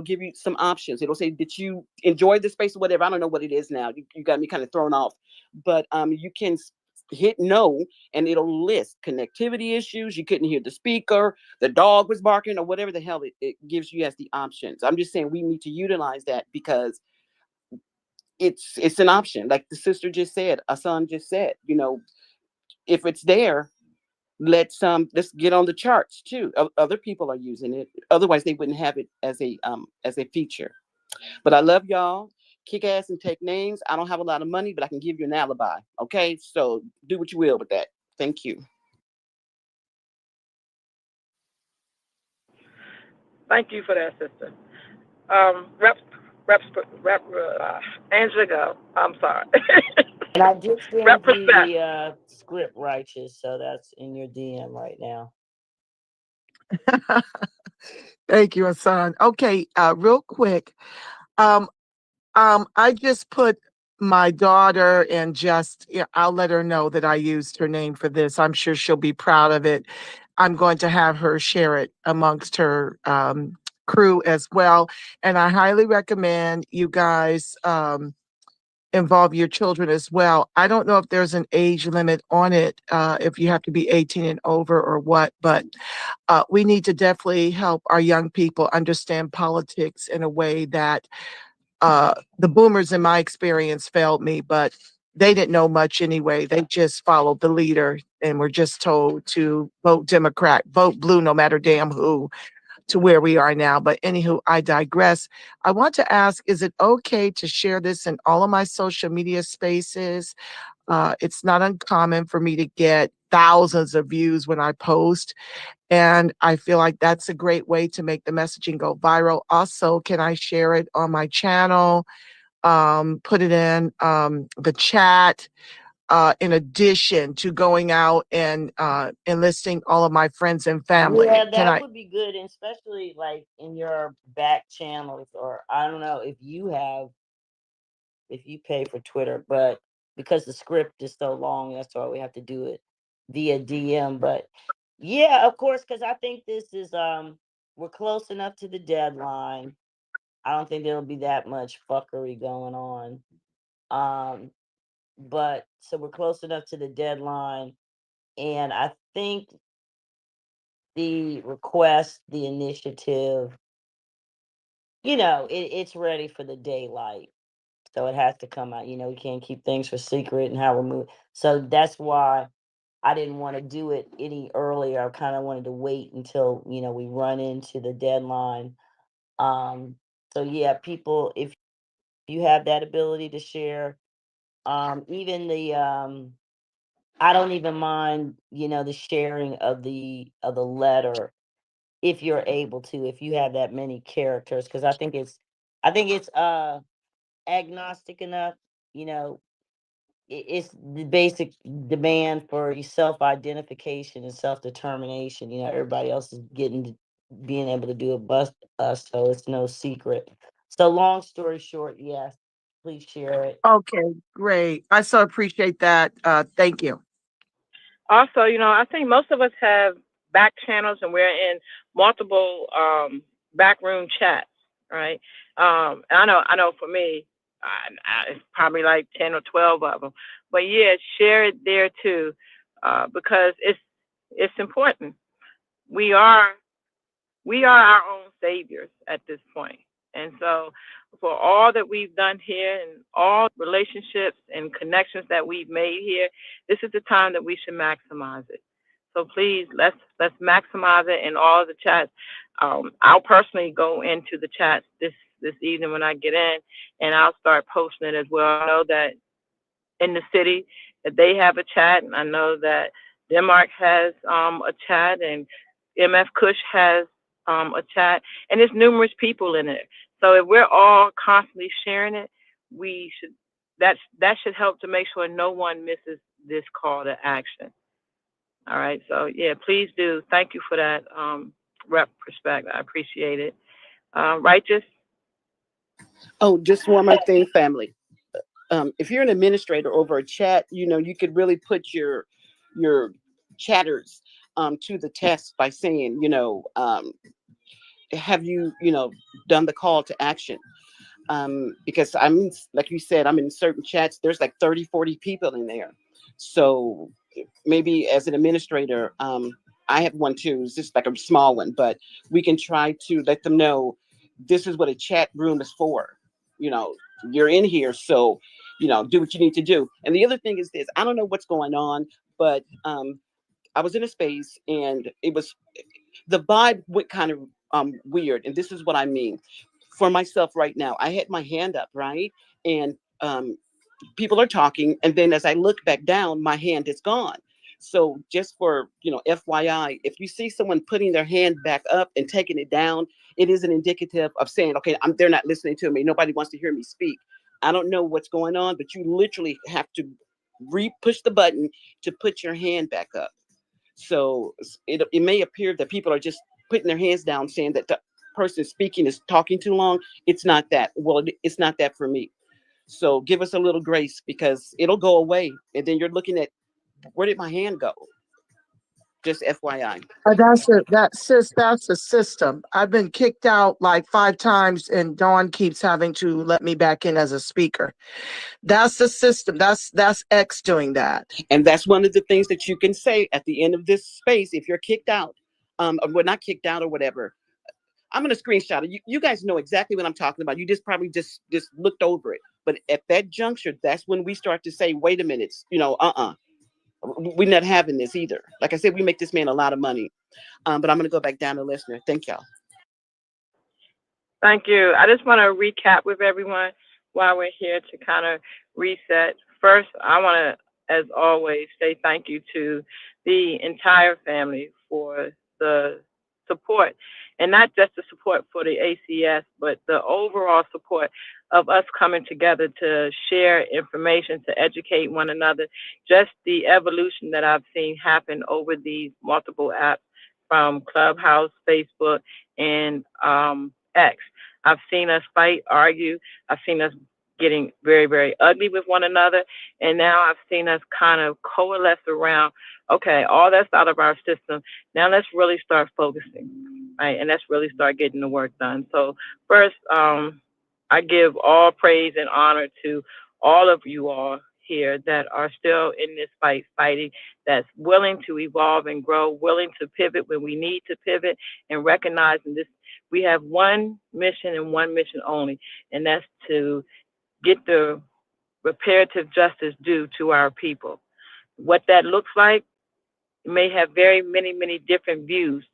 give you some options. It'll say, did you enjoy the space or whatever? I don't know what it is now. You got me kind of thrown off, but you can hit no and it'll list connectivity issues. You couldn't hear the speaker, the dog was barking, or whatever the hell it gives you as the options. I'm just saying we need to utilize that because it's an option. Like the sister just said, Asan just said, if it's there, let's get on the charts too. Other people are using it. Otherwise, they wouldn't have it as a feature. But I love y'all. Kick ass and take names. I don't have a lot of money, but I can give you an alibi. Okay, so do what you will with that. Thank you. Thank you for that, sister. Angela, go. I'm sorry. and I did send you Represent. the script, Righteous, so that's in your DM right now. Thank you, Hassan. Okay, real quick. I just put my daughter and I'll let her know that I used her name for this. I'm sure she'll be proud of it. I'm going to have her share it amongst her crew as well. And I highly recommend you guys involve your children as well. I don't know if there's an age limit on it, if you have to be 18 and over or what, but we need to definitely help our young people understand politics in a way that the boomers, in my experience, failed me, but they didn't know much anyway. They just followed the leader and were just told to vote Democrat, vote blue, no matter damn who, to where we are now. But anywho, I digress. I want to ask, is it okay to share this in all of my social media spaces? It's not uncommon for me to get thousands of views when I post. And I feel like that's a great way to make the messaging go viral. Also, can I share it on my channel? Put it in the chat, in addition to going out and enlisting all of my friends and family. Yeah, Can that I? would be good, and especially like in your back channels, or I don't know if you pay for Twitter, but because the script is so long, that's why we have to do it via DM. But yeah, of course, because I think this is we're close enough to the deadline. I don't think there'll be that much fuckery going on. But so we're close enough to the deadline, and I think the request, the initiative, it's ready for the daylight. So it has to come out. We can't keep things for secret and how we're moving. So that's why I didn't want to do it any earlier. I kind of wanted to wait until, we run into the deadline. So yeah, people, if you have that ability to share, even the I don't even mind, the sharing of the letter if you're able to, if you have that many characters, because I think it's agnostic enough, you know, it's the basic demand for self-identification and self-determination. Everybody else is being able to do it but us, so it's no secret. So long story short, yes, please share it. Okay, great. I so appreciate that. Thank you. Also, I think most of us have back channels and we're in multiple backroom chats, right? And I know for me, it's probably like 10 or 12 of them. But yeah, share it there too, because it's important. We are our own saviors at this point. And so for all that we've done here and all relationships and connections that we've made here, this is the time that we should maximize it. So please let's maximize it in all of the chats. I'll personally go into the chats this evening when I get in, and I'll start posting it as well. I know that in the city that they have a chat, and I know that Denmark has a chat, and MF Kush has a chat, and there's numerous people in it. So if we're all constantly sharing it, we should that should help to make sure no one misses this call to action. All right. So yeah, please do. Thank you for that rep perspective. I appreciate it. Righteous. Oh, just one more thing, family. If you're an administrator over a chat, you could really put your chatters to the test by saying, have you, done the call to action? Because like you said, I'm in certain chats, there's like 30, 40 people in there. So maybe as an administrator, I have one too. It's just like a small one, but we can try to let them know this is what a chat room is for. You're in here, so do what you need to do. And the other thing is this: I don't know what's going on, but I was in a space and the vibe went kind of weird. And this is what I mean. For myself right now, I had my hand up, right, and people are talking, and then as I look back down, my hand is gone. So just for FYI, if you see someone putting their hand back up and taking it down, it is an indicative of saying, okay, they're not listening to me. Nobody wants to hear me speak. I don't know what's going on, but you literally have to push the button to put your hand back up. So it may appear that people are just putting their hands down, saying that the person speaking is talking too long. It's not that. Well, it's not that for me. So give us a little grace, because it'll go away. And then you're looking at, where did my hand go? Just FYI. That's a system. I've been kicked out like 5 times, and Dawn keeps having to let me back in as a speaker. That's the system. That's X doing that. And that's one of the things that you can say at the end of this space if you're kicked out. Or we're not kicked out or whatever. I'm going to screenshot it. You guys know exactly what I'm talking about. You just probably just looked over it. But at that juncture, that's when we start to say, wait a minute, we're not having this either. Like I said, we make this man a lot of money. But I'm going to go back down to listener. Thank y'all. Thank you. I just want to recap with everyone while we're here to kind of reset. First, I want to, as always, say thank you to the entire family for the support, and not just the support for the ACS, but the overall support of us coming together to share information, to educate one another. Just the evolution that I've seen happen over these multiple apps, from Clubhouse, Facebook, and X. I've seen us fight, argue. I've seen us getting very, very ugly with one another. And now I've seen us kind of coalesce around, okay, all that's out of our system. Now let's really start focusing, right? And let's really start getting the work done. So first, I give all praise and honor to all of you all here that are still in this fight, fighting, that's willing to evolve and grow, willing to pivot when we need to pivot, and recognizing this. We have one mission and one mission only, and that's to get the reparative justice due to our people. What that looks like may have very many different views,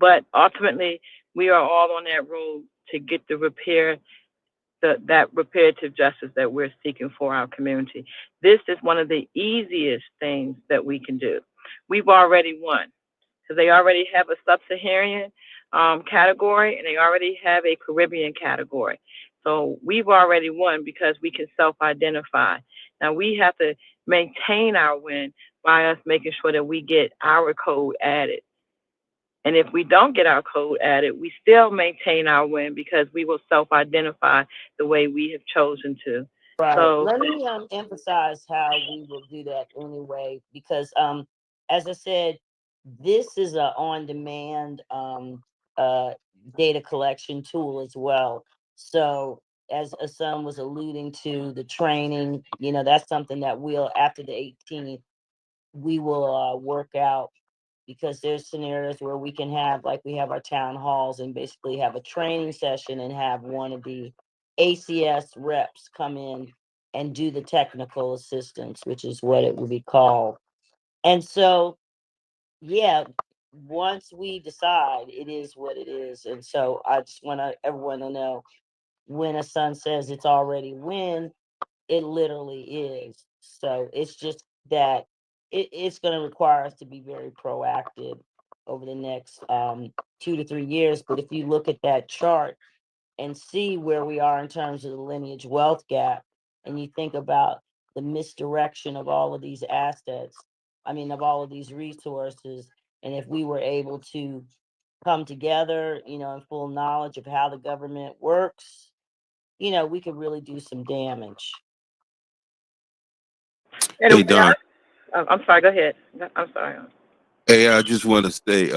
but ultimately we are all on that road to get the that reparative justice that we're seeking for our community. This is one of the easiest things that we can do. We've already won, because they already have a sub-Saharan category, and they already have a Caribbean category. So we've already won because we can self-identify. Now we have to maintain our win by us making sure that we get our code added. And if we don't get our code added, we still maintain our win because we will self-identify the way we have chosen to. Right. So Let me emphasize how we will do that anyway, because as I said, this is a on-demand data collection tool as well. So as Asun was alluding to, the training, that's something that we'll, after the 18th, we will work out, because there's scenarios where we can have, like we have our town halls, and basically have a training session and have one of the ACS reps come in and do the technical assistance, which is what it would be called. And so, yeah, once we decide, it is what it is. And so I just want everyone to know, when Asun says it's already win, it literally is. So it's just that it's going to require us to be very proactive over the next 2 to 3 years. But if you look at that chart and see where we are in terms of the lineage wealth gap, and you think about the misdirection of all of these assets, of all of these resources, and if we were able to come together, in full knowledge of how the government works, we could really do some damage. Hey, Don. I'm sorry, go ahead. I'm sorry. Hey, I just want to say,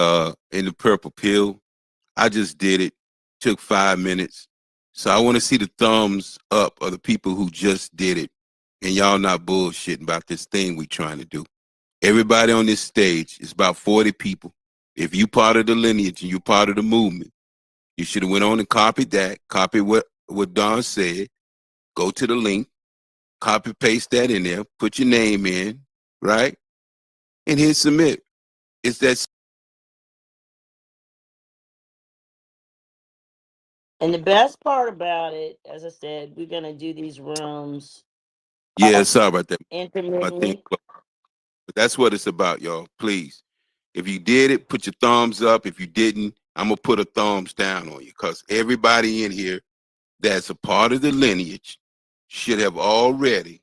in the purple pill, I just did it. Took 5 minutes. So I want to see the thumbs up of the people who just did it. And y'all not bullshitting about this thing we trying to do. Everybody on this stage is about 40 people. If you part of the lineage and you part of the movement, you should have went on and copied that, copy what Don said, go to the link, copy paste that in there, put your name in, right? And hit submit. It's that. And the best part about it, as I said, we're going to do these rooms. Yeah, sorry about that. Intermittently. But that's what it's about, y'all. Please. If you did it, put your thumbs up. If you didn't, I'm going to put a thumbs down on you, because everybody in here that's a part of the lineage should have already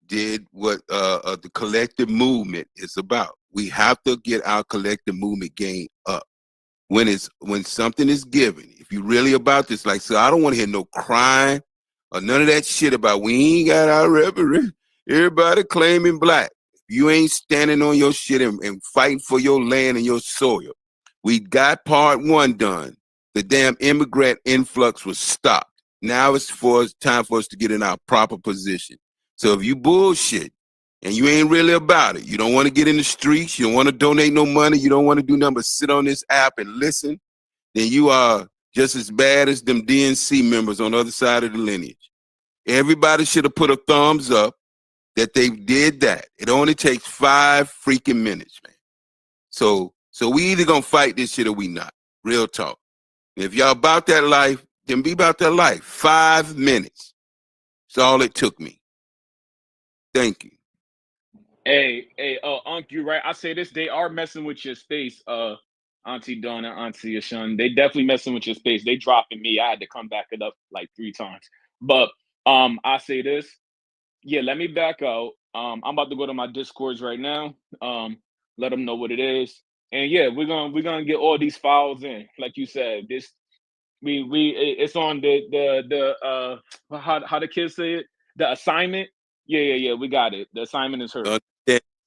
did what the collective movement is about. We have to get our collective movement game up. When something is given, if you really about this, like, so I don't want to hear no crying or none of that shit about we ain't got our reverend. Everybody claiming black. If you ain't standing on your shit and fighting for your land and your soil. We got part one done. The damn immigrant influx was stopped. Now it's time for us to get in our proper position. So if you bullshit and you ain't really about it, you don't want to get in the streets, you don't want to donate no money, you don't want to do nothing but sit on this app and listen, then you are just as bad as them DNC members on the other side of the lineage. Everybody should have put a thumbs up that they did that. It only takes 5 freaking minutes, man. So we either gonna fight this shit or we not. Real talk. If y'all about that life, then be about that life. 5 minutes. That's all it took me. Thank you. Hey, Unc, you right. I say this, they are messing with your space, Auntie Dawn and Auntie Ashun. They definitely messing with your space. They dropping me. I had to come back it up like 3 times. But I say this. Yeah, let me back out. I'm about to go to my Discords right now. Let them know what it is. And yeah, we're gonna get all these files in. Like you said, it's on the how the kids say it? The assignment. Yeah, we got it. The assignment is her.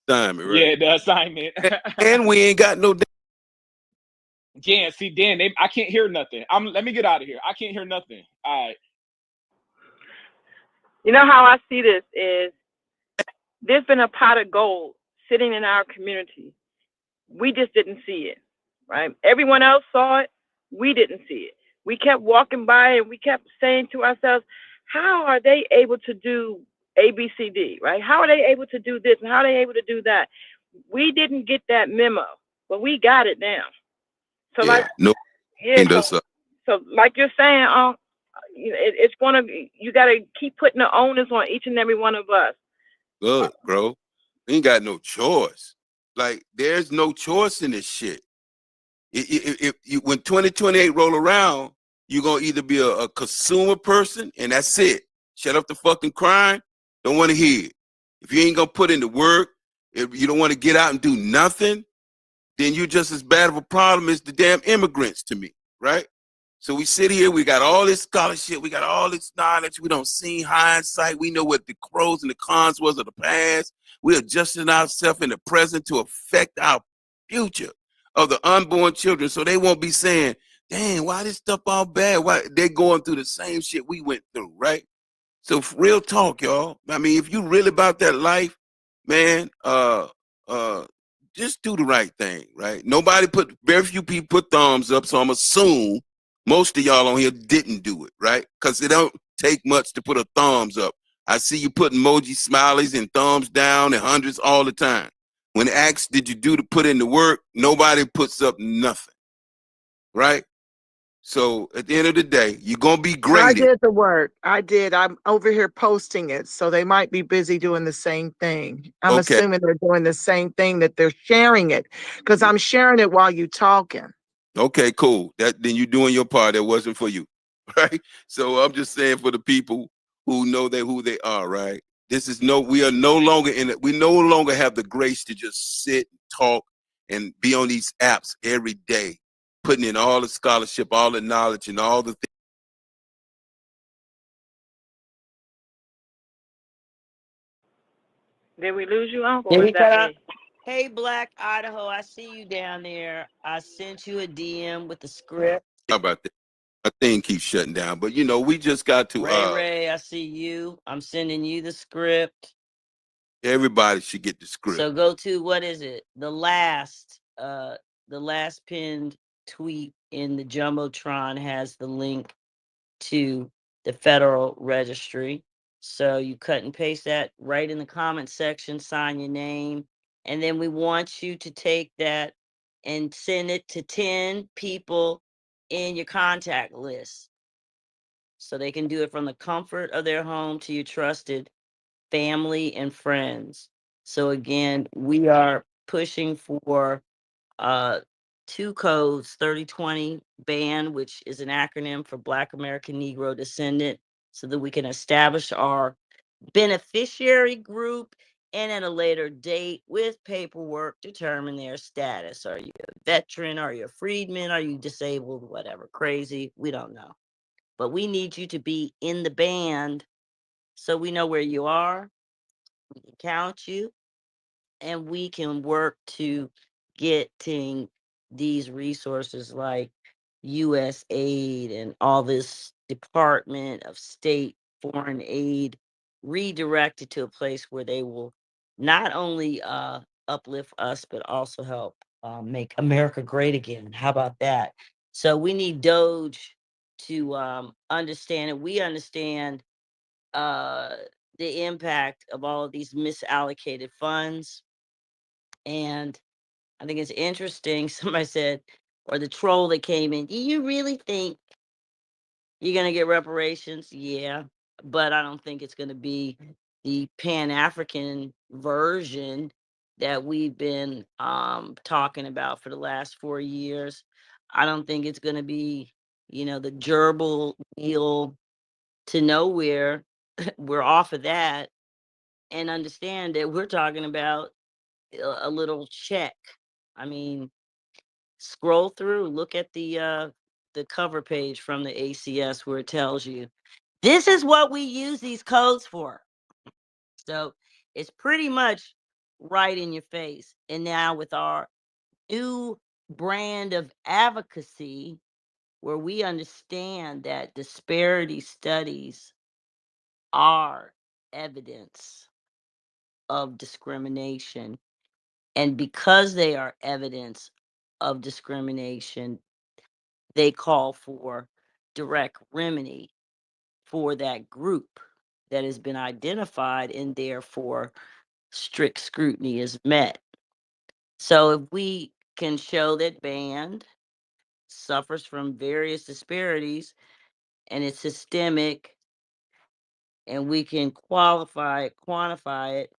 Assignment, right? Yeah, the assignment. And we ain't got no. Yeah, see, Dan, I can't hear nothing. Let me get out of here. I can't hear nothing. All right. You know how I see this is there's been a pot of gold sitting in our community. We just didn't see it, right? Everyone else saw it. We didn't see it. We kept walking by and we kept saying to ourselves, how are they able to do A, B, C, D, right? How are they able to do this and how are they able to do that? We didn't get that memo, but we got it now. So so like you're saying, it's gonna be, you gotta keep putting the onus on each and every one of us. Good, bro. We ain't got no choice. Like, there's no choice in this shit. If when 2028 roll around, you're gonna either be a consumer person and that's it. Shut up the fucking crime, Don't want to hear it. If you ain't gonna put in the work, if you don't want to get out and do nothing, then you're just as bad of a problem as the damn immigrants to me, right? So we sit here, we got all this scholarship, we got all this knowledge, we don't see hindsight, we know what the pros and the cons was of the past. We're adjusting ourselves in the present to affect our future of the unborn children, so they won't be saying, dang, why this stuff all bad? Why they're going through the same shit we went through, right? So real talk, y'all. I mean, if you really about that life, man, just do the right thing, right? Very few people put thumbs up, so I'm assuming most of y'all on here didn't do it, right? Because it don't take much to put a thumbs up. I see you putting emoji smileys and thumbs down and hundreds all the time. When asked, did you do to put in the work? Nobody puts up nothing, right? So at the end of the day, you're gonna be I graded. did the work. I did. I'm over here posting it, so they might be busy doing the same thing. I'm Okay. assuming they're doing the same thing, that they're sharing it, because I'm sharing it while you talking. Okay, cool. Then you're doing your part. That wasn't for you, right? So I'm just saying for the people who know who they are, right? We are no longer in it. We no longer have the grace to just sit, talk, and be on these apps every day, putting in all the scholarship, all the knowledge, and all the things. Did we lose you, Uncle? Did Or we is cut that out? me? Hey, Black Idaho, I see you down there. I sent you a DM with the script. How about that? My thing keeps shutting down, but we just got to. Ray, I see you. I'm sending you the script. Everybody should get the script. So go to, what is it? The last pinned tweet in the Jumbotron has the link to the Federal Registry. So you cut and paste that right in the comment section, sign your name, and then we want you to take that and send it to 10 people in your contact list so they can do it from the comfort of their home to your trusted family and friends. So again, we are pushing for 2 codes, 3020 ban, which is an acronym for Black American Negro Descendant, so that we can establish our beneficiary group and at a later date with paperwork determine their status. Are you a veteran? Are you a freedman? Are you disabled? Whatever. Crazy. We don't know. But we need you to be in the band so we know where you are. We can count you and we can work to getting these resources like U.S. aid and all this Department of State foreign aid redirected to a place where they will not only uplift us, but also help make America great again. How about that? So we need Doge to understand it. We understand the impact of all of these misallocated funds. And I think it's interesting. Somebody said, or the troll that came in, do you really think you're going to get reparations? Yeah. But I don't think it's going to be the Pan African version that we've been talking about for the last 4 years. I don't think it's going to be, the gerbil wheel to nowhere. We're off of that, and understand that we're talking about a little check. I mean, scroll through, look at the cover page from the ACS where it tells you this is what we use these codes for. So it's pretty much right in your face. And now with our new brand of advocacy, where we understand that disparity studies are evidence of discrimination. And because they are evidence of discrimination, they call for direct remedy for that group that has been identified, and therefore strict scrutiny is met. So if we can show that band suffers from various disparities and it's systemic, and we can quantify it,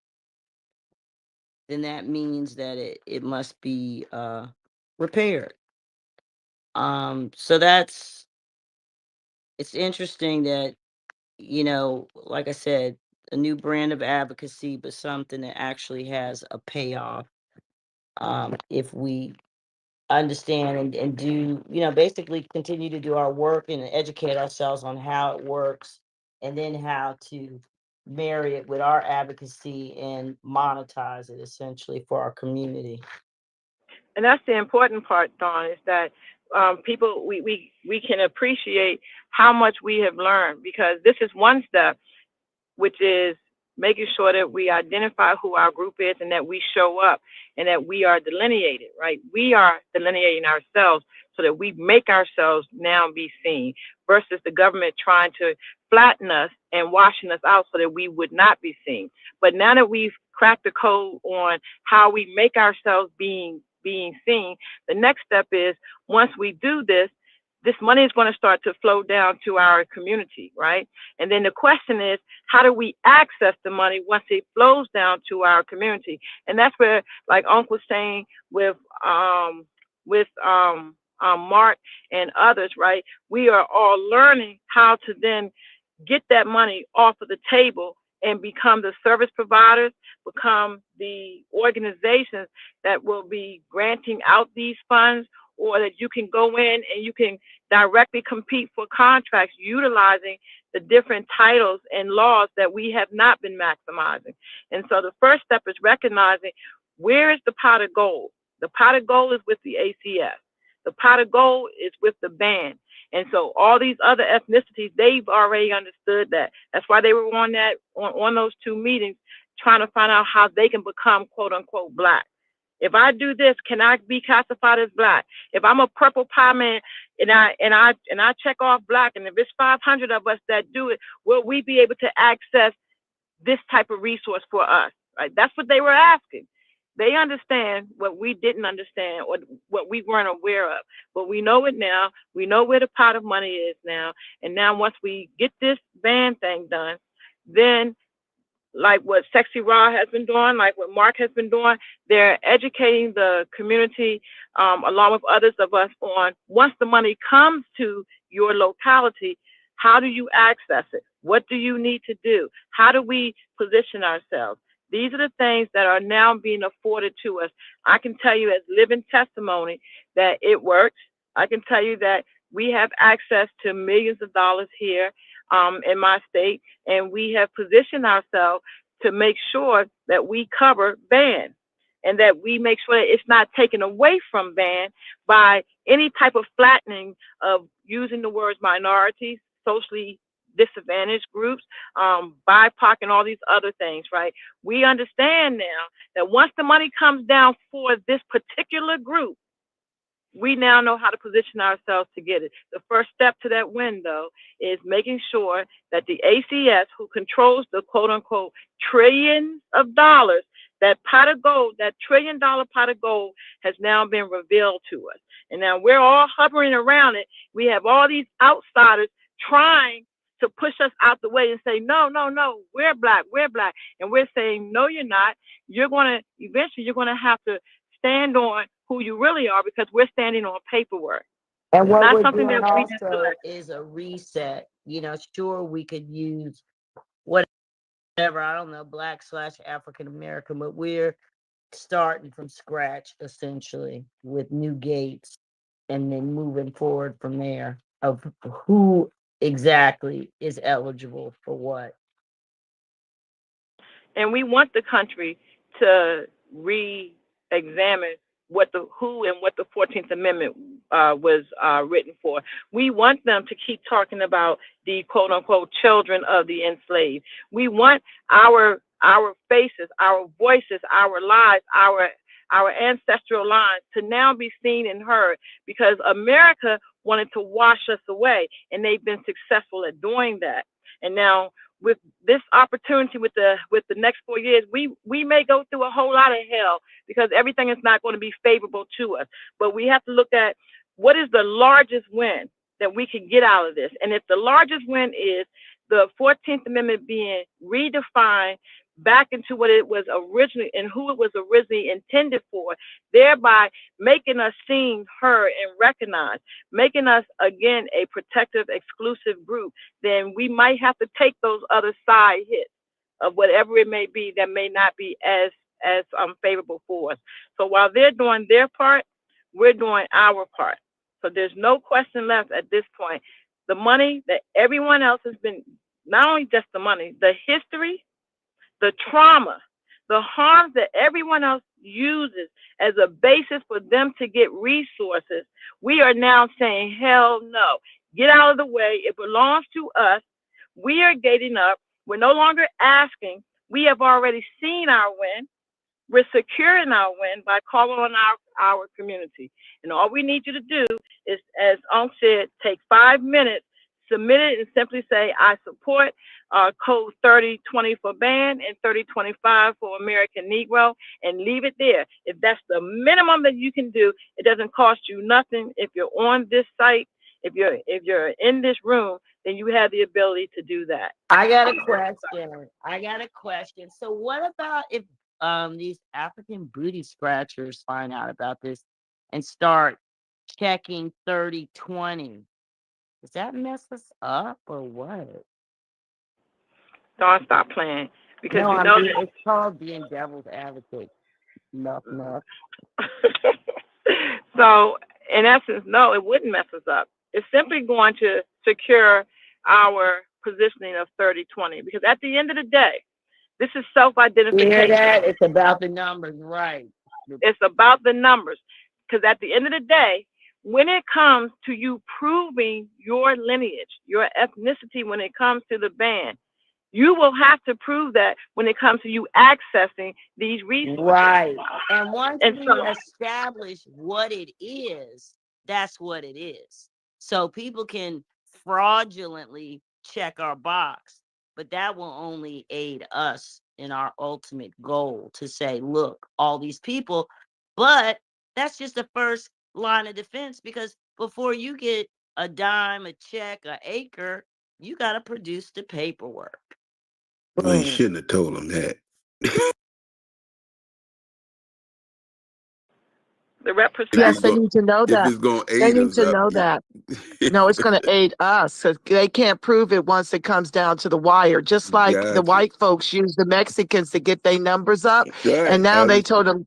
then that means that it must be repaired. So it's interesting that, like I said, a new brand of advocacy, but something that actually has a payoff. If we understand and do, basically continue to do our work and educate ourselves on how it works, and then how to marry it with our advocacy and monetize it essentially for our community. And that's the important part, Dawn, is that people, we can appreciate how much we have learned, because this is one step, which is making sure that we identify who our group is and that we show up and that we are delineated, right? We are delineating ourselves so that we make ourselves now be seen, versus the government trying to flatten us and washing us out so that we would not be seen. But now that we've cracked the code on how we make ourselves being seen, the next step is, once we do this, this money is going to start to flow down to our community, right? And then the question is, how do we access the money once it flows down to our community? And that's where, like Uncle was saying with Mark and others, right? We are all learning how to then get that money off of the table and become the service providers, become the organizations that will be granting out these funds, or that you can go in and you can directly compete for contracts utilizing the different titles and laws that we have not been maximizing. And so the first step is recognizing, where is the pot of gold? The pot of gold is with the ACS. The pot of gold is with the band. And so all these other ethnicities, they've already understood that. That's why they were on those two meetings, trying to find out how they can become quote unquote Black. If I do this, can I be classified as Black? If I'm a purple pie man and I check off Black, and if it's 500 of us that do it, will we be able to access this type of resource for us? Right? That's what they were asking. They understand what we didn't understand, or what we weren't aware of. But we know it now. We know where the pot of money is now. And now once we get this band thing done, then, like what Sexy Raw has been doing, like what Mark has been doing, they're educating the community, along with others of us, on, once the money comes to your locality, how do you access it? What do you need to do? How do we position ourselves? These are the things that are now being afforded to us. I can tell you as living testimony that it works. I can tell you that we have access to millions of dollars here in my state, and we have positioned ourselves to make sure that we cover band, and that we make sure that it's not taken away from band by any type of flattening of using the words minorities, socially disadvantaged groups, BIPOC, and all these other things, right? We understand now that once the money comes down for this particular group, we now know how to position ourselves to get it. The first step to that window is making sure that the ACS, who controls the quote unquote trillions of dollars, that pot of gold, that $1 trillion pot of gold, has now been revealed to us. And now we're all hovering around it. We have all these outsiders trying to push us out the way and say, no, we're Black. And we're saying, no, you're not. Eventually you're going to have to stand on who you really are, because we're standing on paperwork. And what not we're something doing that we just also is a reset. Sure, we could use whatever, I don't know, Black/African American, but we're starting from scratch essentially with new gates, and then moving forward from there of who exactly is eligible for what. And we want the country to re-examine who and what the 14th Amendment was written for. We want them to keep talking about the quote unquote children of the enslaved. We want our faces, our voices, our lives, our ancestral lines to now be seen and heard, because America wanted to wash us away, and they've been successful at doing that. And now, with this opportunity, with the next 4 years, we may go through a whole lot of hell, because everything is not going to be favorable to us. But we have to look at what is the largest win that we can get out of this. And if the largest win is the 14th Amendment being redefined back into what it was originally and who it was originally intended for, thereby making us seen, heard, and recognized, making us again a protective, exclusive group, then we might have to take those other side hits. of whatever it may be that may not be as favorable for us. So while they're doing their part, we're doing our part. So there's no question left at this point. The money that everyone else has been, not only just the money, the history, the trauma, the harms that everyone else uses as a basis for them to get resources, we are now saying, hell no, get out of the way. It belongs to us. We are gating up. We're no longer asking. We have already seen our win. We're securing our win by calling on our community. And all we need you to do is, as Unc said, take 5 minutes, submit it, and simply say, I support code 3020 for band and 3025 for American Negro, and leave it there. If that's the minimum that you can do, it doesn't cost you nothing. If you're on this site, if you're in this room, then you have the ability to do that. I got a question. So what about if these African booty scratchers find out about this and start checking 3020? Does that mess us up or what? Don't stop playing, because No, you know it's called being devil's advocate. Enough. So in essence, no, it wouldn't mess us up. It's simply going to secure our positioning of 3020, because at the end of the day, this is self-identification. You hear that? It's about the numbers, right? It's about the numbers, because at the end of the day, when it comes to you proving your lineage, your ethnicity, when it comes to the band, you will have to prove that when it comes to you accessing these resources. Right. And once we establish what it is, that's what it is. So people can fraudulently check our box, but that will only aid us in our ultimate goal to say, look, all these people, but that's just the first line of defense, because before you get a dime, a check, an acre, you got to produce the paperwork. Well, you shouldn't have told them that. The representative. Yes, they need to know that. If it's going to aid They need us to up, know that. No, it's going to aid us. So they can't prove it once it comes down to the wire. Just like the white folks use the Mexicans to get their numbers up, right. And now they told them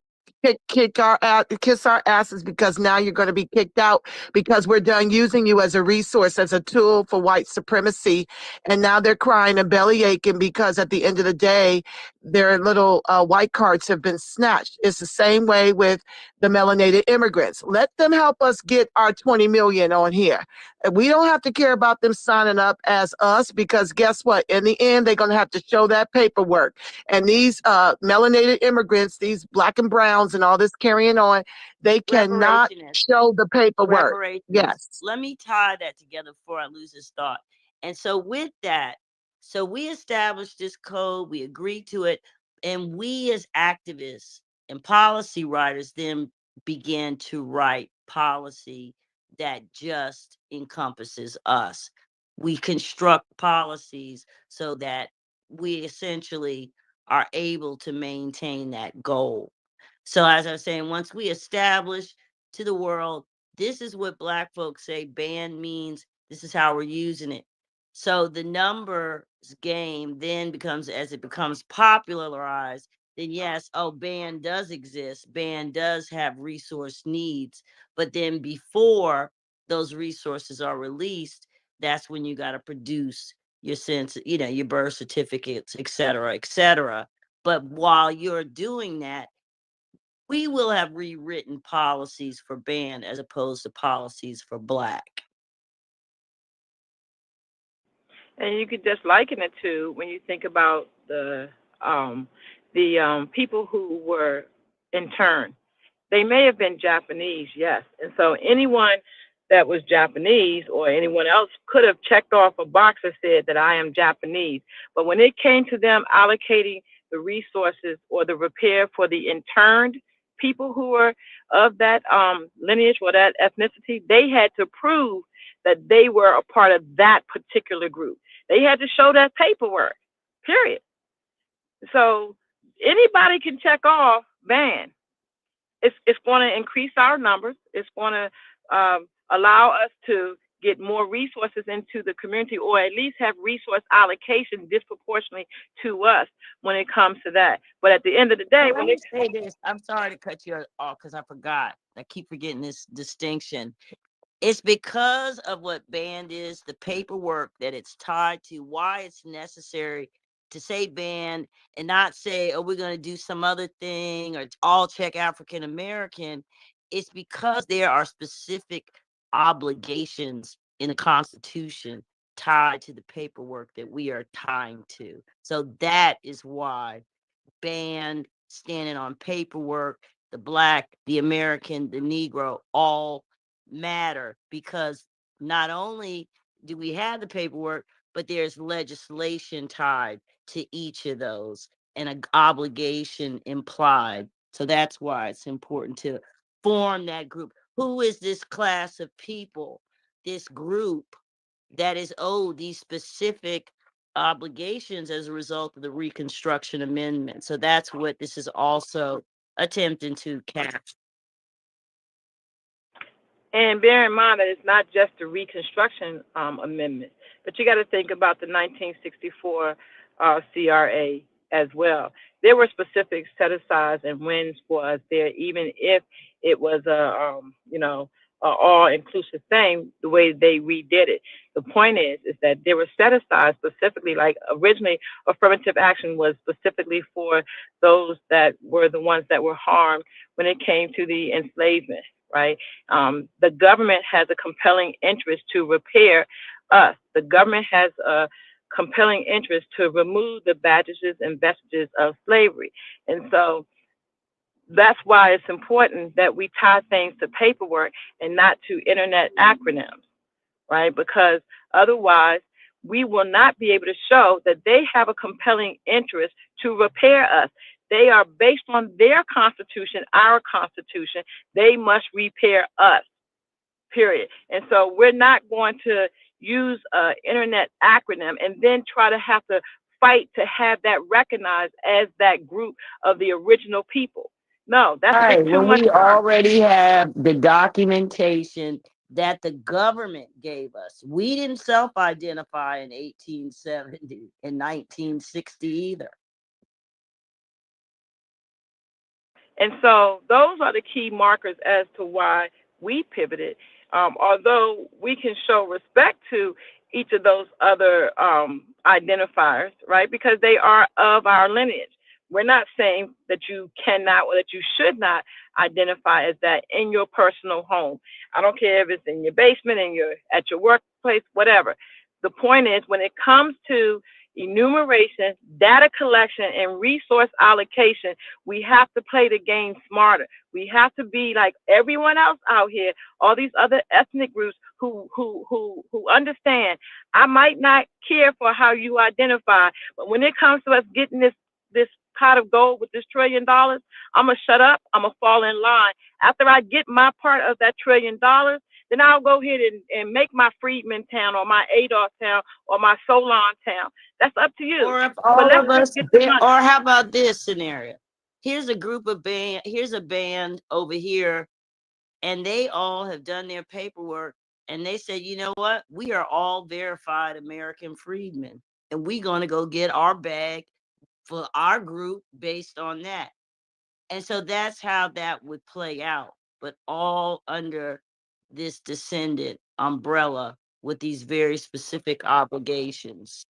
kiss our asses, because now you're going to be kicked out because we're done using you as a resource, as a tool for white supremacy. And now they're crying and belly aching because at the end of the day, their little white cards have been snatched. It's the same way with the melanated immigrants. Let them help us get our 20 million on here. We don't have to care about them signing up as us, because guess what? In the end, they're going to have to show that paperwork. And these melanated immigrants, these black and browns and all this carrying on, they cannot show the paperwork. Reparations. Yes. Let me tie that together before I lose this thought. And so with that, so we established this code, we agreed to it, and we as activists and policy writers then began to write policy that just encompasses us. We construct policies so that we essentially are able to maintain that goal. So as I was saying, once we establish to the world, this is what Black folks say band means, this is how we're using it. So the numbers game then becomes, as it becomes popularized, then yes, band does exist, band does have resource needs, but then before those resources are released, that's when you got to produce your your birth certificates, et cetera, et cetera. But while you're doing that, we will have rewritten policies for band as opposed to policies for Black. And you could just liken it to, when you think about the people who were interned. They may have been Japanese, yes. And so anyone that was Japanese or anyone else could have checked off a box that said that I am Japanese. But when it came to them allocating the resources or the repair for the interned people who were of that lineage or that ethnicity, they had to prove that they were a part of that particular group. They had to show that paperwork, period. So anybody can check off ban. It's going to increase our numbers. It's going to allow us to get more resources into the community, or at least have resource allocation disproportionately to us when it comes to that. But at the end of the day, Let me say this. I'm sorry to cut you off because I forgot. I keep forgetting this distinction. It's because of what band is, the paperwork that it's tied to, why it's necessary to say band and not say, oh, we're going to do some other thing or all check African American. It's because there are specific obligations in the Constitution tied to the paperwork that we are tying to. So that is why band, standing on paperwork, the Black, the American, the Negro, all matter, because not only do we have the paperwork, but there's legislation tied to each of those and an obligation implied. So that's why it's important to form that group. Who is this class of people, this group that is owed these specific obligations as a result of the Reconstruction Amendment? So that's what this is also attempting to capture. And bear in mind that it's not just the Reconstruction Amendment, but you got to think about the 1964 CRA as well. There were specific set-asides and wins for us there, even if it was a all-inclusive thing, the way they redid it. The point is that there were set-asides specifically, like originally affirmative action was specifically for those that were the ones that were harmed when it came to the enslavement, right? The government has a compelling interest to repair us. The government has a compelling interest to remove the badges and vestiges of slavery. And so that's why it's important that we tie things to paperwork and not to internet acronyms, right? Because otherwise, we will not be able to show that they have a compelling interest to repair us. They are based on their Constitution, our Constitution. They must repair us, period. And so we're not going to use an internet acronym and then try to have to fight to have that recognized as that group of the original people. No, that's Right, just too when much we work. already have the documentation that the government gave us. We didn't self-identify in 1870 and 1960 either. And so those are the key markers as to why we pivoted. Although we can show respect to each of those other identifiers, right? Because they are of our lineage. We're not saying that you cannot or that you should not identify as that in your personal home. I don't care if it's in your basement, at your workplace, whatever. The point is, when it comes to enumeration, data collection, and resource allocation, we have to play the game smarter. We have to be like everyone else out here, all these other ethnic groups who understand. I might not care for how you identify, but when it comes to us getting this pot of gold with this $1 trillion, I'm gonna shut up. I'm gonna fall in line. After I get my part of that $1 trillion, then I'll go ahead and make my Freedman town or my Adolf town or my Solon town. That's up to you. Or if But all let's of just us, get the money. or how about this scenario? Here's a group of band, here's a band over here, and they all have done their paperwork, and they said, you know what? We are all verified American freedmen, and we're going to go get our bag for our group based on that. And so that's how that would play out, but all under this descendant umbrella with these very specific obligations.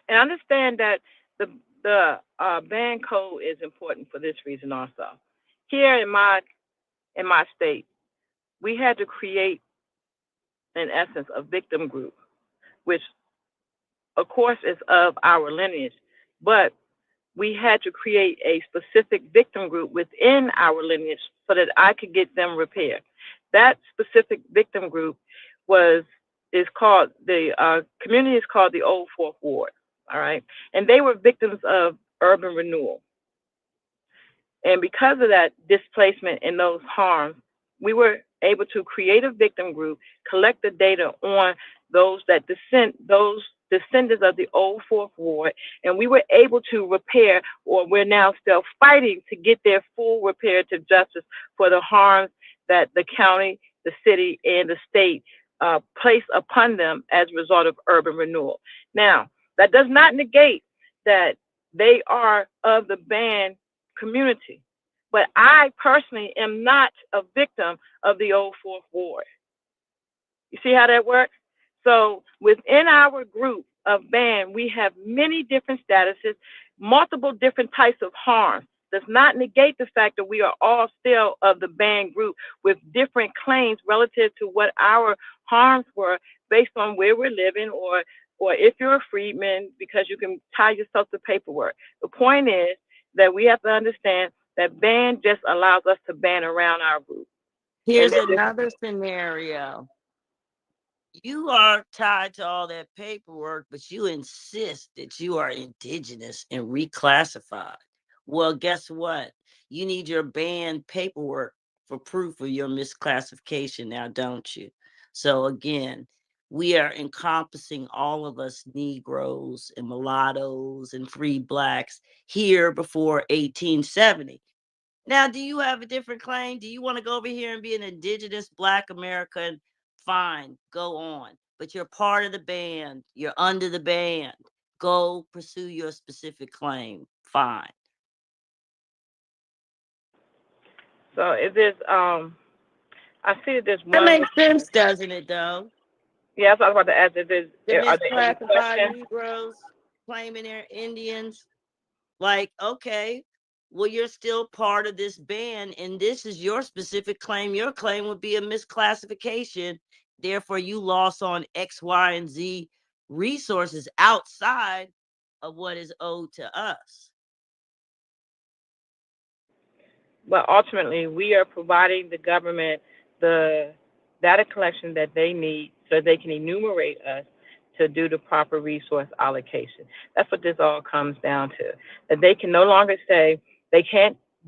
And understand that the band code is important for this reason also. Here in my state, we had to create, in essence, a victim group, which of course is of our lineage, but we had to create a specific victim group within our lineage so that I could get them repaired. That specific victim group is called the community is called the Old Fourth Ward. All right, and they were victims of urban renewal. And because of that displacement and those harms, we were able to create a victim group, collect the data on those descendants of the Old Fourth Ward, and we were able to repair, or we're now still fighting to get their full reparative justice for the harms that the county, the city, and the state placed upon them as a result of urban renewal. Now, that does not negate that they are of the band community, but I personally am not a victim of the old Fourth Ward. You see how that works? So within our group of band, we have many different statuses, multiple different types of harms. Does not negate the fact that we are all still of the band group with different claims relative to what our harms were based on where we're living, or if you're a freedman, because you can tie yourself to paperwork. The point is that we have to understand that band just allows us to band around our group. Here's another scenario. You are tied to all that paperwork, but you insist that you are indigenous and reclassified. Well, guess what? You need your band paperwork for proof of your misclassification now, don't you? So again, we are encompassing all of us Negroes and mulattoes and free blacks here before 1870. Now, do you have a different claim? Do you want to go over here and be an indigenous Black American? Fine, go on. But you're part of the band. You're under the band. Go pursue your specific claim. Fine. So if there's I see that there's That one. makes sense, doesn't it, though? Yeah, that's what I was about to ask. If there's, The are there any misclassified questions? Negroes claiming they're Indians. Like, okay, well, you're still part of this band, and this is your specific claim. Your claim would be a misclassification. Therefore, you lost on X, Y, and Z resources outside of what is owed to us. Well, ultimately, we are providing the government the data collection that they need so they can enumerate us to do the proper resource allocation. That's what this all comes down to. That they can no longer say they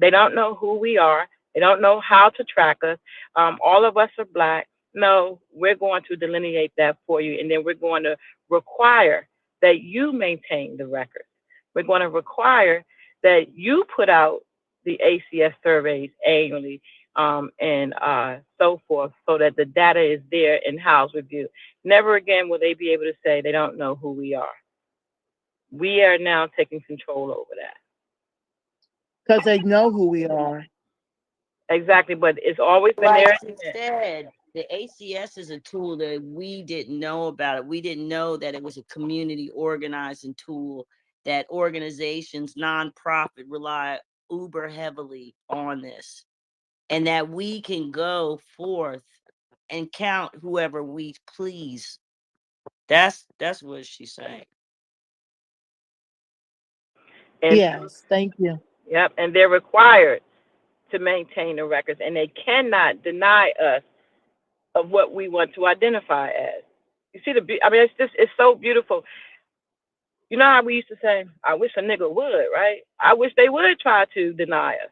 don't know who we are, they don't know how to track us. All of us are Black. No, we're going to delineate that for you, and then we're going to require that you maintain the records. We're going to require that you put out the ACS surveys annually, and so forth, so that the data is there in house with you. Never again will they be able to say they don't know who we are. We are now taking control over that. Because they know who we are. Exactly, but it's always been Like there. she said, the ACS is a tool that we didn't know about it. We didn't know that it was a community organizing tool, that organizations, nonprofit, rely uber heavily on this, and that we can go forth and count whoever we please. That's what she's saying. And Yes, thank you. yep, and they're required to maintain the records, and they cannot deny us of what we want to identify as. You see I mean, it's so beautiful. You know how we used to say, I wish a nigga would, right? I wish they would try to deny us.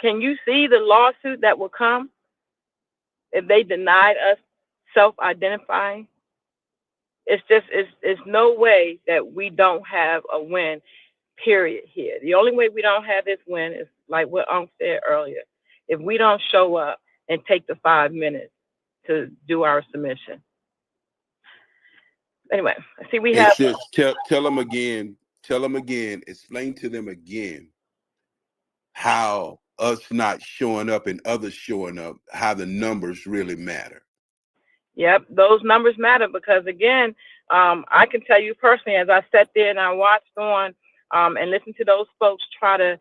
Can you see the lawsuit that will come if they denied us self-identifying? It's no way that we don't have a win, period, here. The only way we don't have this win is like what Unc said earlier. If we don't show up and take the 5 minutes to do our submission. Anyway, I see we Hey have. sis, tell them again. Tell them again. Explain to them again how us not showing up and others showing up, how the numbers really matter. Yep, those numbers matter because again, I can tell you personally, as I sat there and I watched on and listened to those folks try to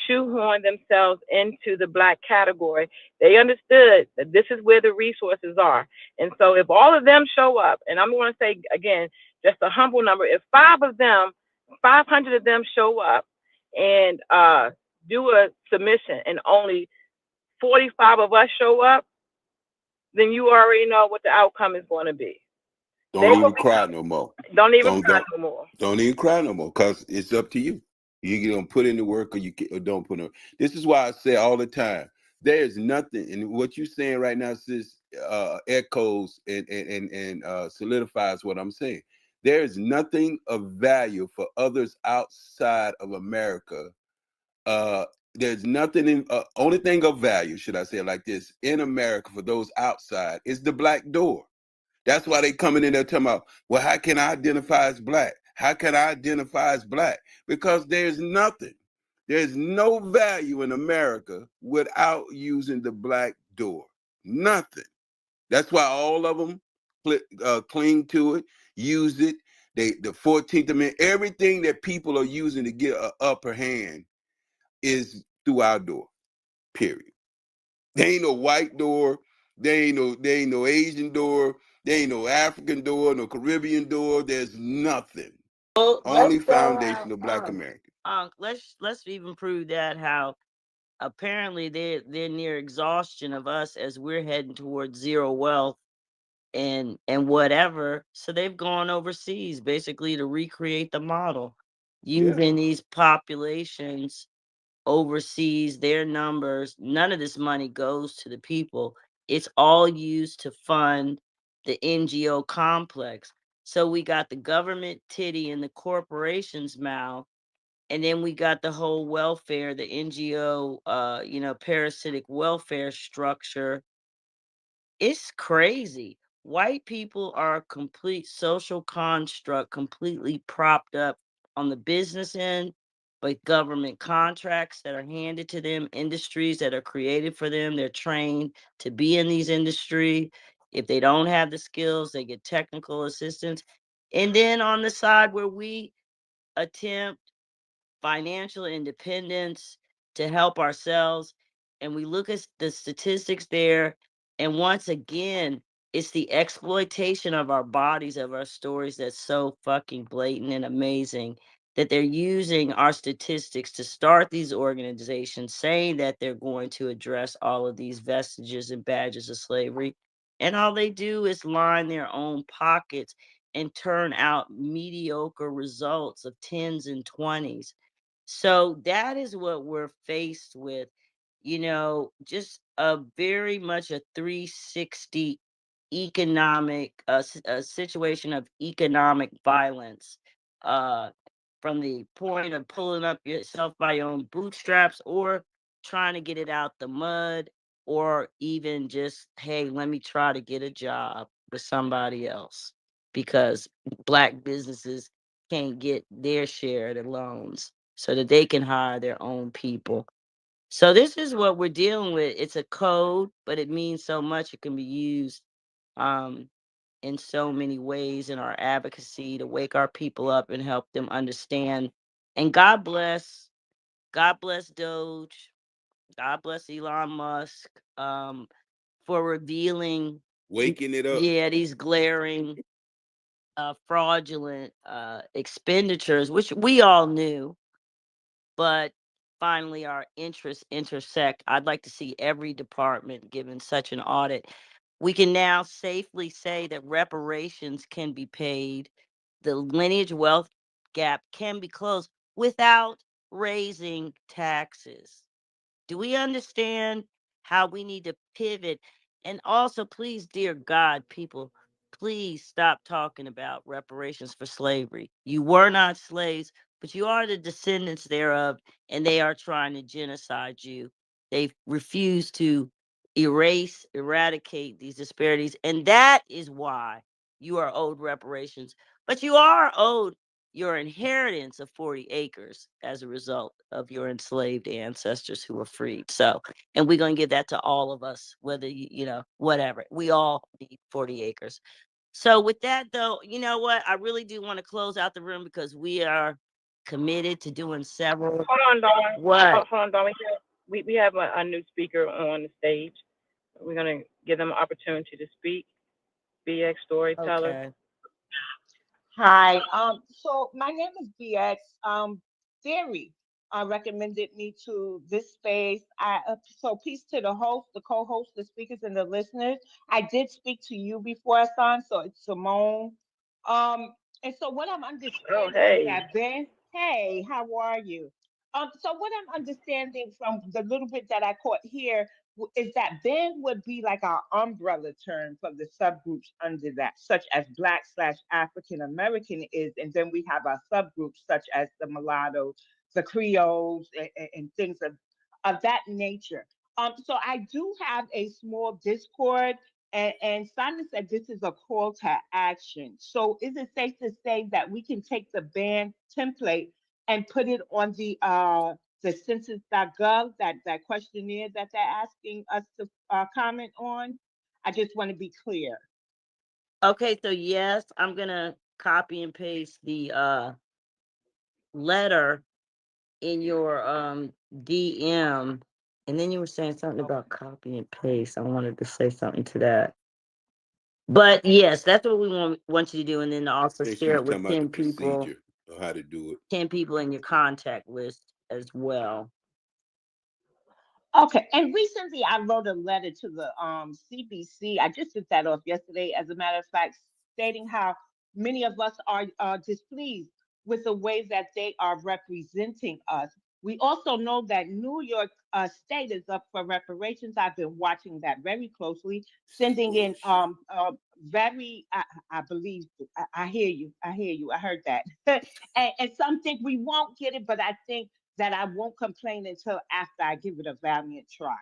shoehorn themselves into the Black category, they understood that this is where the resources are. And so if all of them show up, and I'm going to say again, just a humble number, if 500 of them show up and do a submission and only 45 of us show up, then you already know what the outcome is going to be. Don't even cry no more. Don't even cry no more. Don't even cry no more, because it's up to you. You gonna put in the work or don't put in. This is why I say all the time, there is nothing, and what you're saying right now, sis, echoes and solidifies what I'm saying. There is nothing of value for others outside of America there's nothing in only thing of value, should I say it like this, in America for those outside is the black door. That's why they coming in there talking about, well, how can I identify as black? How can I identify as black? Because there's nothing. There's no value in America without using the black door. Nothing. That's why all of them cling to it, use it. The 14th Amendment, everything that people are using to get an upper hand is through our door. Period. There ain't no white door. There ain't no Asian door. There ain't no African door, no Caribbean door. There's nothing. Well, Only let's go out. foundational Black American. Let's even prove that how apparently they're near exhaustion of us as we're heading towards zero wealth and whatever. So they've gone overseas basically to recreate the model using these populations overseas, their numbers. None of this money goes to the people. It's all used to fund the NGO complex. So we got the government titty in the corporation's mouth, and then we got the whole welfare, the NGO, parasitic welfare structure. It's crazy. White people are a complete social construct, completely propped up on the business end by government contracts that are handed to them, industries that are created for them. They're trained to be in these industries. If they don't have the skills, they get technical assistance. And then on the side where we attempt financial independence to help ourselves, and we look at the statistics there, and once again, it's the exploitation of our bodies, of our stories, that's so fucking blatant and amazing, that they're using our statistics to start these organizations saying that they're going to address all of these vestiges and badges of slavery, and all they do is line their own pockets and turn out mediocre results of 10s and 20s. So that is what we're faced with, just a very much a 360 economic, a situation of economic violence, uh, from the point of pulling up yourself by your own bootstraps, or trying to get it out the mud, or even just, hey, let me try to get a job with somebody else because Black businesses can't get their share of the loans so that they can hire their own people. So this is what we're dealing with. It's a code, but it means so much. It can be used um, in so many ways in our advocacy to wake our people up and help them understand. And God bless Doge, God bless Elon Musk, for revealing, waking it up. these glaring, fraudulent expenditures, which we all knew, but finally our interests intersect. I'd like to see every department given such an audit. We can now safely say that reparations can be paid, the lineage wealth gap can be closed without raising taxes. Do we understand how we need to pivot? And also, please, dear God, people, please stop talking about reparations for slavery. You were not slaves, but you are the descendants thereof, and they are trying to genocide you. They refuse to eradicate these disparities, and that is why you are owed reparations. But you are owed your inheritance of 40 acres as a result of your enslaved ancestors who were freed. So, and we're going to give that to all of us, whether whatever. We all need 40 acres. So, with that, though, you know what? I really do want to close out the room because we are committed to doing several. Hold on, Dawn. What? Hold on, Dawn. We have a new speaker on the stage. We're going to give them an opportunity to speak. BX Storyteller. Okay. Hi. So my name is BX. Theory recommended me to this space. So peace to the host, the co-host, the speakers, and the listeners. I did speak to you before, son. So it's Simone. And so what I'm understanding is hey. that Ben. Hey, how are you? So what I'm understanding from the little bit that I caught here is that Ben would be like our umbrella term for the subgroups under that, such as Black/African American is, and then we have our subgroups such as the mulattoes, the Creoles, and things of that nature. So I do have a small Discord, and Simon said this is a call to action. So is it safe to say that we can take the band template and put it on the census.gov, that questionnaire that they're asking us to comment on? I just want to be clear. Okay, so yes, I'm gonna copy and paste the letter in your DM, and then you were saying something about copy and paste. I wanted to say something to that. But yes, that's what we want you to do, and then also And she share was it with talking about the 10 people, procedure of how to do it. 10 people in your contact list as well. Okay, and recently I wrote a letter to the CBC. I just took that off yesterday, as a matter of fact, stating how many of us are displeased with the way that they are representing us. We also know that New York State is up for reparations. I've been watching that very closely, sending in very. I believe. I hear you. I hear you. I heard that. And some think we won't get it, but I think that I won't complain until after I give it a valiant try.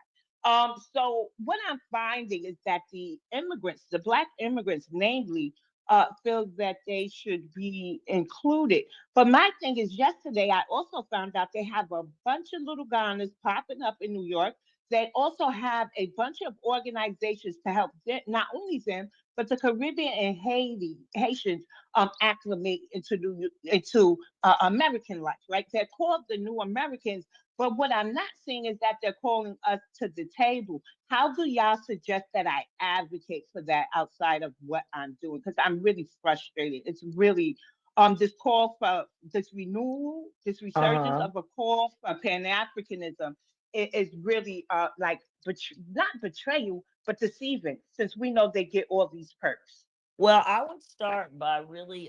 So what I'm finding is that the immigrants, the Black immigrants, namely, feel that they should be included. But my thing is, yesterday I also found out they have a bunch of little Ghanas popping up in New York. They also have a bunch of organizations to help them, not only them, but the Caribbean and Haitians acclimate into American life, right? They're called the New Americans, but what I'm not seeing is that they're calling us to the table. How do y'all suggest that I advocate for that outside of what I'm doing? Because I'm really frustrated. It's really this call for this renewal, this resurgence of a call for Pan-Africanism is really like not betrayal, but deceiving, since we know they get all these perks. Well, I would start by really,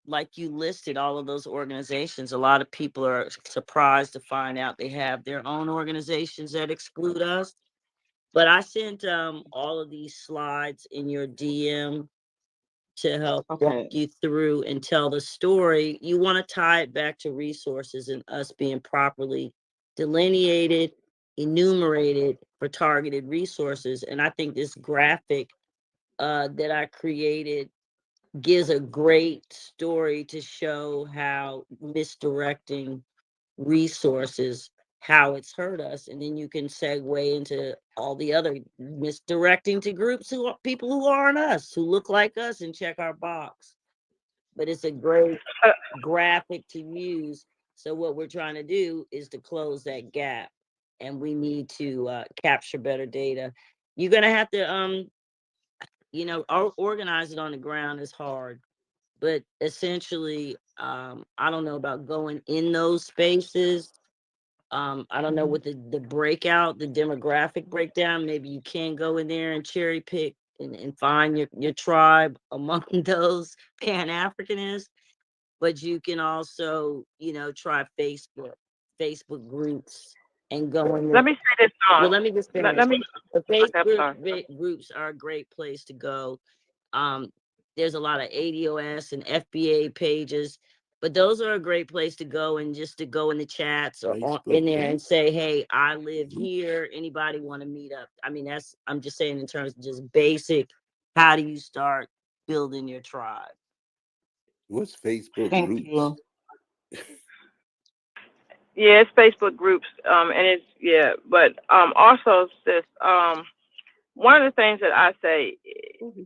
like you listed all of those organizations. A lot of people are surprised to find out they have their own organizations that exclude us. But I sent all of these slides in your DM to help walk you through and tell the story. You want to tie it back to resources and us being properly delineated, enumerated for targeted resources. And I think this graphic that I created gives a great story to show how misdirecting resources, how it's hurt us, and then you can segue into all the other misdirecting to groups who are people who aren't us, who look like us and check our box. But it's a great graphic to use. So what we're trying to do is to close that gap, and we need to capture better data. You're gonna have to organize it on the ground is hard, but essentially, I don't know about going in those spaces. I don't know what the breakout, the demographic breakdown. Maybe you can go in there and cherry pick and find your tribe among those Pan-Africanists, but you can also, try Facebook groups and go in there. Let me say this on. Well, let me just finish. Let me. The Okay, I'm Facebook sorry. groups are a great place to go. There's a lot of ADOS and FBA pages, but those are a great place to go and just to go in the chats or in there and say, hey, I live here. Anybody want to meet up? I mean, I'm just saying in terms of just basic, how do you start building your tribe? What's Facebook Thank groups? you. Yeah, it's Facebook groups, and it's but also sis, one of the things that I say,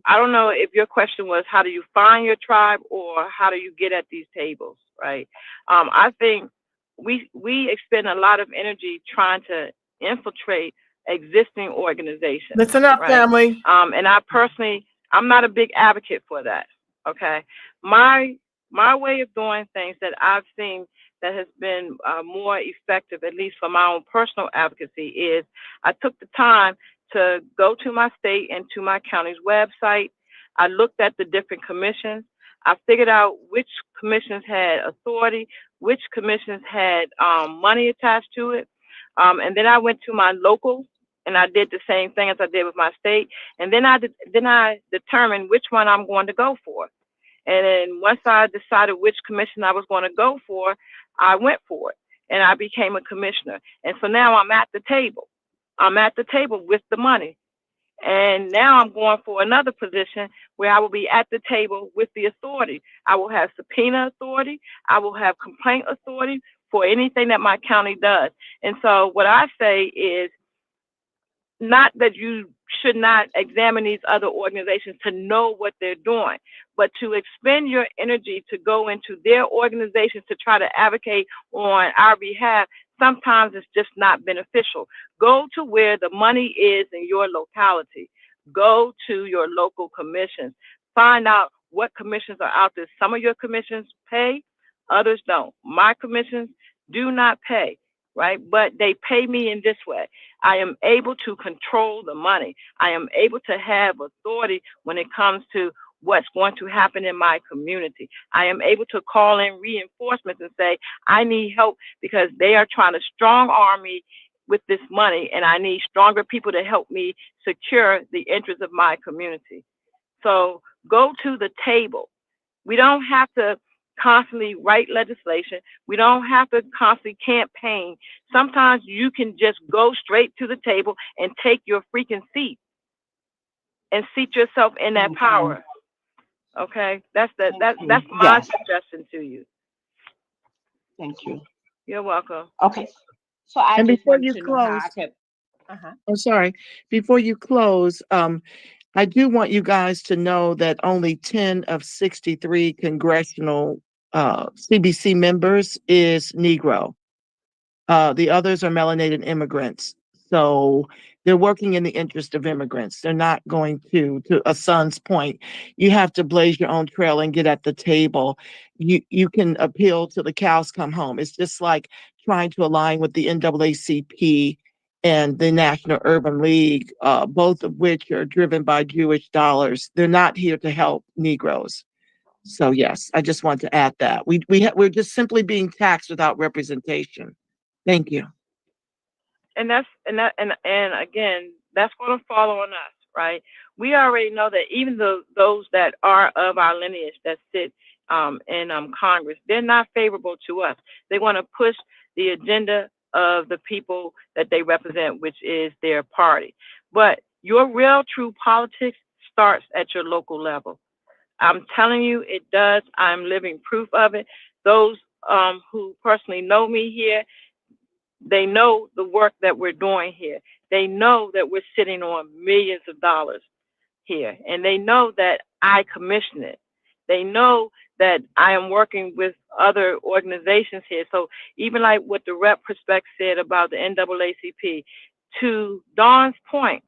I don't know if your question was how do you find your tribe or how do you get at these tables, right? I think we expend a lot of energy trying to infiltrate existing organizations. Listen up, right? family. And I'm not a big advocate for that. Okay, my way of doing things that I've seen that has been more effective, at least for my own personal advocacy, is I took the time to go to my state and to my county's website. I looked at the different commissions. I figured out which commissions had authority, which commissions had money attached to it. And then I went to my locals and I did the same thing as I did with my state. And then I determined which one I'm going to go for. And then once I decided which commission I was going to go for, I went for it. and I became a commissioner. And so now I'm at the table. I'm at the table with the money. And now I'm going for another position where I will be at the table with the authority. I will have subpoena authority. I will have complaint authority for anything that my county does. And so what I say is, not that you should not examine these other organizations to know what they're doing, but to expend your energy to go into their organizations to try to advocate on our behalf, sometimes it's just not beneficial. Go to where the money is in your locality. Go to your local commissions. Find out what commissions are out there. Some of your commissions pay, others don't. My commissions do not pay, right? But they pay me in this way. I am able to control the money. I am able to have authority when it comes to what's going to happen in my community. I am able to call in reinforcements and say, I need help because they are trying to strong arm me with this money, and I need stronger people to help me secure the interests of my community. So go to the table. We don't have to constantly write legislation. We don't have to constantly campaign. Sometimes you can just go straight to the table and take your freaking seat and seat yourself in that power. Okay, that's my suggestion to you. Thank you. You're welcome. Okay, so I And just before want you to know how I close, can. oh, sorry. Before you close, I do want you guys to know that only 10 of 63 congressional CBC members is Negro. The others are melanated immigrants. So they're working in the interest of immigrants. They're not going to a son's point. You have to blaze your own trail and get at the table. You can appeal till the cows come home. It's just like trying to align with the NAACP and the National Urban League, both of which are driven by Jewish dollars. They're not here to help Negroes. So yes, I just want to add that we're just simply being taxed without representation. Thank you. And again, that's going to fall on us, right? We already know that even those that are of our lineage that sit in Congress, they're not favorable to us. They want to push the agenda of the people that they represent, which is their party. But your real true politics starts at your local level. I'm telling you, it does. I'm living proof of it. Those who personally know me here, they know the work that we're doing here. They know that we're sitting on millions of dollars here, and they know that I commission it. They know that I am working with other organizations here. So even like what the Rep Prospect said about the NAACP, to Dawn's point,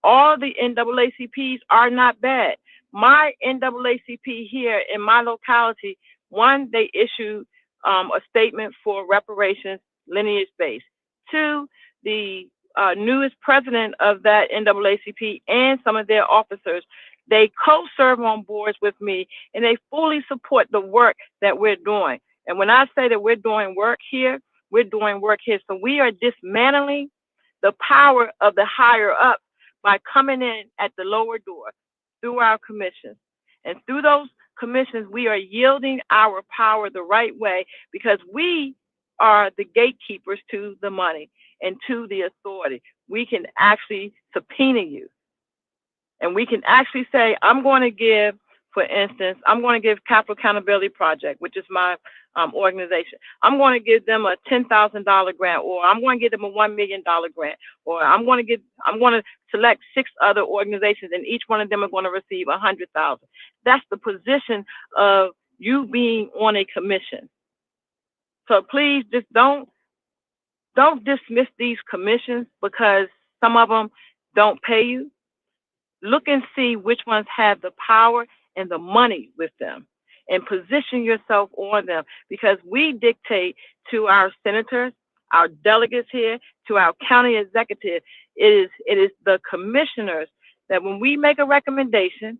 all the NAACPs are not bad. My NAACP here in my locality, one, they issued a statement for reparations, lineage based. Two, the newest president of that NAACP and some of their officers, they co-serve on boards with me, and they fully support the work that we're doing. And when I say that we're doing work here, we're doing work here. So we are dismantling the power of the higher up by coming in at the lower door through our commissions. And through those commissions, we are yielding our power the right way because we are the gatekeepers to the money and to the authority. We can actually subpoena you. And we can actually say, I'm going to give, for instance, I'm going to give Capital Accountability Project, which is my organization. I'm going to give them a $10,000 grant, or I'm going to give them a $1 million grant, or I'm going to select 6 other organizations, and each one of them are going to receive $100,000. That's the position of you being on a commission. So please just don't dismiss these commissions because some of them don't pay you. Look and see which ones have the power and the money with them, and position yourself on them, because we dictate to our senators, our delegates here, to our county executive. It is the commissioners that when we make a recommendation,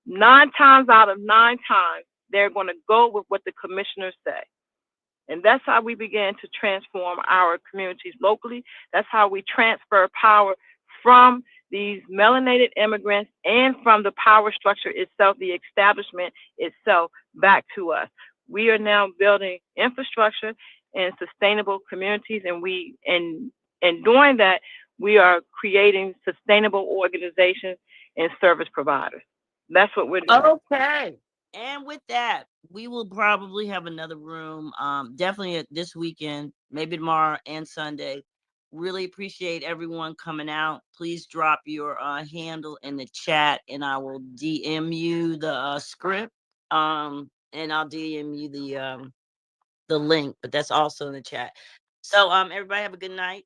9 times out of 9 times, they're going to go with what the commissioners say. And that's how we began to transform our communities locally. That's how we transfer power from these melanated immigrants and from the power structure itself, the establishment itself, back to us. We are now building infrastructure in sustainable communities, and in doing that, we are creating sustainable organizations and service providers. That's what we're doing. Okay. And with that, we will probably have another room, definitely this weekend, maybe tomorrow and Sunday. Really appreciate everyone coming out. Please drop your handle in the chat, and I will DM you the script, and I'll DM you the link. But that's also in the chat. So, everybody have a good night.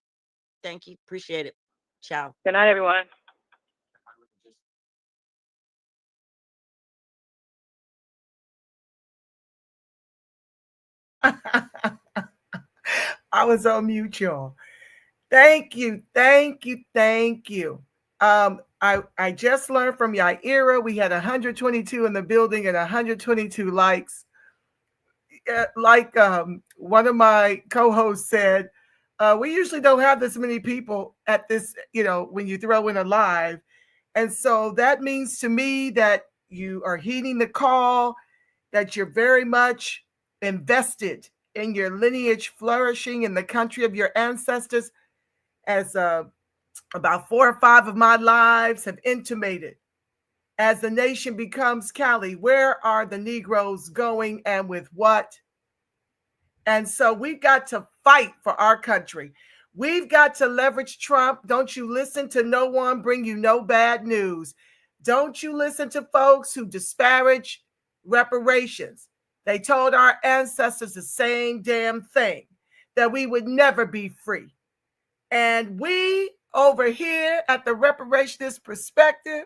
Thank you. Appreciate it. Ciao. Good night, everyone. I was on mute, y'all. Thank you. I just learned from Yaira, we had 122 in the building and 122 likes. Like one of my co-hosts said, we usually don't have this many people at this, when you throw in a live. And so that means to me that you are heeding the call, that you're very much invested in your lineage flourishing in the country of your ancestors, as about 4 or 5 of my lives have intimated. As the nation becomes Cali, where are the Negroes going and with what? And so we've got to fight for our country. We've got to leverage Trump. Don't you listen to no one bring you no bad news. Don't you listen to folks who disparage reparations. They told our ancestors the same damn thing, that we would never be free. And we over here at the Reparationist Perspective,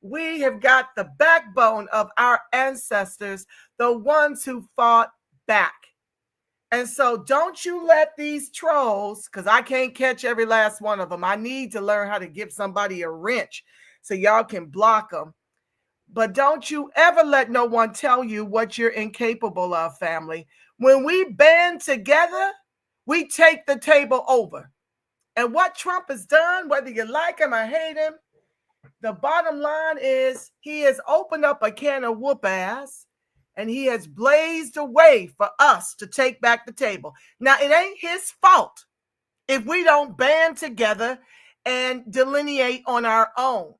we have got the backbone of our ancestors, the ones who fought back. And so don't you let these trolls, because I can't catch every last one of them. I need to learn how to give somebody a wrench so y'all can block them. But don't you ever let no one tell you what you're incapable of, family. When we band together, we take the table over. And what Trump has done, whether you like him or hate him, the bottom line is he has opened up a can of whoop ass, and he has blazed a way for us to take back the table. Now, it ain't his fault if we don't band together and delineate on our own.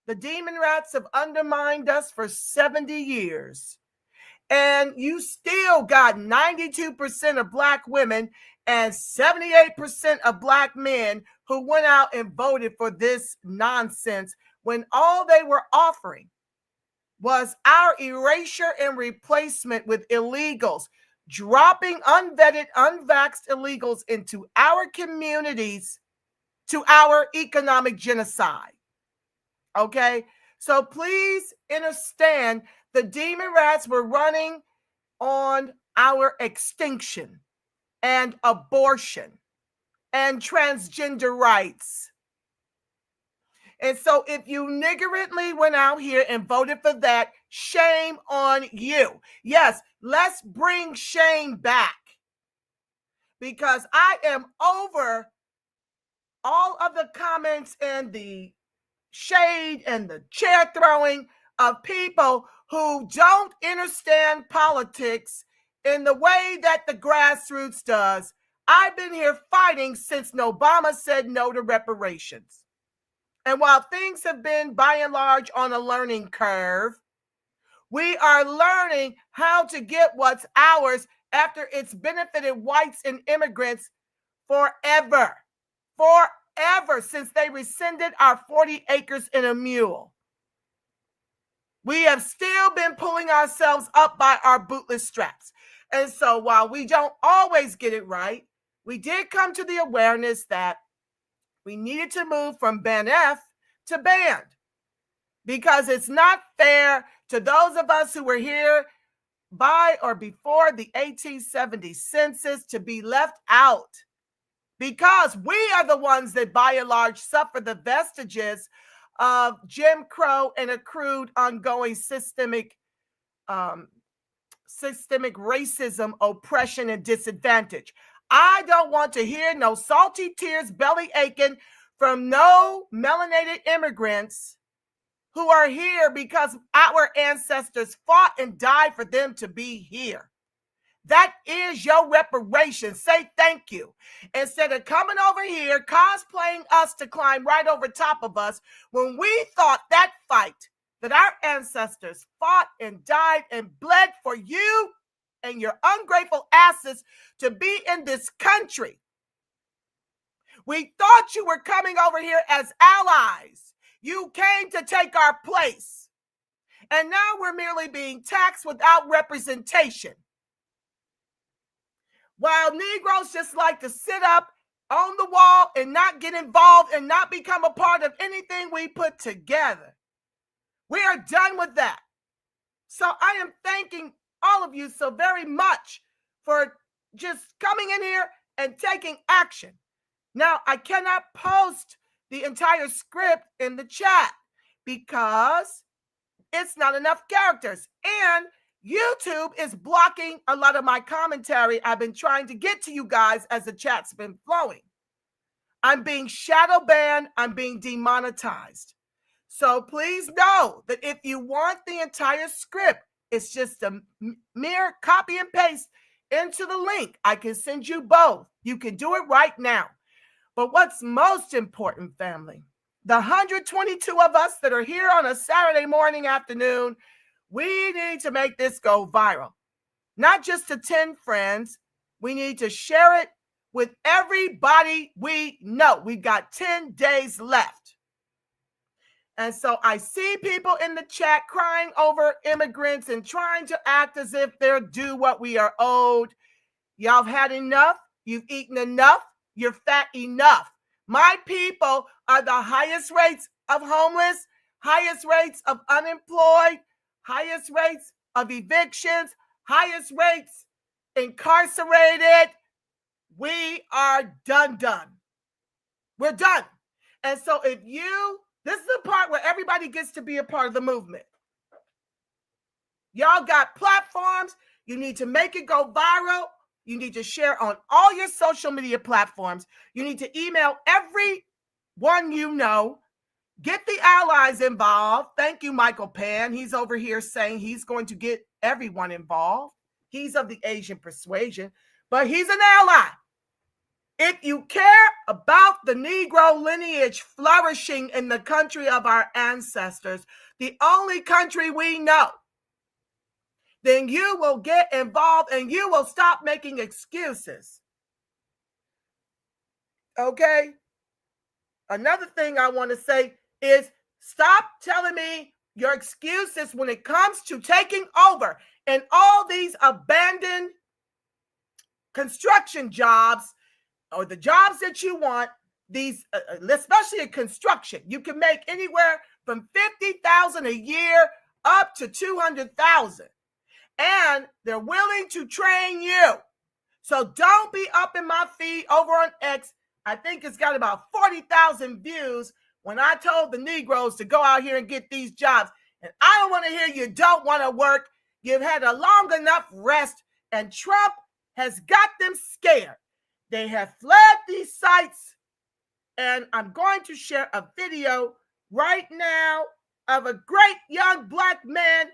The demon rats have undermined us for 70 years. And you still got 92% of Black women and 78% of Black men who went out and voted for this nonsense when all they were offering was our erasure and replacement with illegals, dropping unvetted, unvaxxed illegals into our communities to our economic genocide. Okay? So please understand, the demon rats were running on our extinction and abortion and transgender rights. And so if you niggardly went out here and voted for that, shame on you. Yes, let's bring shame back, because I am over all of the comments and the shade and the chair throwing of people who don't understand politics in the way that the grassroots does. I've been here fighting since Obama said no to reparations. And while things have been by and large on a learning curve, we are learning how to get what's ours after it's benefited whites and immigrants forever since they rescinded our 40 acres and a mule. We have still been pulling ourselves up by our bootless straps. And so while we don't always get it right, we did come to the awareness that we needed to move from ban F to banned, because it's not fair to those of us who were here by or before the 1870 census to be left out, because we are the ones that by and large suffer the vestiges of Jim Crow and accrued ongoing systemic racism, oppression, and disadvantage. I don't want to hear no salty tears, belly aching from no melanated immigrants who are here because our ancestors fought and died for them to be here. That is your reparation. Say thank you. Instead of coming over here, cosplaying us to climb right over top of us, when we thought that fight that our ancestors fought and died and bled for you and your ungrateful asses to be in this country. We thought you were coming over here as allies. You came to take our place. And now we're merely being taxed without representation. While Negroes just like to sit up on the wall and not get involved and not become a part of anything we put together. We are done with that. So I am thanking all of you so very much for just coming in here and taking action. Now, I cannot post the entire script in the chat because it's not enough characters. And YouTube is blocking a lot of my commentary. I've been trying to get to you guys as the chat's been flowing. I'm being shadow banned. I'm being demonetized. So please know that if you want the entire script, it's just a mere copy and paste into the link. I can send you both. You can do it right now. But what's most important, family, the 122 of us that are here on a Saturday morning, afternoon, we need to make this go viral. Not just to 10 friends. We need to share it with everybody we know. We've got 10 days left. And so I see people in the chat crying over immigrants and trying to act as if they're due what we are owed. Y'all have had enough. You've eaten enough. You're fat enough. My people are the highest rates of homeless, highest rates of unemployed, highest rates of evictions, highest rates incarcerated. We are done. We're done. And so if you, this is the part where everybody gets to be a part of the movement. Y'all got platforms. You need to make it go viral. You need to share on all your social media platforms. You need to email everyone you know. Get the allies involved. Thank you, Michael Pan. He's over here saying he's going to get everyone involved. He's of the Asian persuasion, but he's an ally. If you care about the Negro lineage flourishing in the country of our ancestors, the only country we know, then you will get involved and you will stop making excuses. Okay? Another thing I want to say is stop telling me your excuses when it comes to taking over and all these abandoned construction jobs or the jobs that you want, these, especially in construction. You can make anywhere from $50,000 a year up to $200,000. And they're willing to train you. So don't be up in my feed over on X. I think it's got about 40,000 views when I told the Negroes to go out here and get these jobs. And I don't want to hear you don't want to work. You've had a long enough rest, and Trump has got them scared. They have fled these sites, and I'm going to share a video right now of a great young Black man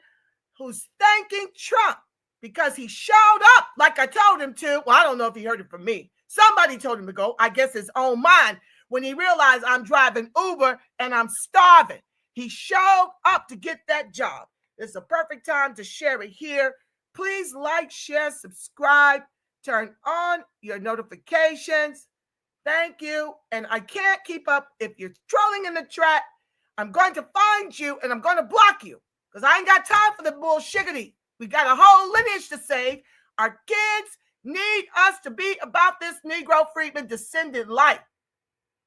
who's thanking Trump because he showed up like I told him to. Well, I don't know if he heard it from me. Somebody told him to go, I guess his own mind, when he realized I'm driving Uber and I'm starving. He showed up to get that job. It's a perfect time to share it here. Please like, share, subscribe, turn on your notifications. Thank you. And I can't keep up. If you're trolling in the chat, I'm going to find you and I'm going to block you because I ain't got time for the bullshiggity. We got a whole lineage to save. Our kids need us to be about this Negro freedman descendant life.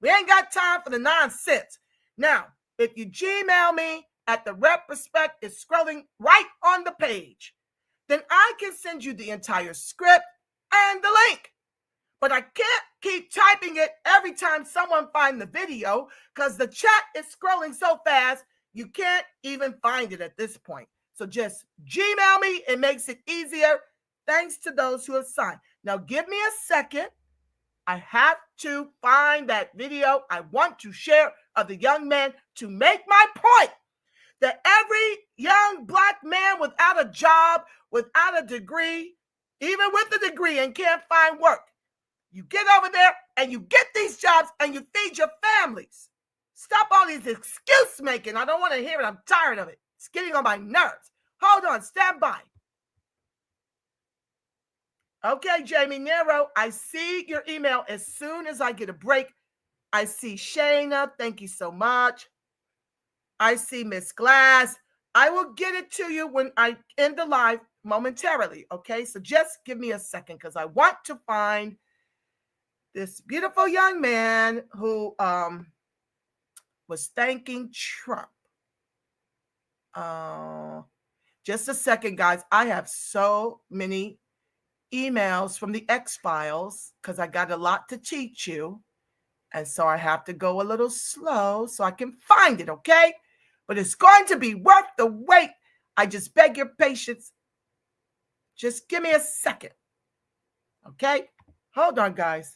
We ain't got time for the nonsense. Now, if you Gmail me at the rep respect is scrolling right on the page, then I can send you the entire script and the link. But I can't keep typing it every time someone finds the video because the chat is scrolling so fast, you can't even find it at this point. So just Gmail me. It makes it easier. Thanks to those who have signed. Now give me a second. I have to find that video I want to share of the young man to make my point that every young Black man without a job, without a degree, even with a degree and can't find work. You get over there and you get these jobs and you feed your families. Stop all these excuse making. I don't want to hear it. I'm tired of it. It's getting on my nerves. Hold on, stand by. Okay, Jamie Nero, I see your email as soon as I get a break. I see Shayna. Thank you so much. I see Miss Glass. I will get it to you when I end the live momentarily. Okay, so just give me a second because I want to find this beautiful young man who was thanking Trump. Just a second, guys. I have so many emails from the X-Files because I got a lot to teach you. And so I have to go a little slow so I can find it, okay? But it's going to be worth the wait. I just beg your patience. Just give me a second, okay? Hold on, guys.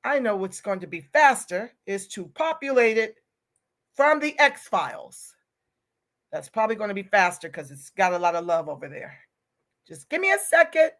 I know what's going to be faster is to populate it from the X-Files. That's probably going to be faster because it's got a lot of love over there. Just give me a second.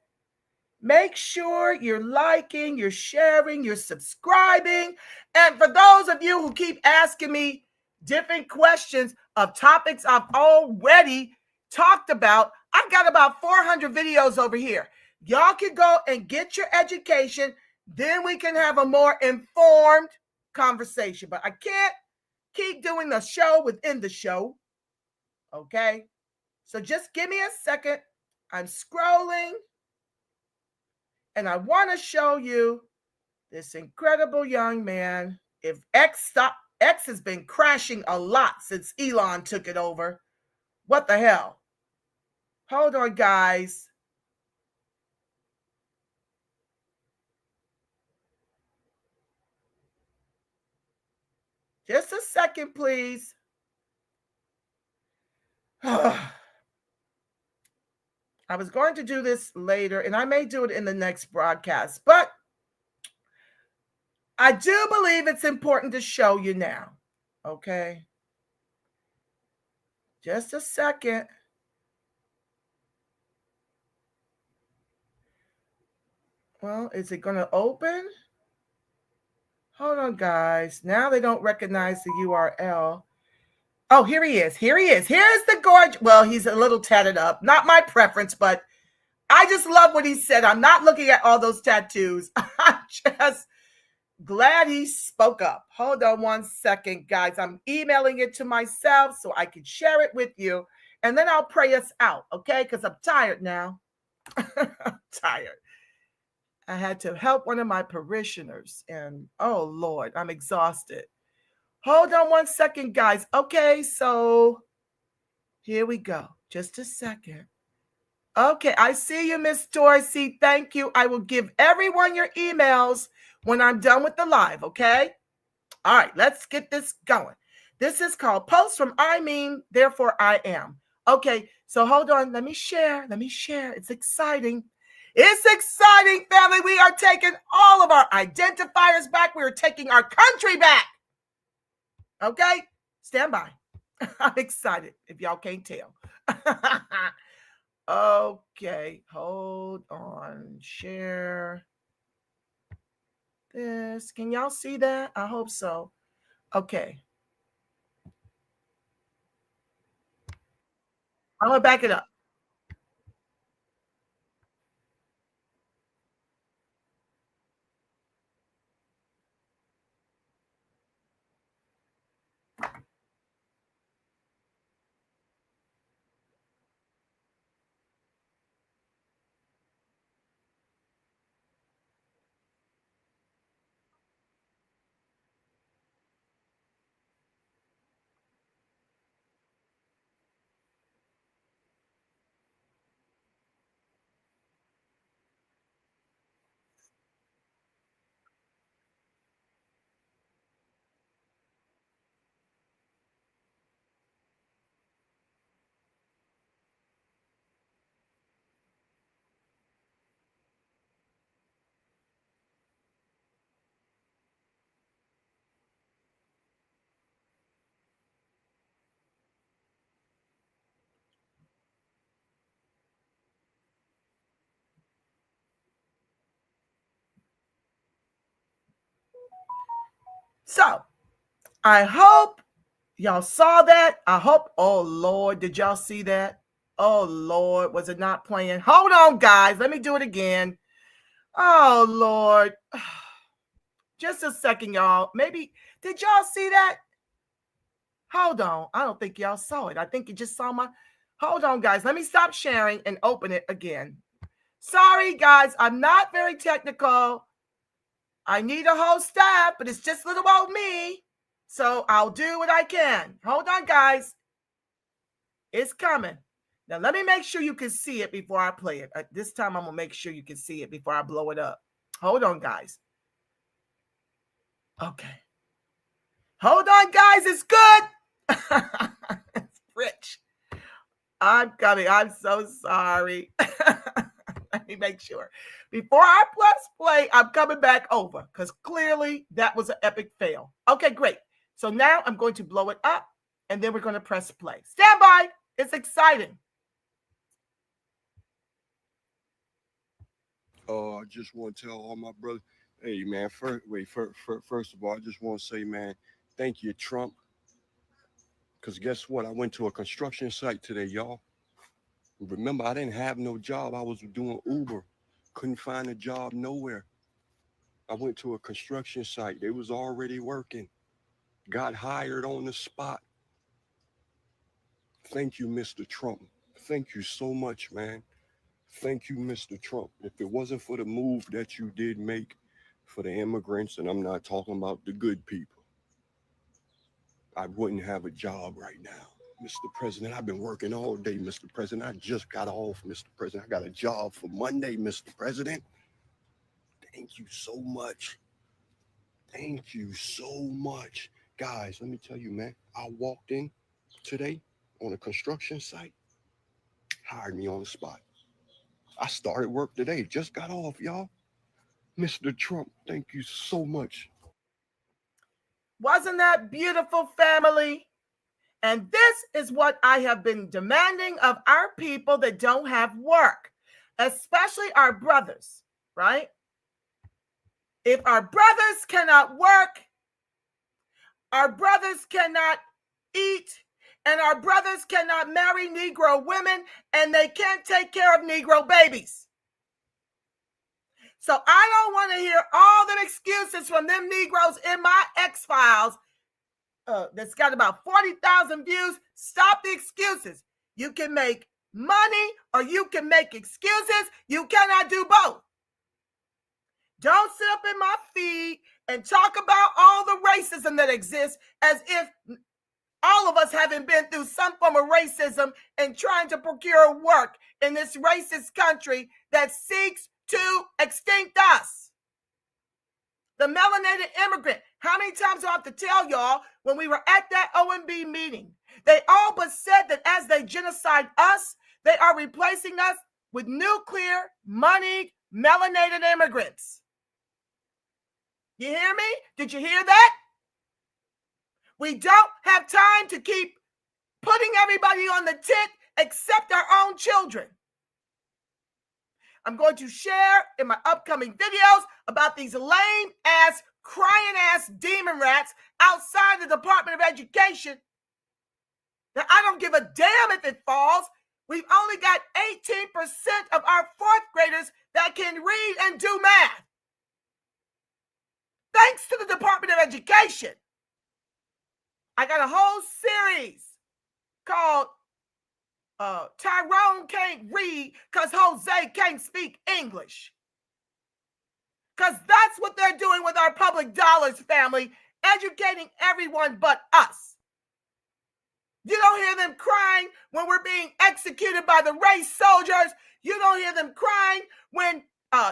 Make sure you're liking, you're sharing, you're subscribing. And for those of you who keep asking me different questions of topics I've already talked about, I've got about 400 videos over here. Y'all can go and get your education. Then we can have a more informed conversation. But I can't keep doing the show within the show. Okay? So just give me a second. I'm scrolling. And I want to show you this incredible young man. If X has been crashing a lot since Elon took it over. What the hell? Hold on, guys. Just a second, please. I was going to do this later, and I may do it in the next broadcast, but I do believe it's important to show you now. Okay? Just a second. Well, is it going to open? Hold on, guys. Now they don't recognize the URL. Oh, here he is. Here he is. Here's the gorge. Well, he's a little tatted up. Not my preference, but I just love what he said. I'm not looking at all those tattoos. I'm just glad he spoke up. Hold on one second, guys. I'm emailing it to myself so I can share it with you. And then I'll pray us out, okay? Because I'm tired now. I'm tired. I had to help one of my parishioners. And oh, Lord, I'm exhausted. Hold on one second, guys. Okay, so here we go. Just a second. Okay, I see you, Miss Dorsey. Thank you. I will give everyone your emails when I'm done with the live, okay? All right, let's get this going. This is called Post from I Mean, Therefore I Am. Okay, so hold on. Let me share. It's exciting. It's exciting, family. We are taking all of our identifiers back. We are taking our country back. Okay, stand by. I'm excited if y'all can't tell. Okay, hold on. Share this. Can y'all see that? I hope so. Okay. I'm going to back it up. So I hope y'all saw that. I hope, oh Lord, did y'all see that? Oh Lord, was it not playing? Hold on, guys. Let me do it again. Oh Lord. Just a second, y'all. Maybe, did y'all see that? Hold on. I don't think y'all saw it. I think you just saw my, hold on, guys. Let me stop sharing and open it again. Sorry, guys. I'm not very technical. I need a whole staff, but it's just little old me. So I'll do what I can. Hold on, guys. It's coming. Now, let me make sure you can see it before I play it. This time, I'm going to make sure you can see it before I blow it up. Hold on, guys. Okay. Hold on, guys. It's good. It's rich. I'm coming. I'm so sorry. Let me make sure. Before I press play, I'm coming back over because clearly that was an epic fail. Okay, great. So now I'm going to blow it up and then we're going to press play. Stand by. It's exciting. I just want to tell all my brothers, hey man, first of all, I just want to say, man, thank you, Trump. Because guess what? I went to a construction site today, y'all. Remember, I didn't have no job. I was doing Uber. Couldn't find a job nowhere. I went to a construction site. They was already working. Got hired on the spot. Thank you, Mr. Trump. Thank you so much, man. Thank you, Mr. Trump. If it wasn't for the move that you did make for the immigrants, and I'm not talking about the good people, I wouldn't have a job right now. Mr. President, I've been working all day, Mr. President. I just got off, Mr. President. I got a job for Monday, Mr. President. Thank you so much. Thank you so much. Guys, let me tell you, man, I walked in today on a construction site, hired me on the spot. I started work today, just got off, y'all. Mr. Trump, thank you so much. Wasn't that beautiful, family? And this is what I have been demanding of our people that don't have work, especially our brothers, right? If our brothers cannot work, our brothers cannot eat, and our brothers cannot marry Negro women, and they can't take care of Negro babies. So I don't want to hear all them excuses from them Negroes in my X-Files that's got about 40,000 views. Stop the excuses. You can make money or you can make excuses. You cannot do both. Don't sit up in my feed and talk about all the racism that exists as if all of us haven't been through some form of racism and trying to procure work in this racist country that seeks to extinct us. The melanated immigrant. How many times do I have to tell y'all when we were at that OMB meeting? They all but said that as they genocide us, they are replacing us with nuclear, moneyed, melanated immigrants. You hear me? Did you hear that? We don't have time to keep putting everybody on the tit except our own children. I'm going to share in my upcoming videos about these lame-ass, crying-ass demon rats outside the Department of Education. Now, I don't give a damn if it falls. We've only got 18% of our fourth graders that can read and do math. Thanks to the Department of Education. I got a whole series called Tyrone Can't Read because Jose can't speak English. Because that's what they're doing with our public dollars, family, educating everyone but us. You don't hear them crying when we're being executed by the race soldiers. You don't hear them crying when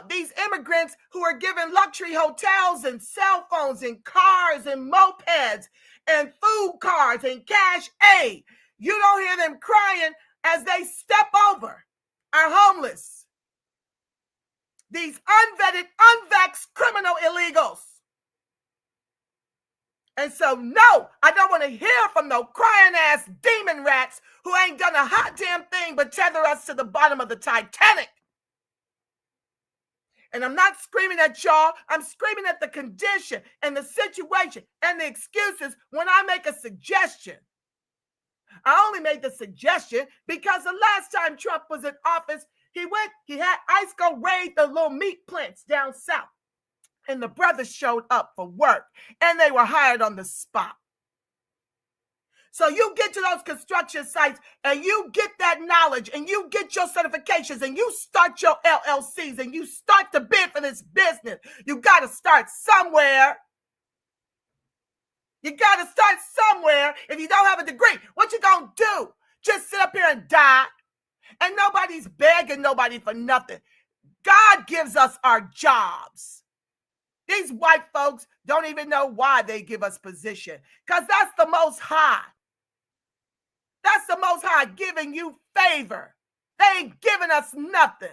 these immigrants who are given luxury hotels and cell phones and cars and mopeds and food cards and cash aid. You don't hear them crying as they step over our homeless. These unvetted, unvaxxed criminal illegals. And so, no, I don't want to hear from no crying ass demon rats who ain't done a hot damn thing but tether us to the bottom of the Titanic. And I'm not screaming at y'all. I'm screaming at the condition and the situation and the excuses when I make a suggestion. I only made the suggestion because the last time Trump was in office, he had ICE go raid the little meat plants down south. And the brothers showed up for work and they were hired on the spot. So you get to those construction sites and you get that knowledge and you get your certifications and you start your LLCs and you start to bid for this business. You got to start somewhere. You got to start somewhere. If you don't have a degree, what you going to do? Just sit up here and die? And nobody's begging nobody for nothing. God gives us our jobs. These white folks don't even know why they give us position, because that's the Most High. That's the Most High giving you favor. They ain't giving us nothing.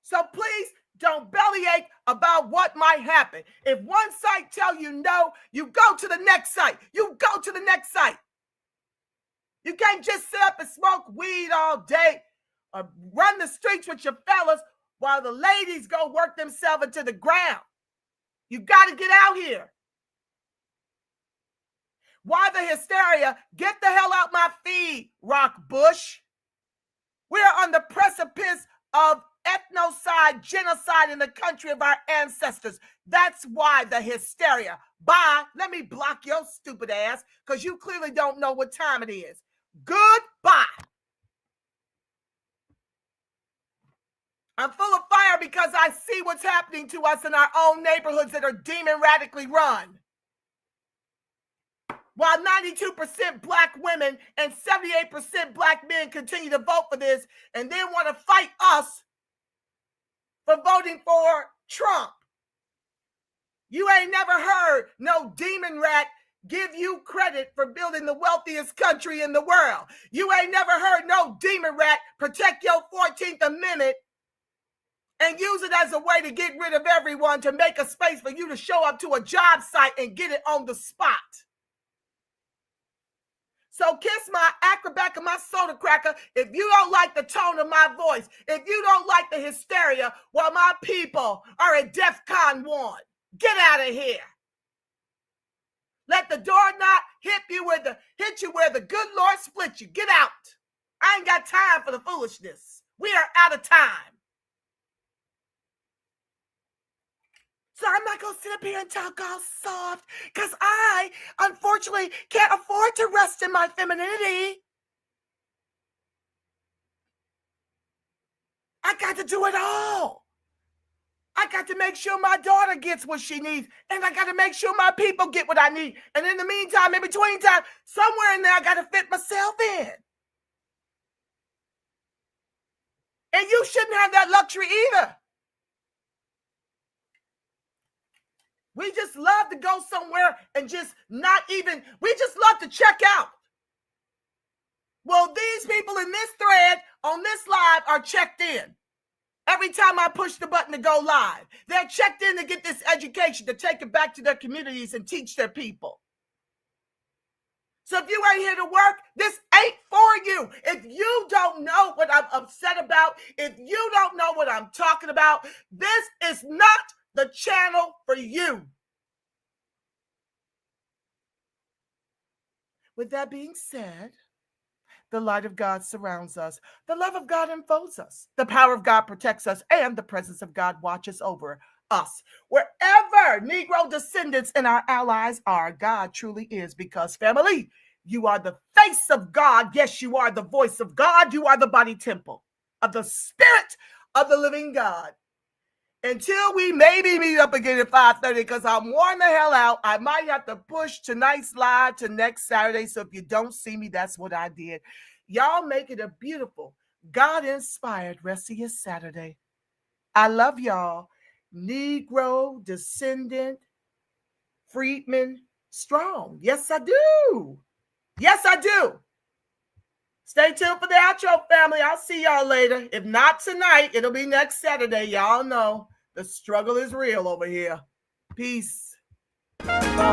So please don't bellyache about what might happen. If one site tell you no, you go to the next site. You go to the next site. You can't just sit up and smoke weed all day or run the streets with your fellas while the ladies go work themselves into the ground. You got to get out here. Why the hysteria? Get the hell out my feed, Rock Bush. We are on the precipice of ethnocide, genocide in the country of our ancestors. That's why the hysteria. Bye. Let me block your stupid ass because you clearly don't know what time it is. Goodbye. I'm full of fire because I see what's happening to us in our own neighborhoods that are demon-radically run. While 92% black women and 78% black men continue to vote for this and then want to fight us for voting for Trump. You ain't never heard no demon rat give you credit for building the wealthiest country in the world. You ain't never heard no demon rat protect your 14th Amendment and use it as a way to get rid of everyone to make a space for you to show up to a job site and get it on the spot. So kiss my acrobat and my soda cracker if you don't like the tone of my voice, if you don't like the hysteria while my people are at DEFCON 1. Get out of here. Let the door not hit you where the good Lord split you. Get out. I ain't got time for the foolishness. We are out of time. So I'm not going to sit up here and talk all soft because I, unfortunately, can't afford to rest in my femininity. I got to do it all. I got to make sure my daughter gets what she needs, and I got to make sure my people get what I need. And in the meantime, in between time, somewhere in there, I got to fit myself in. And you shouldn't have that luxury either. We just love to go somewhere and we just love to check out. Well, these people in this thread on this live are checked in. Every time I push the button to go live, they're checked in to get this education, to take it back to their communities and teach their people. So if you ain't here to work, this ain't for you. If you don't know what I'm upset about, if you don't know what I'm talking about, this is not the channel for you. With that being said, the light of God surrounds us. The love of God enfolds us. The power of God protects us. And the presence of God watches over us. Wherever Negro descendants and our allies are, God truly is. Because, family, you are the face of God. Yes, you are the voice of God. You are the body temple of the Spirit of the living God. Until we maybe meet up again at 5:30, because I'm worn the hell out. I might have to push tonight's live to next Saturday. So if you don't see me, that's what I did. Y'all make it a beautiful, God-inspired rest of your Saturday. I love y'all. Negro, descendant, freedman, strong. Yes, I do. Yes, I do. Stay tuned for the outro, family. I'll see y'all later. If not tonight, it'll be next Saturday. Y'all know the struggle is real over here. Peace. Reparations.